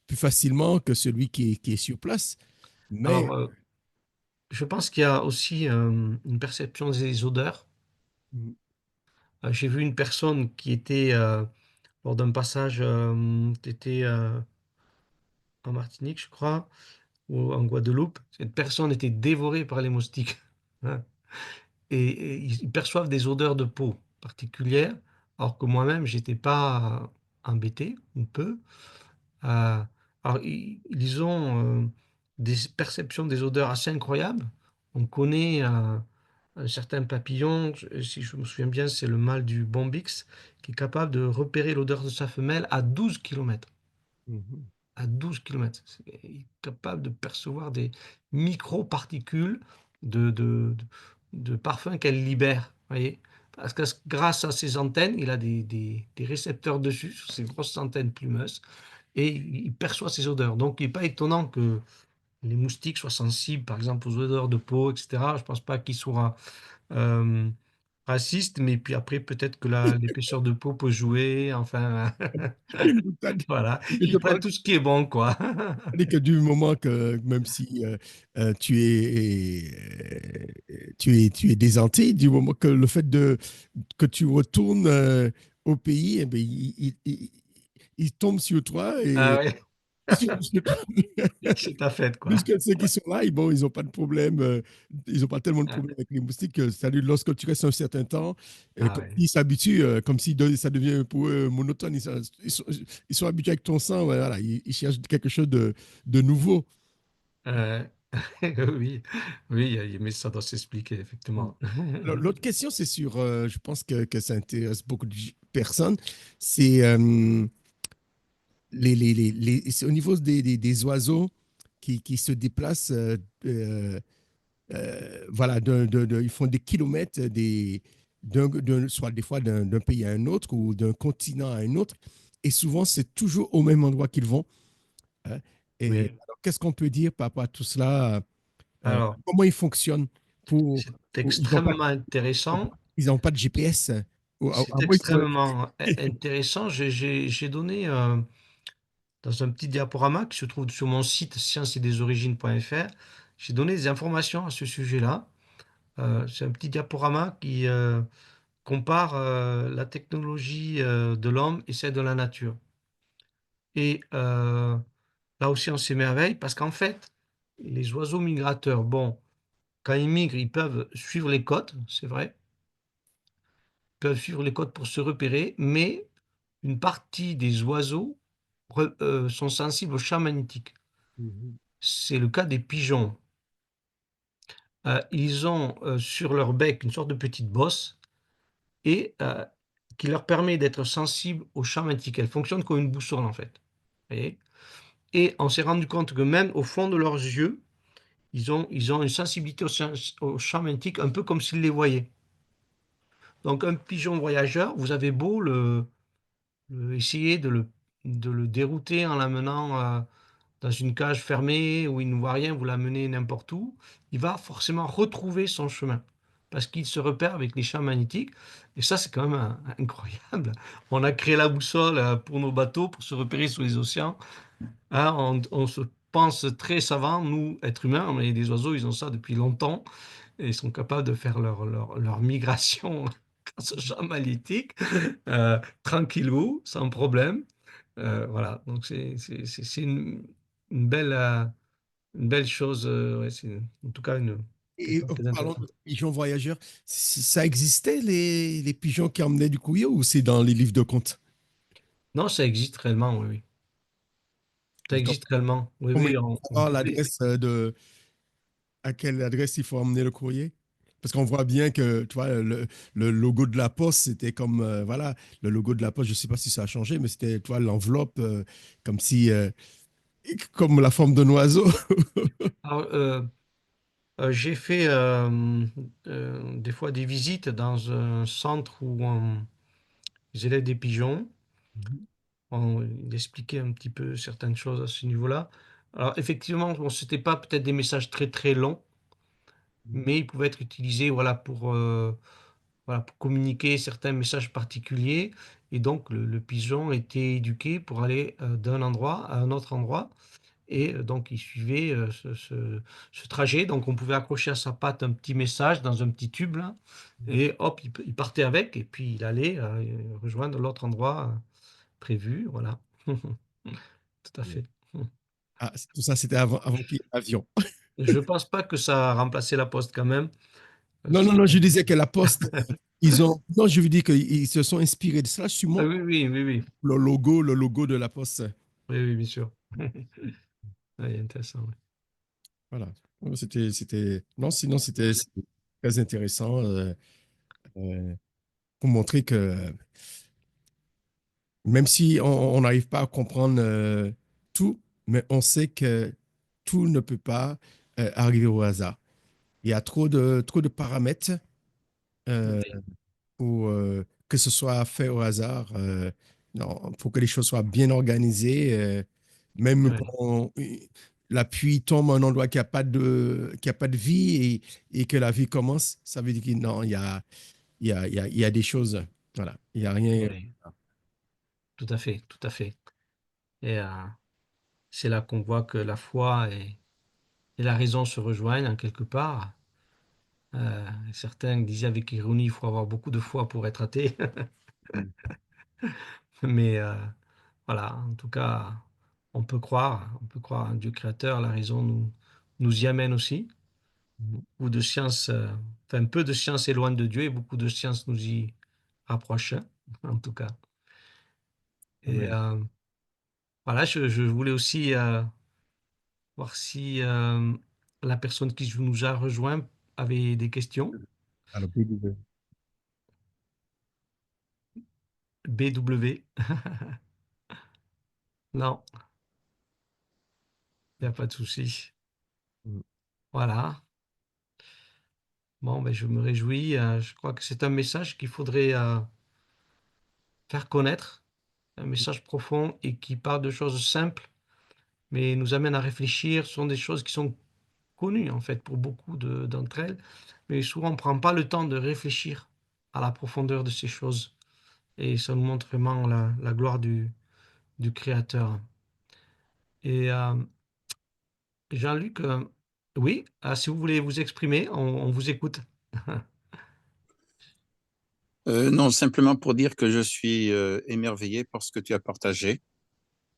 plus facilement que celui qui est sur place. Mais alors, je pense qu'il y a aussi une perception des odeurs. J'ai vu une personne qui était, lors d'un passage, était en Martinique, je crois, ou en Guadeloupe. Cette personne était dévorée par les moustiques. Hein. Et ils perçoivent des odeurs de peau particulières, alors que moi-même, j'étais pas embêté, ou peu. Euh, alors, ils ont des perceptions des odeurs assez incroyables. On connaît Un certain papillon, si je me souviens bien, c'est le mâle du Bombix, qui est capable de repérer l'odeur de sa femelle à 12 kilomètres. Mhm. À 12 kilomètres. Il est capable de percevoir des micro-particules de parfum qu'elle libère. Voyez? Parce que grâce à ses antennes, il a des récepteurs dessus, sur ces grosses antennes plumeuses, et il perçoit ces odeurs. Donc, il n'est pas étonnant que les moustiques soient sensibles, par exemple, aux odeurs de peau, etc. Je ne pense pas qu'ils soient euh, racistes, mais puis après, peut-être que l'épaisseur de peau peut jouer. Enfin, Une boutade. voilà. Je Ils parle prennent tout ce qui est bon, quoi. que du moment que même si tu es des Antilles, du moment que le fait que tu retournes au pays, eh ben, il tombe sur toi Ah et ouais, c'est ta fête, quoi. puisque ceux qui sont là, bon, ils n'ont pas de problème, ils n'ont pas tellement de problème avec les moustiques. C'est-à-dire, lorsque tu restes un certain temps, Ah comme ouais. ils s'habituent, comme si ça devient pour eux monotone, ils sont habitués avec ton sang, ouais, voilà, ils cherchent quelque chose de nouveau. Euh, oui, oui, mais ça doit s'expliquer, Mm. effectivement. Alors, l'autre question, c'est sur, je pense que ça intéresse beaucoup de personnes, c'est c'est au niveau des oiseaux qui se déplacent. Voilà, ils font des kilomètres, soit des fois d'un pays à un autre ou d'un continent à un autre. Et souvent, c'est toujours au même endroit qu'ils vont, hein. Et Oui. alors, qu'est-ce qu'on peut dire par rapport à tout cela? Alors, Comment ils fonctionnent c'est ils n'ont pas, extrêmement intéressant. ils n'ont pas de GPS. C'est À moins qu'ils soient- extrêmement intéressant. J'ai donné dans un petit diaporama qui se trouve sur mon site scienceetdesorigines.fr, j'ai donné des informations à ce sujet-là. C'est un petit diaporama qui compare la technologie de l'homme et celle de la nature. Et là aussi, on s'émerveille parce qu'en fait, les oiseaux migrateurs, bon, quand ils migrent, ils peuvent suivre les côtes, c'est vrai, ils peuvent suivre les côtes pour se repérer, mais une partie des oiseaux sont sensibles au champ magnétique. Mhm, C'est le cas des pigeons. Ils ont sur leur bec une sorte de petite bosse et qui leur permet d'être sensibles au champ magnétique. Elle fonctionne comme une boussole en fait. Vous voyez. Et on s'est rendu compte que même au fond de leurs yeux, ils ont une sensibilité au champ magnétique, un peu comme s'ils les voyaient. Donc un pigeon voyageur, vous avez beau essayer de le dérouter en l'amenant dans une cage fermée où il ne voit rien, vous l'amenez n'importe où, il va forcément retrouver son chemin parce qu'il se repère avec les champs magnétiques. Et ça, c'est quand même incroyable. On a créé la boussole pour nos bateaux, pour se repérer sur les océans. Hein, on se pense très savants, nous, êtres humains, mais les oiseaux, ils ont ça depuis longtemps et ils sont capables de faire leur migration grâce au champ magnétique, tranquillou, sans problème. Voilà, donc c'est une belle chose, ouais, c'est en tout cas quelque Et chose de très parlons intéressant. de pigeons voyageurs. Ça existait, les pigeons qui emmenaient du courrier, ou c'est dans les livres de contes? Non, ça existe réellement, oui, oui. Ça Et com- existe réellement. Oui, Comment oui, il faut on savoir pouvait. l'adresse à quelle adresse il faut emmener le courrier? Parce qu'on voit bien que, tu vois, le logo de la poste, c'était comme, voilà, le logo de la poste, je ne sais pas si ça a changé, mais c'était, tu vois, l'enveloppe, comme si, comme la forme d'un oiseau. Alors, j'ai fait des fois des visites dans un centre où ils élèvent des pigeons. Il expliquait un petit peu certaines choses à ce niveau-là. Alors, effectivement, bon, c'était pas peut-être des messages très très longs, mais ils pouvaient être utilisés voilà, pour communiquer certains messages particuliers. Et donc, le pigeon était éduqué pour aller d'un endroit à un autre endroit. Et donc, il suivait ce trajet. Donc, on pouvait accrocher à sa patte un petit message dans un petit tube, là, et hop, il partait avec, et puis il allait rejoindre l'autre endroit prévu. Voilà. Tout à fait. Ah, tout ça, c'était avant qu'il y ait l'avion. Je pense pas que ça a remplacé la poste quand même. Non, non, non, je disais que la Poste, non, je veux dire qu'ils se sont inspirés de cela, Ah sûrement oui, oui, oui, oui. le logo de la Poste. Oui, oui, bien sûr. Oui, intéressant. Oui. Voilà. Non, sinon, c'était. très intéressant euh, pour montrer que même si on n'arrive pas à comprendre tout, mais on sait que tout ne peut pas arriver au hasard. Il y a trop de paramètres euh, Oui, pour que ce soit fait au hasard. Non, pour que les choses soient bien organisées, même oui, quand la pluie tombe à un endroit qui a pas de vie et que la vie commence, ça veut dire que non, il y a des choses. Voilà, il n'y a rien. oui, tout à fait, tout à fait. Et c'est là qu'on voit que la foi et la raison se rejoignent en quelque part. Certains disaient avec ironie, il faut avoir beaucoup de foi pour être athée. Mais voilà, en tout cas, on peut croire à un Dieu créateur. La raison nous y amène aussi. Beaucoup de science, enfin peu de science éloigne de Dieu et beaucoup de science nous y rapproche, hein, en tout cas. Et Ouais. voilà, je voulais aussi voir si la personne qui nous a rejoint avait des questions. Alors, BW. Non, il n'y a pas de souci. Voilà. Bon, ben, je me réjouis. Je crois que c'est un message qu'il faudrait faire connaître, un message profond et qui parle de choses simples, mais nous amène à réfléchir. Ce sont des choses qui sont connues, en fait, pour beaucoup d'entre elles, mais souvent on ne prend pas le temps de réfléchir à la profondeur de ces choses. Et ça nous montre vraiment la gloire du Créateur. Et Jean-Luc, oui, si vous voulez vous exprimer, on vous écoute. Non, simplement pour dire que je suis émerveillé par ce que tu as partagé.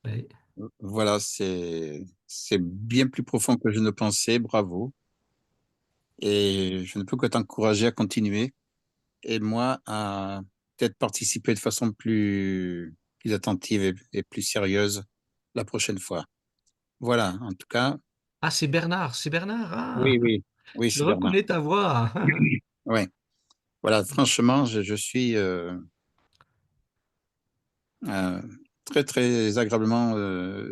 Oui. Voilà, c'est bien plus profond que je ne pensais. Bravo. Et je ne peux que t'encourager à continuer et moi à peut-être participer de façon plus attentive et plus sérieuse la prochaine fois. Voilà, en tout cas, Ah, c'est Bernard, c'est Bernard. Ah, oui, oui, oui, je c'est Bernard. reconnais ta voix. Ouais, voilà, franchement, je suis euh, très, très agréablement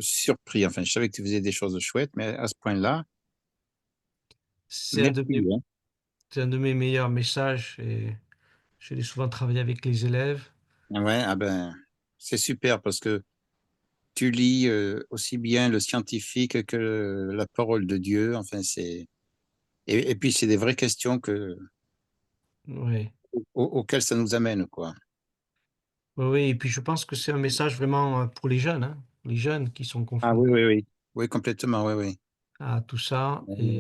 surpris. Enfin, je savais que tu faisais des choses chouettes, mais à ce point-là, C'est un de merci, mes, hein. c'est un de mes meilleurs messages et je l'ai souvent travaillé avec les élèves. Ouais, ah ben, c'est super parce que tu lis aussi bien le scientifique que la parole de Dieu. Enfin, et puis c'est des vraies questions Oui, auxquelles ça nous amène, quoi. oui, oui. Et puis je pense que c'est un message vraiment pour les jeunes, hein, les jeunes qui sont Ah confrontés oui, oui, oui. Oui, complètement, oui, oui. à tout ça. Et